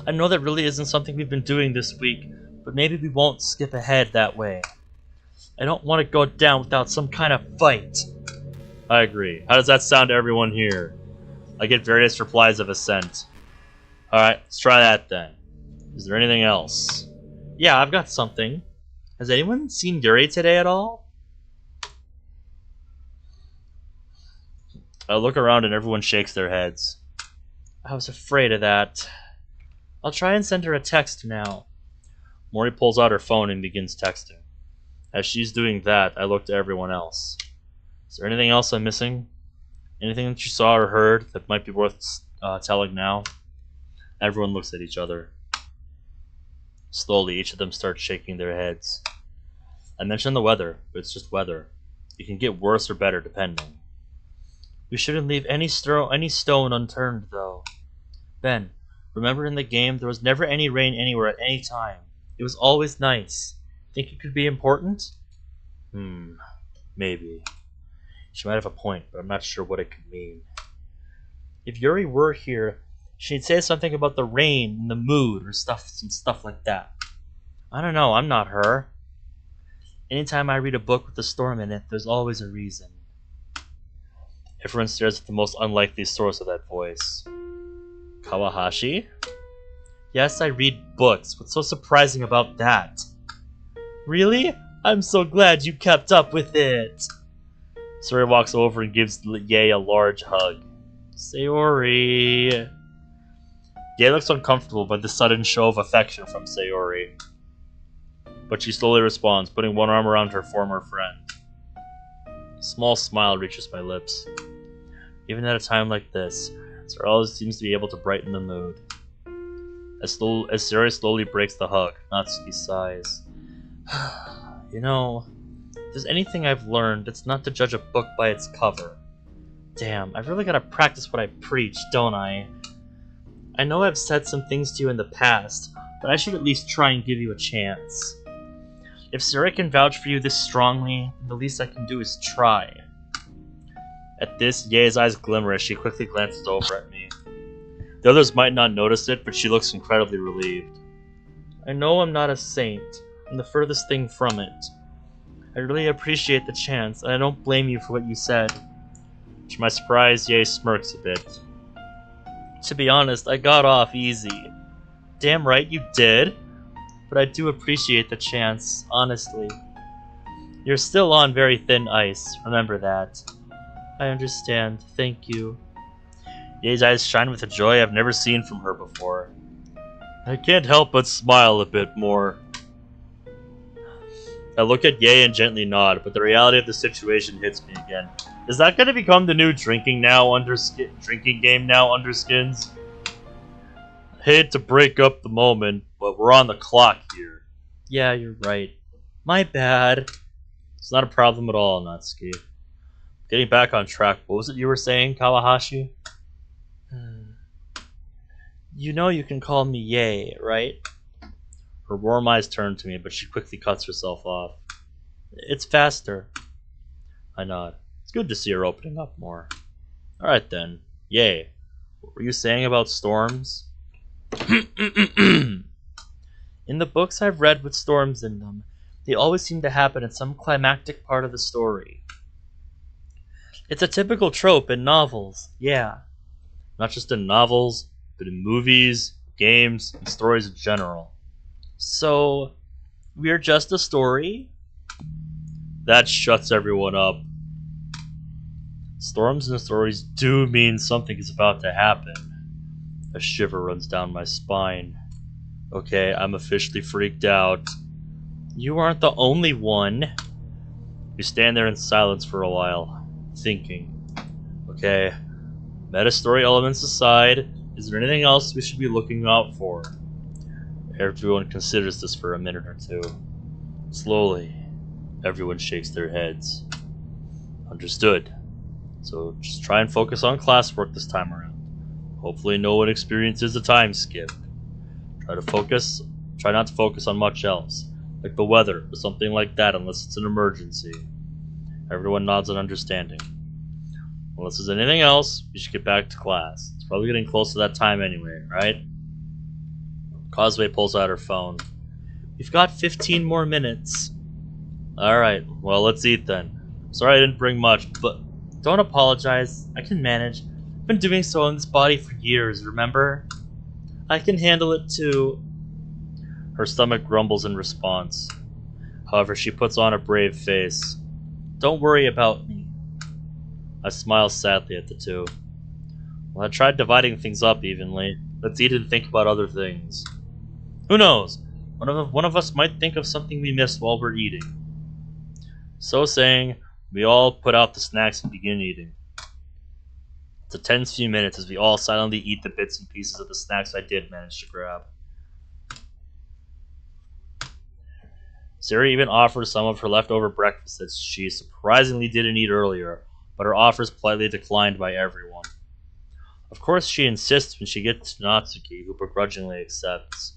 I know that really isn't something we've been doing this week, but maybe we won't skip ahead that way. I don't want to go down without some kind of fight. I agree. How does that sound to everyone here? I get various replies of assent. Alright, let's try that then. Is there anything else? Yeah, I've got something. Has anyone seen Yuri today at all? I look around and everyone shakes their heads. I was afraid of that. I'll try and send her a text now. Mori pulls out her phone and begins texting. As she's doing that, I look to everyone else. Is there anything else I'm missing? Anything that you saw or heard that might be worth telling now? Everyone looks at each other. Slowly, each of them starts shaking their heads. I mentioned the weather, but it's just weather. It can get worse or better depending. We shouldn't leave any stone unturned, though. Ben, remember in the game there was never any rain anywhere at any time. It was always nice. Think it could be important? Maybe. She might have a point, but I'm not sure what it could mean. If Yuri were here, she'd say something about the rain and the mood or some stuff like that. I don't know, I'm not her. Anytime I read a book with a storm in it, there's always a reason. Everyone stares at the most unlikely source of that voice. Kawahashi? Yes, I read books. What's so surprising about that? Really? I'm so glad you kept up with it. Sayori walks over and gives Yae a large hug. Sayori. Yae looks uncomfortable by the sudden show of affection from Sayori. But she slowly responds, putting one arm around her former friend. A small smile reaches my lips. Even at a time like this, Sayori always seems to be able to brighten the mood. As Sayori slowly breaks the hug, Natsuki sighs. You know, if there's anything I've learned, it's not to judge a book by its cover. Damn, I've really gotta practice what I preach, don't I? I know I've said some things to you in the past, but I should at least try and give you a chance. If Sayori can vouch for you this strongly, the least I can do is try. At this, Yae's eyes glimmer as she quickly glances over at me. The others might not notice it, but she looks incredibly relieved. I know I'm not a saint. I'm the furthest thing from it. I really appreciate the chance, and I don't blame you for what you said. To my surprise, Yae smirks a bit. To be honest, I got off easy. Damn right you did. But I do appreciate the chance, honestly. You're still on very thin ice, remember that. I understand, thank you. Yae's eyes shine with a joy I've never seen from her before. I can't help but smile a bit more. I look at Yae and gently nod, but the reality of the situation hits me again. Is that going to become the new drinking game now, Underskins? I hate to break up the moment, but we're on the clock here. Yeah, you're right. My bad. It's not a problem at all, Natsuki. Getting back on track, what was it you were saying, Kawahashi? You know you can call me Yae, right? Her warm eyes turn to me, but she quickly cuts herself off. It's faster. I nod. It's good to see her opening up more. Alright then. Yae, what were you saying about storms? In the books I've read with storms in them, they always seem to happen at some climactic part of the story. It's a typical trope in novels, yeah. Not just in novels, but in movies, games, and stories in general. So, We're just a story.
That shuts everyone up. Storms and stories do mean something is about to happen. A shiver runs down my spine. Okay, I'm officially freaked out.
You aren't the only one.
We stand there in silence for a while, thinking. Okay, meta-story elements aside, is there anything else we should be looking out for? Everyone considers this for a minute or two. Slowly, everyone shakes their heads. Understood. So just try and focus on classwork this time around. Hopefully no one experiences a time skip. Try not to focus on much else, like the weather or something like that unless it's an emergency. Everyone nods in understanding. Unless there's anything else, we should get back to class. It's probably getting close to that time anyway, right? Causeway pulls out her phone.
We've got 15 more minutes.
Alright, well let's eat then. Sorry I didn't bring much, but
don't apologize. I can manage. I've been doing so in this body for years, remember? I can handle it too.
Her stomach grumbles in response. However, she puts on a brave face.
Don't worry about me.
I smile sadly at the two. Well, I tried dividing things up evenly. Let's eat and think about other things. Who knows? One of us might think of something we missed while we're eating. So saying, we all put out the snacks and begin eating. It's a tense few minutes as we all silently eat the bits and pieces of the snacks I did manage to grab. Sarah even offers some of her leftover breakfast that she surprisingly didn't eat earlier, but her offer is politely declined by everyone. Of course, she insists when she gets to Natsuki, who begrudgingly accepts.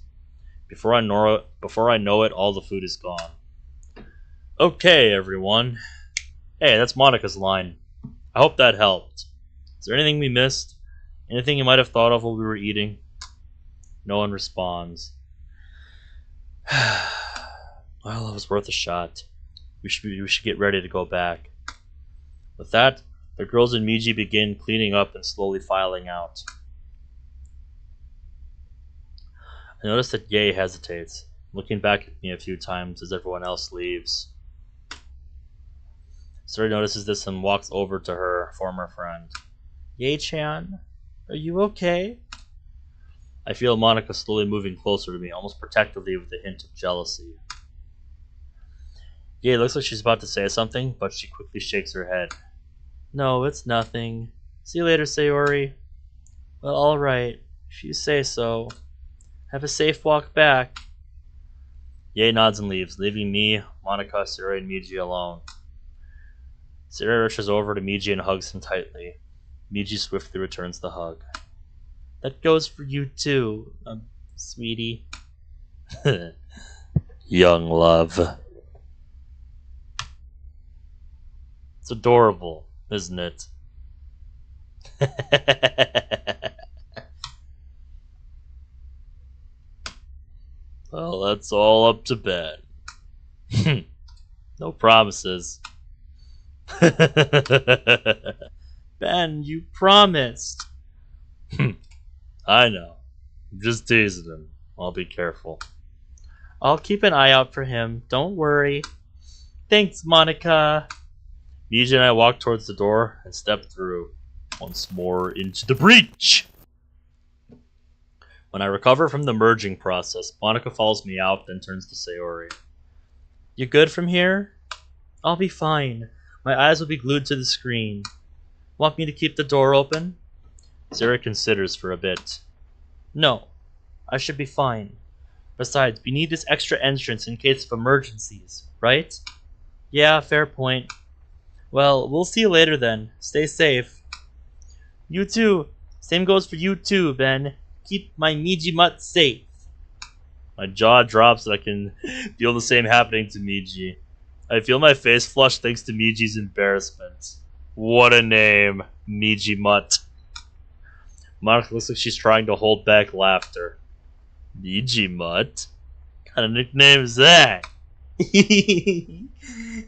Before I know it, all the food is gone. Okay, everyone. Hey, that's Monica's line. I hope that helped. Is there anything we missed? Anything you might have thought of while we were eating? No one responds. Well, it was worth a shot. We should get ready to go back. With that, the girls and Meiji begin cleaning up and slowly filing out. I notice that Yae hesitates, looking back at me a few times as everyone else leaves. Suri notices this and walks over to her former friend.
Yae-chan, are you okay?
I feel Monica slowly moving closer to me, almost protectively with a hint of jealousy. Yae looks like she's about to say something, but she quickly shakes her head.
No, it's nothing. See you later, Sayori. Well, alright, if you say so. Have a safe walk back.
Yae nods and leaves, leaving me, Monica, Suri, and Meiji alone. Suri rushes over to Meiji and hugs him tightly. Meiji swiftly returns the hug.
That goes for you too, sweetie.
Young love. It's adorable, isn't it? Well, that's all up to bed. No promises.
Ben, you promised.
I know. I'm just teasing him. I'll be careful.
I'll keep an eye out for him. Don't worry. Thanks, Monica.
Meiji and I walk towards the door and step through once more into the breach. When I recover from the merging process, Monica follows me out, then turns to Sayori.
You good from here? I'll be fine. My eyes will be glued to the screen. Want me to keep the door open?
Sarah considers for a bit.
No, I should be fine. Besides, we need this extra entrance in case of emergencies, right? Yeah, fair point. Well, we'll see you later then. Stay safe. You too. Same goes for you too, Ben. Keep my Meiji mutt safe.
My jaw drops and I can feel the same happening to Meiji. I feel my face flush thanks to Meiji's embarrassment. What a name, Meiji mutt. Monica looks like she's trying to hold back laughter. Meiji mutt? What kind of nickname is that?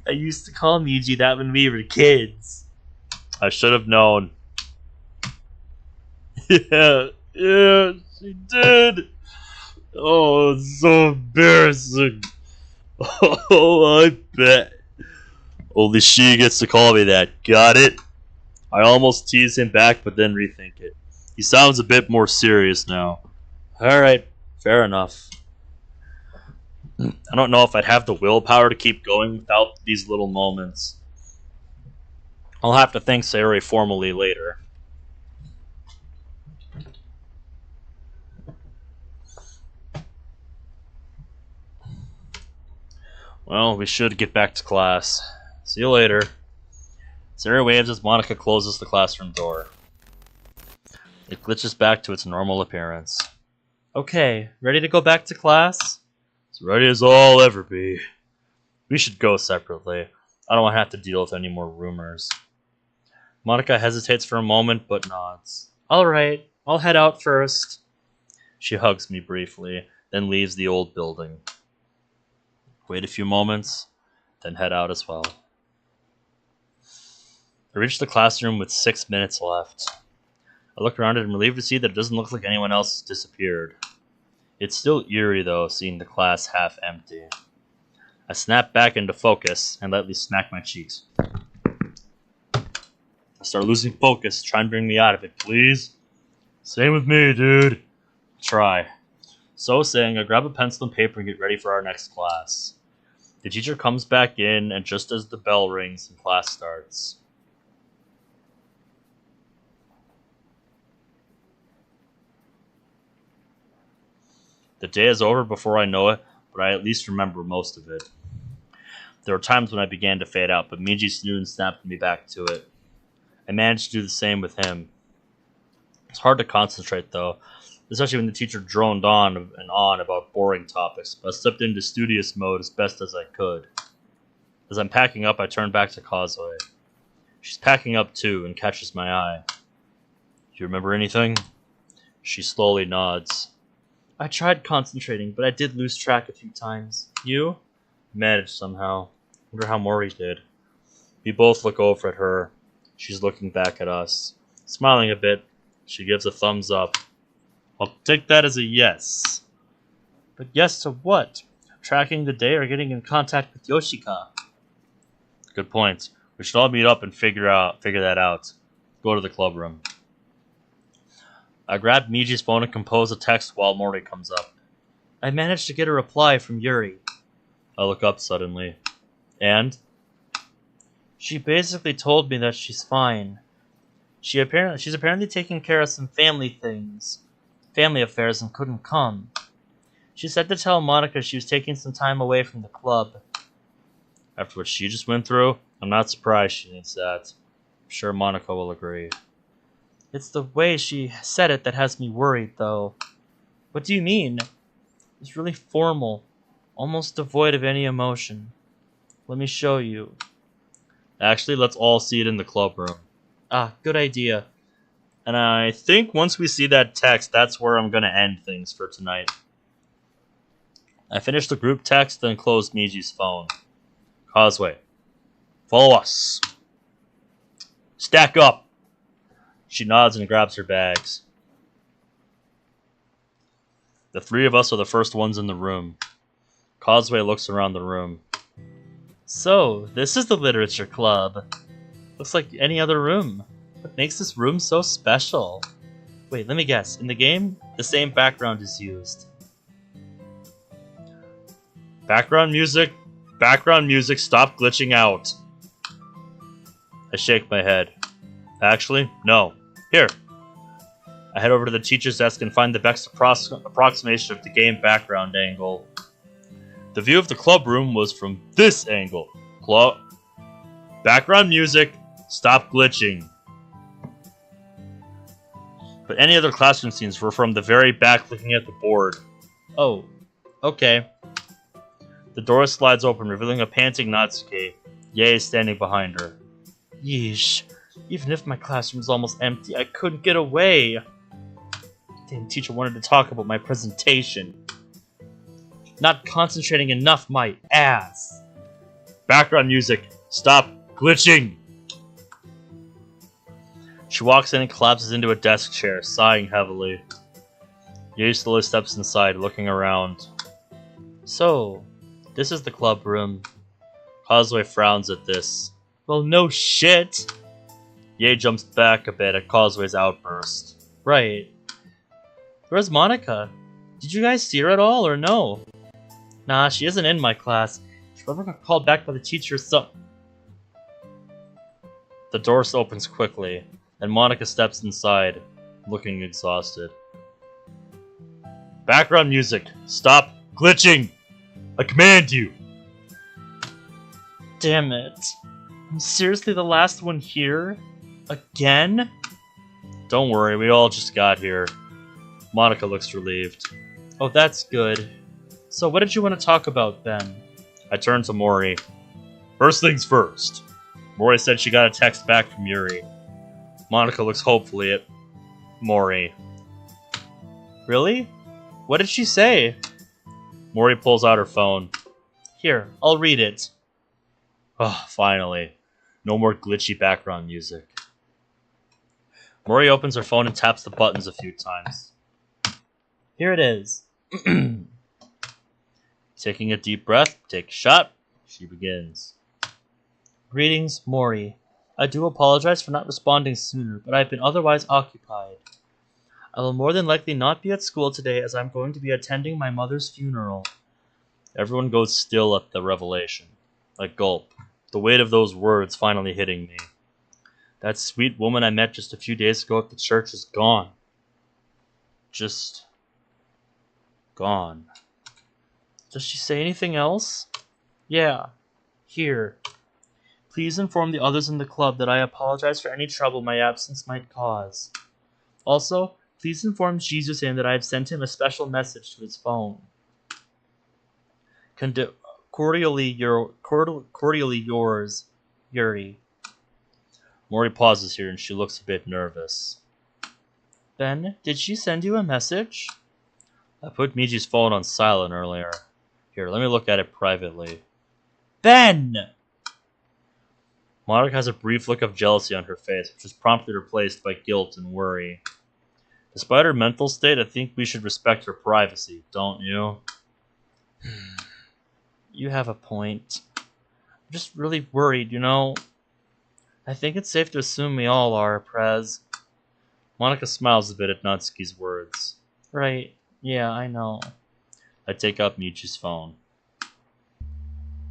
I used to call Meiji that when we were kids.
I should have known. Yeah, she did. Oh, it's so embarrassing. Oh, I bet. Only she gets to call me that. Got it? I almost tease him back, but then rethink it. He sounds a bit more serious now. Alright, fair enough. I don't know if I'd have the willpower to keep going without these little moments. I'll have to thank Sayori formally later. Well, we should get back to class. See you later. Sayori waves as Monica closes the classroom door. It glitches back to its normal appearance.
Okay, ready to go back to class?
As ready as I'll ever be. We should go separately. I don't want to have to deal with any more rumors. Monica hesitates for a moment, but nods.
Alright, I'll head out first.
She hugs me briefly, then leaves the old building. Wait a few moments, then head out as well. I reach the classroom with 6 minutes left. I look around it and relieved to see that it doesn't look like anyone else has disappeared. It's still eerie, though, seeing the class half empty. I snap back into focus and lightly smack my cheeks. I start losing focus. Try and bring me out of it, please. Same with me, dude. Try. So saying, I grab a pencil and paper and get ready for our next class. The teacher comes back in, and just as the bell rings and class starts. The day is over before I know it, but I at least remember most of it. There were times when I began to fade out, but Meiji soon snapped me back to it. I managed to do the same with him. It's hard to concentrate, though, especially when the teacher droned on and on about boring topics, but I slipped into studious mode as best as I could. As I'm packing up, I turn back to Causeway. She's packing up too and catches my eye. Do you remember anything? She slowly nods.
I tried concentrating, but I did lose track a few times. You?
Managed somehow. Wonder how Mori did. We both look over at her. She's looking back at us. Smiling a bit, she gives a thumbs up. I'll take that as a yes.
But yes to what? Tracking the day or getting in contact with Yoshika?
Good point. We should all meet up and figure that out. Go to the club room. I grab Meiji's phone and compose a text while Mori comes up.
I managed to get a reply from Yuri.
I look up suddenly. And?
She basically told me that she's fine. She's apparently taking care of some family affairs, and couldn't come. She said to tell Monica she was taking some time away from the club.
After what she just went through, I'm not surprised she needs that. I'm sure Monica will agree.
It's the way she said it that has me worried, though. What do you mean? It's really formal, almost devoid of any emotion. Let me show you.
Actually, let's all see it in the club room.
Ah, good idea.
And I think once we see that text, that's where I'm going to end things for tonight. I finished the group text, then closed Meiji's phone. Causeway. Follow us. Stack up. She nods and grabs her bags. The three of us are the first ones in the room. Causeway looks around the room.
So, this is the literature club. Looks like any other room. What makes this room so special? Wait, let me guess. In the game, the same background is used.
Background music, stop glitching out. I shake my head. Actually, no. Here. I head over to the teacher's desk and find the best approximation of the game background angle. The view of the club room was from this angle. Background music, stop glitching. But any other classroom scenes were from the very back looking at the board.
Oh, okay.
The door slides open, revealing a panting Natsuki. Yae standing behind her.
Yeesh. Even if my classroom's almost empty, I couldn't get away. Damn teacher wanted to talk about my presentation. Not concentrating enough, my ass.
Background music, stop glitching. She walks in and collapses into a desk chair, sighing heavily. Yae slowly steps inside, looking around.
So, This is the club room. Causeway frowns at this. Well, no shit! Ye jumps back a bit at Causeway's outburst. Right. Where's Monica? Did you guys see her at all, or no? Nah, she isn't in my class. She never got called back by the teacher, so... The door opens quickly, and Monica steps inside, looking exhausted. Background music! Stop glitching! I command you! Damn it. I'm seriously the last one here? Again? Don't worry, we all just got here. Monica looks relieved. Oh, that's good. So what did you want to talk about, then? I turned to Mori. First things first. Mori said she got a text back from Yuri. Monica looks hopefully at Mori. Really? What did she say? Mori pulls out her phone. Here, I'll read it. Oh, finally. No more glitchy background music. Mori opens her phone and taps the buttons a few times. Here it is. Taking a deep breath, take a shot. She begins. Greetings, Mori. I do apologize for not responding sooner, but I've been otherwise occupied. I will more than likely not be at school today as I'm going to be attending my mother's funeral. Everyone goes still at the revelation. I gulp, the weight of those words finally hitting me. That sweet woman I met just a few days ago at the church is gone. Just... gone. Does she say anything else? Yeah. Here. Please inform the others in the club that I apologize for any trouble my absence might cause. Also, please inform Jizu-san that I have sent him a special message to his phone. Cordially yours, Yuri. Mori pauses here and she looks a bit nervous. Ben, did she send you a message? I put Meiji's phone on silent earlier. Here, let me look at it privately. Ben! Monica has a brief look of jealousy on her face, which is promptly replaced by guilt and worry. Despite her mental state, I think we should respect her privacy, don't you? You have a point. I'm just really worried, you know? I think it's safe to assume we all are, Prez. Monica smiles a bit at Natsuki's words. Right, yeah, I know. I take up Michi's phone.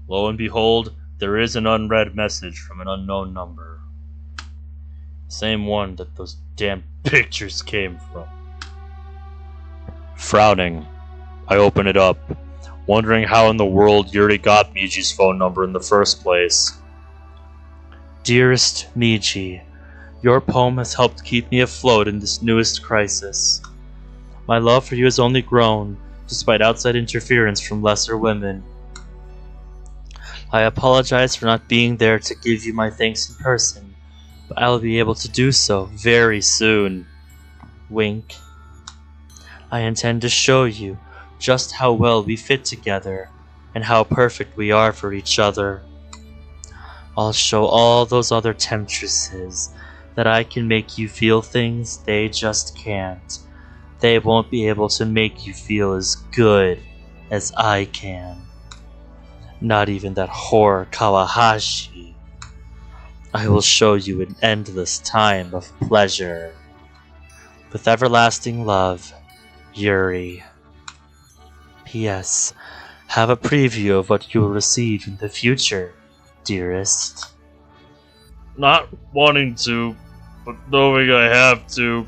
Lo and behold, there is an unread message from an unknown number. Same one that those damn pictures came from. Frowning, I open it up, wondering how in the world Yuri got Michi's phone number in the first place. Dearest Meiji, your poem has helped keep me afloat in this newest crisis. My love for you has only grown, despite outside interference from lesser women. I apologize for not being there to give you my thanks in person, but I will be able to do so very soon. Wink. I intend to show you just how well we fit together, and how perfect we are for each other. I'll show all those other temptresses that I can make you feel things they just can't. They won't be able to make you feel as good as I can. Not even that whore Kawahashi. I will show you an endless time of pleasure. With everlasting love, Yuri. P.S. Have a preview of what you will receive in the future, dearest. Not wanting to, but knowing I have to,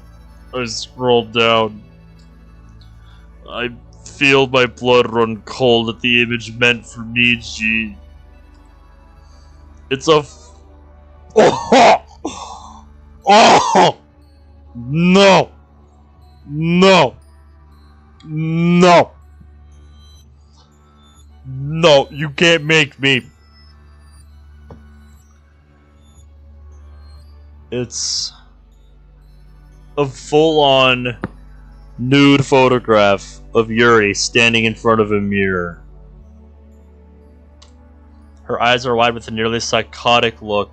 I scrolled down. I feel my blood run cold at the image meant for Meiji. It's a Oh! No! No! No! No, you can't make me. It's a full-on nude photograph of Yuri standing in front of a mirror. Her eyes are wide with a nearly psychotic look,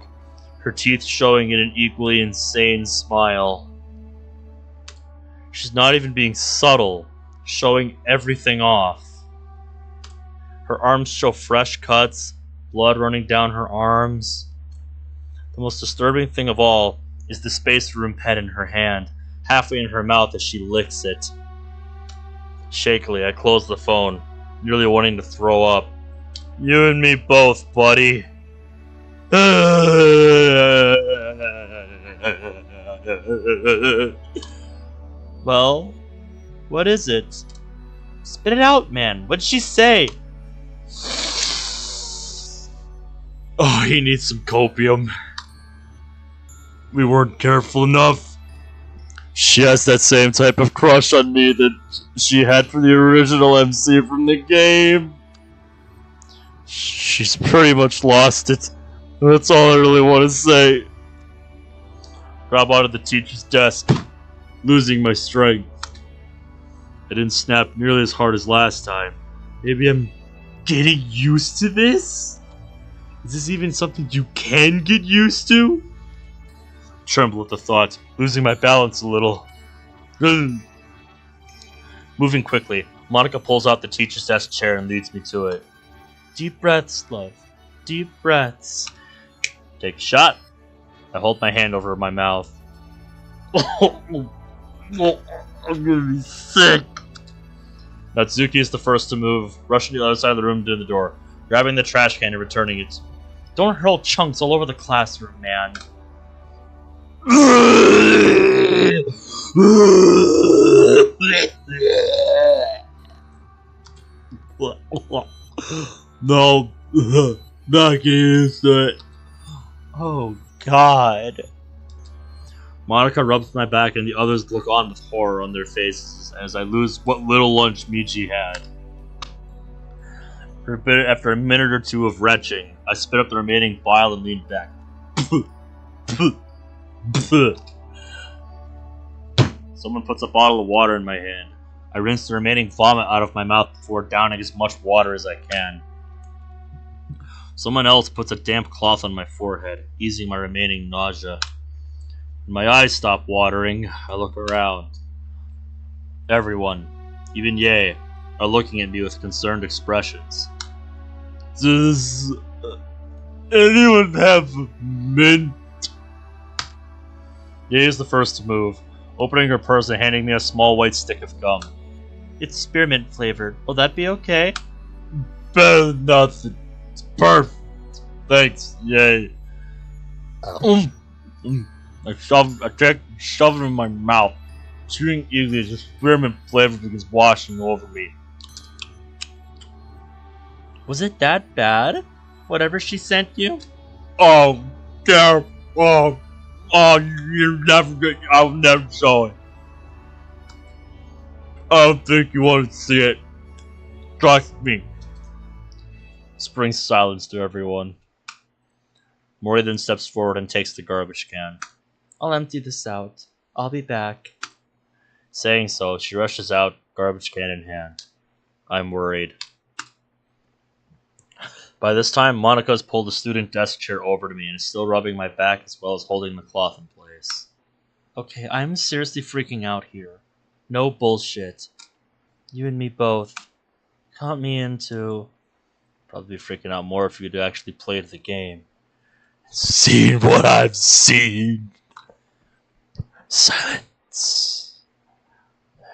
her teeth showing in an equally insane smile. She's not even being subtle, showing everything off. Her arms show fresh cuts, blood running down her arms. The most disturbing thing of all is the Space Room pen in her hand, halfway in her mouth as she licks it. Shakily, I close the phone, nearly wanting to throw up. You and me both, buddy. Well, what is it? Spit it out, man. What'd she say?
Oh, he needs some copium. We weren't careful enough. She has that same type of crush on me that she had for the original MC from the game. She's pretty much lost it. That's all I really want to say. Grab onto the teacher's desk, losing my strength. I didn't snap nearly as hard as last time. Maybe I'm getting used to this? Is this even something you can get used to? Tremble at the thought, losing my balance a little.
Moving quickly, Monica pulls out the teacher's desk chair and leads me to it. Deep breaths, love. Deep breaths. Take a shot. I hold my hand over my mouth.
I'm gonna be sick.
Dadsuki is the first to move, rushing to the other side of the room to the door, grabbing the trash can and returning it. Don't hurl chunks all over the classroom, man.
No, not getting used to it.
Oh, God. Monica rubs my back and the others look on with horror on their faces as I lose what little lunch Meiji had. After a minute or two of retching, I spit up the remaining bile and leaned back. Someone puts a bottle of water in my hand. I rinse the remaining vomit out of my mouth before downing as much water as I can. Someone else puts a damp cloth on my forehead, easing my remaining nausea. When my eyes stop watering, I look around. Everyone, even Ye, are looking at me with concerned expressions.
Does anyone have mint?
Ye is the first to move, opening her purse and handing me a small white stick of gum. It's spearmint flavored. Will that be okay?
Better than nothing. It's perfect. Thanks, yay.
I shove it in my mouth, chewing eagerly as the spearmint flavor begins washing over me. Was it that bad? Whatever she sent you?
Oh, yeah. Oh, you're never good. I'll never show it. I don't think you want to see it. Trust me.
Springs silence to everyone. Mori then steps forward and takes the garbage can. I'll empty this out. I'll be back. Saying so, she rushes out, garbage can in hand. I'm worried. By this time, Monica has pulled the student desk chair over to me and is still rubbing my back as well as holding the cloth in place. Okay, I'm seriously freaking out here. No bullshit. You and me both. Count me into... Probably freaking out more if you'd actually played the game.
Seen what I've seen.
Silence.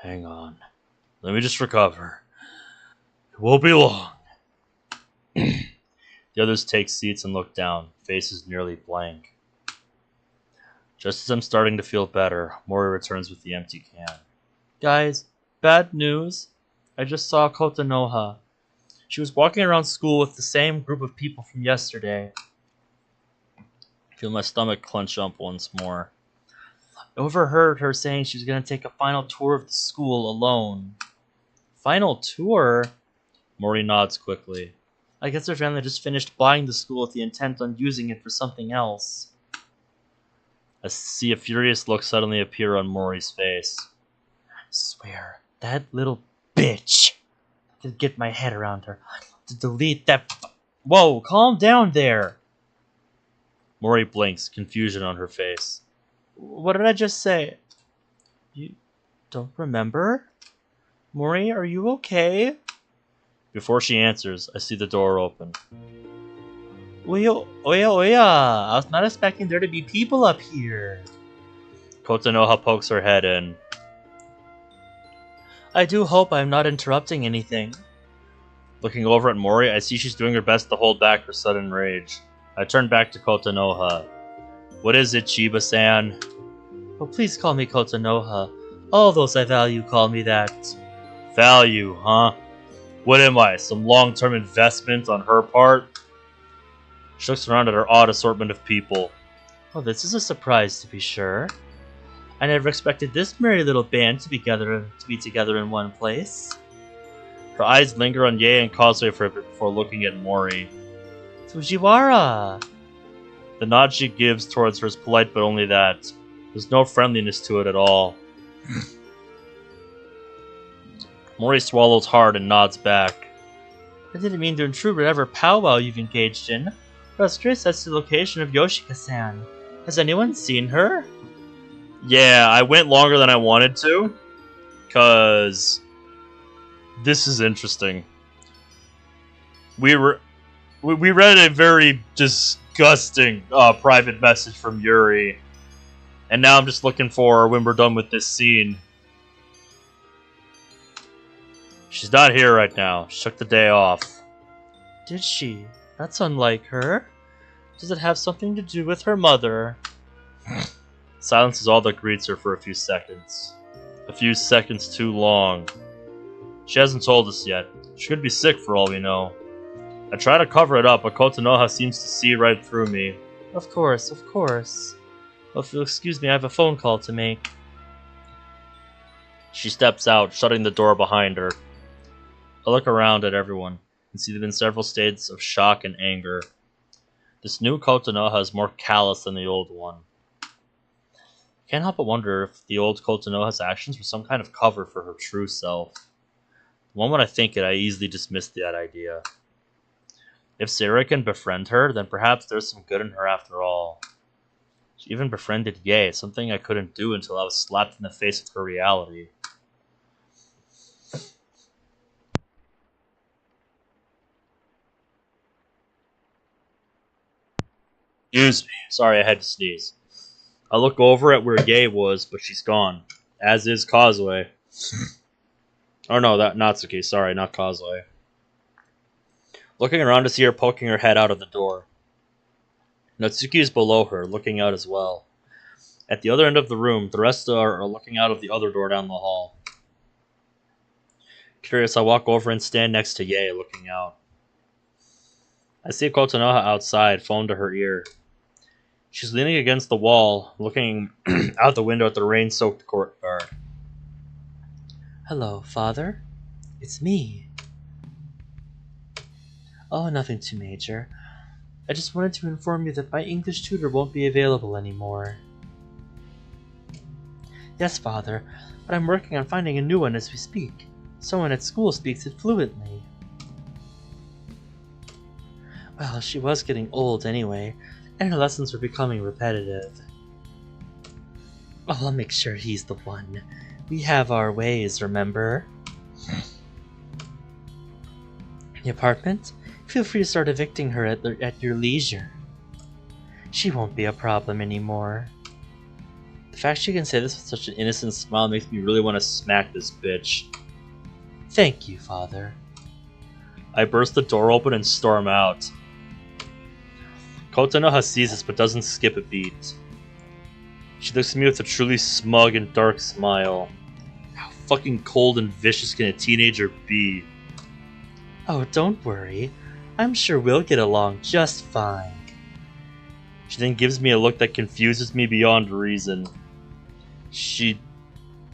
Hang on. Let me just recover. It won't be long. The others take seats and look down, faces nearly blank. Just as I'm starting to feel better, Mori returns with the empty can. Guys, bad news. I just saw Kotonoha. She was walking around school with the same group of people from yesterday. I feel my stomach clench up once more. I overheard her saying she was going to take a final tour of the school alone. Final tour? Mori nods quickly. I guess her family just finished buying the school with the intent on using it for something else. I see a furious look suddenly appear on Mori's face. I swear, that little bitch. I could get my head around her. To delete that... Whoa, calm down there! Mori blinks, confusion on her face. What did I just say? You don't remember? Mori, are you okay? Before she answers, I see the door open. Oya, oya, oya! I was not expecting there to be people up here. Kotonoha pokes her head in. I do hope I'm not interrupting anything. Looking over at Mori, I see she's doing her best to hold back her sudden rage. I turn back to Kotonoha. What is it, Chiba-san? Oh, please call me Kotonoha. All those I value call me that. Value, huh? What am I, some long-term investment on her part? She looks around at her odd assortment of people. Well, this is a surprise to be sure. I never expected this merry little band to be together in one place. Her eyes linger on Yae and Causeway for a bit before looking at Mori. Fujiwara! The nod she gives towards her is polite, but only that. There's no friendliness to it at all. Mori swallows hard and nods back. I didn't mean to intrude whatever powwow you've engaged in, but I was curious as to the location of Yoshika-san. Has anyone seen her? Yeah, I went longer than I wanted to, cause this is interesting. We read a very disgusting private message from Yuri, and now I'm just looking for when we're done with this scene. She's not here right now. She took the day off. Did she? That's unlike her. Does it have something to do with her mother? Silence is all that greets her for a few seconds. A few seconds too long. She hasn't told us yet. She could be sick for all we know. I try to cover it up, but Kotonoha seems to see right through me. Of course, of course. Well, if you'll excuse me, I have a phone call to make. She steps out, shutting the door behind her. I look around at everyone and see them in several states of shock and anger. This new Kotonoha is more callous than the old one. I can't help but wonder if the old Kotonoha's actions were some kind of cover for her true self. The moment I think it, I easily dismiss that idea. If Sarah can befriend her, then perhaps there's some good in her after all. She even befriended Yae, something I couldn't do until I was slapped in the face with her reality. Excuse me. Sorry, I had to sneeze. I look over at where Yae was, but she's gone. As is Causeway. Oh no, that Natsuki. Sorry, not Causeway. Looking around to see her poking her head out of the door. Natsuki is below her, looking out as well. At the other end of the room, the rest are looking out of the other door down the hall. Curious, I walk over and stand next to Yae, looking out. I see Kotonoha outside, phone to her ear. She's leaning against the wall, looking out the window at the rain-soaked courtyard. Hello, Father. It's me. Oh, nothing too major. I just wanted to inform you that my English tutor won't be available anymore. Yes, Father, but I'm working on finding a new one as we speak. Someone at school speaks it fluently. Well, she was getting old anyway, and her lessons were becoming repetitive. Oh, I'll make sure he's the one. We have our ways, remember? The apartment? Feel free to start evicting her at your leisure. She won't be a problem anymore. The fact she can say this with such an innocent smile makes me really want to smack this bitch. Thank you, Father. I burst the door open and storm out. Kotonoha sees this but doesn't skip a beat. She looks at me with a truly smug and dark smile. How fucking cold and vicious can a teenager be? Oh, don't worry. I'm sure we'll get along just fine. She then gives me a look that confuses me beyond reason. She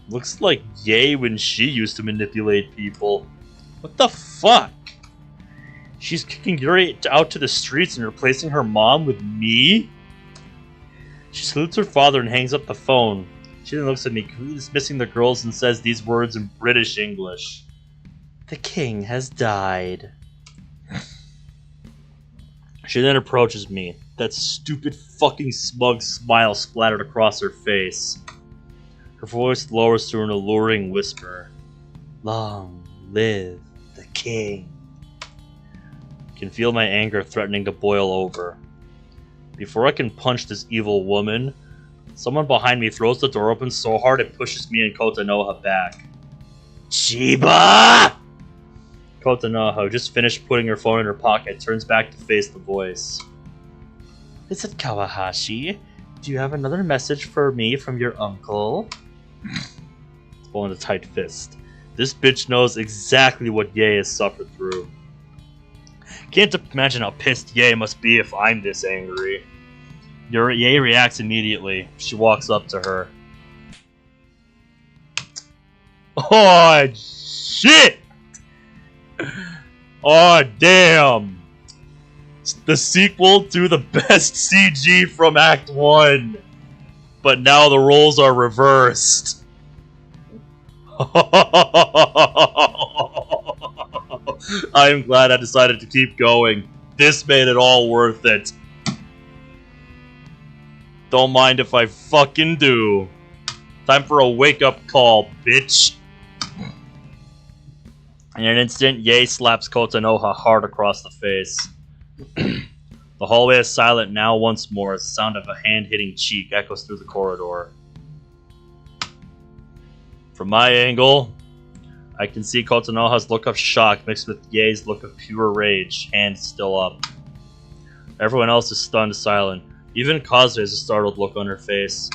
looks like Yae when she used to manipulate people. What the fuck? She's kicking Yuri out to the streets and replacing her mom with me? She salutes her father and hangs up the phone. She then looks at me, dismissing the girls, and says these words in British English. The king has died. She then approaches me, that stupid fucking smug smile splattered across her face. Her voice lowers to an alluring whisper. Long live the king. Can feel my anger threatening to boil over. Before I can punch this evil woman, someone behind me throws the door open so hard it pushes me and Kotanoha back. Chiba! Kotanoha, who just finished putting her phone in her pocket, turns back to face the voice. Is it Kawahashi? Do you have another message for me from your uncle? Pulling a tight fist. This bitch knows exactly what Ye has suffered through. Can't imagine how pissed Ye must be if I'm this angry. Ye reacts immediately. She walks up to her. Oh, shit! Oh, damn! The sequel to the best CG from Act 1. But now the roles are reversed. I'm glad I decided to keep going. This made it all worth it. Don't mind if I fucking do. Time for a wake-up call, bitch. In an instant, Ye slaps Kotanoha hard across the face. The hallway is silent now once more as the sound of a hand hitting cheek echoes through the corridor. From my angle, I can see Kotanoha's look of shock mixed with Ye's look of pure rage, hand still up. Everyone else is stunned silent. Even Kaze has a startled look on her face.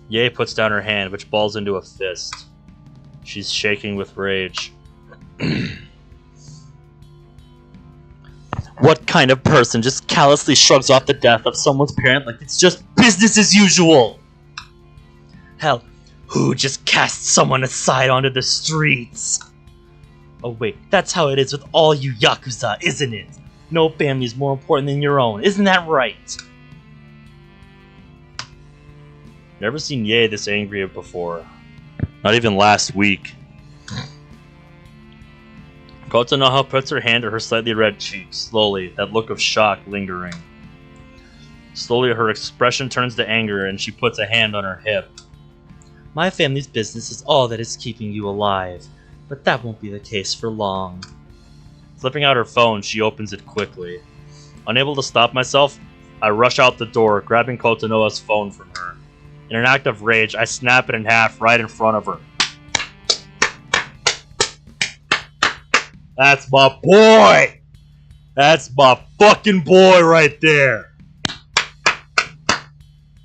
Ye puts down her hand, which balls into a fist. She's shaking with rage. What kind of person just callously shrugs off the death of someone's parent like it's just business as usual? Hell, who just casts someone aside onto the streets? Oh wait, that's how it is with all you Yakuza, isn't it? No family is more important than your own, isn't that right? Never seen Ye this angry before. Not even last week. Kotanoha puts her hand to her slightly red cheek, slowly, that look of shock lingering. Slowly her expression turns to anger and she puts a hand on her hip. My family's business is all that is keeping you alive, but that won't be the case for long. Flipping out her phone, she opens it quickly. Unable to stop myself, I rush out the door, grabbing Kotanoha's phone from her. In an act of rage, I snap it in half right in front of her. That's my boy! That's my fucking boy right there!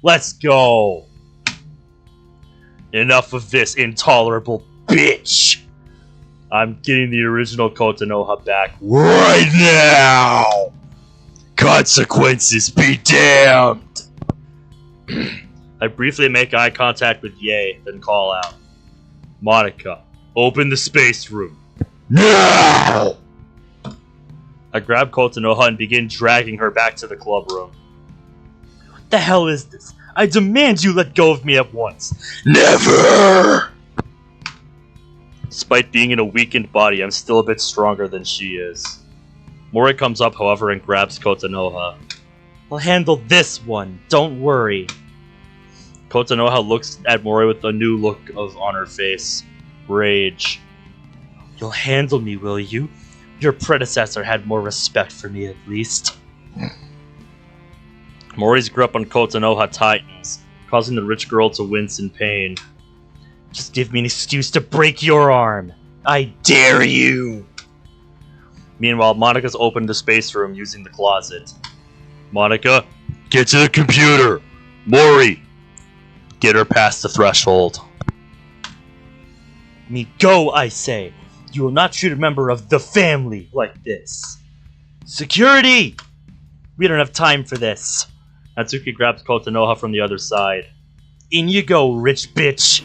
Let's go! Enough of this intolerable bitch! I'm getting the original Kotanoha back right now! Consequences be damned! I briefly make eye contact with Ye, then call out. Monica, open the space room. Now! I grab Kotanoha and begin dragging her back to the club room. What the hell is this? I demand you let go of me at once. Never! Despite being in a weakened body, I'm still a bit stronger than she is. Mori comes up, however, and grabs Kotanoha. I'll handle this one, don't worry. Kotanoha looks at Mori with a new look on her face. Rage. You'll handle me, will you? Your predecessor had more respect for me, at least. Mori's grip on Kotanoha tightens, causing the rich girl to wince in pain. Just give me an excuse to break your arm. I dare you! Meanwhile, Monica's opened the space room using the closet. Monica, get to the computer! Mori! Get her past the threshold. Me go, I say! You will not treat a member of the family like this. Security! We don't have time for this. Natsuki grabs Kotanoha from the other side. In you go, rich bitch!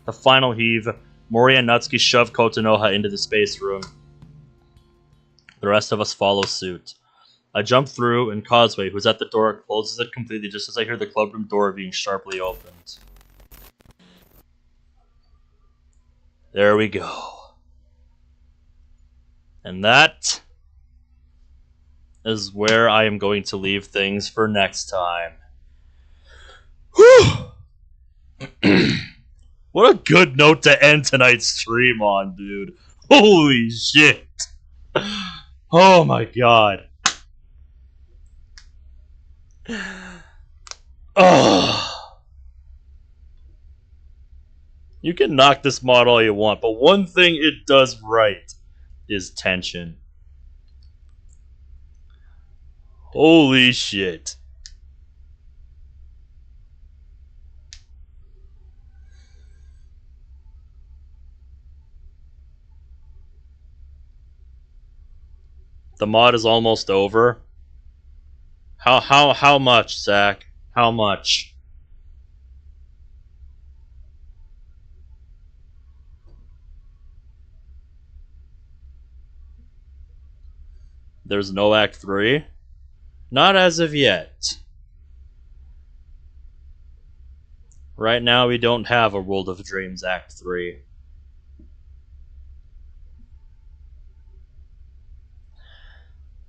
The final heave, Mori and Natsuki shove Kotanoha into the space room. The rest of us follow suit. I jump through, and Causeway, who's at the door, closes it completely just as I hear the clubroom door being sharply opened. There we go. And that is where I am going to leave things for next time. Whew! What a good note to end tonight's stream on, dude. Holy shit.
Oh my god. Oh. You can knock this mod all you want, but one thing it does right is tension. Holy shit. The mod is almost over. How much, Zach? How much? There's no Act 3? Not as of yet. Right now we don't have a World of Dreams Act 3.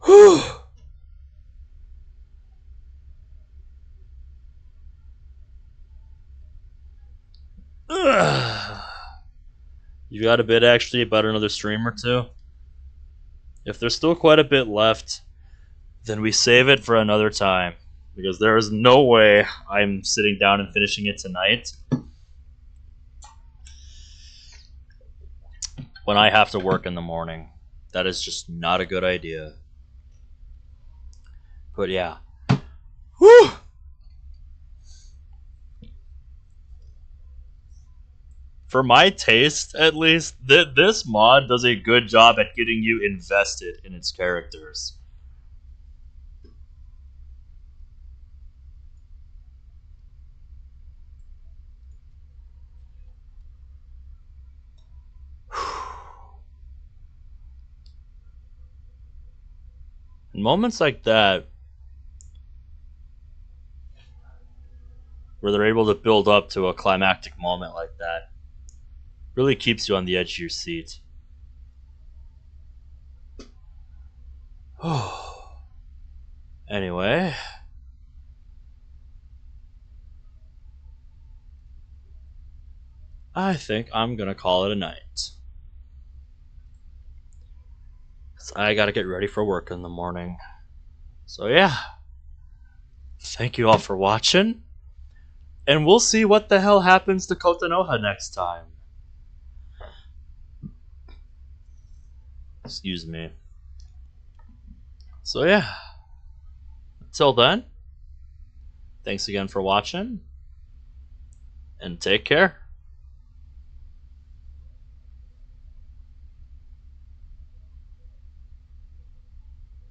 Whew. You got a bit actually about another stream or two? If there's still quite a bit left, then we save it for another time. Because there is no way I'm sitting down and finishing it tonight when I have to work in the morning. That is just not a good idea. But yeah. Whew! For my taste, at least, this mod does a good job at getting you invested in its characters. In moments like that, where they're able to build up to a climactic moment like that, really keeps you on the edge of your seat. Anyway, I think I'm gonna call it a night. I gotta get ready for work in the morning. So yeah, thank you all for watching, and we'll see what the hell happens to Kotonoha next time. Excuse me. So yeah, until then, thanks again for watching, and take care.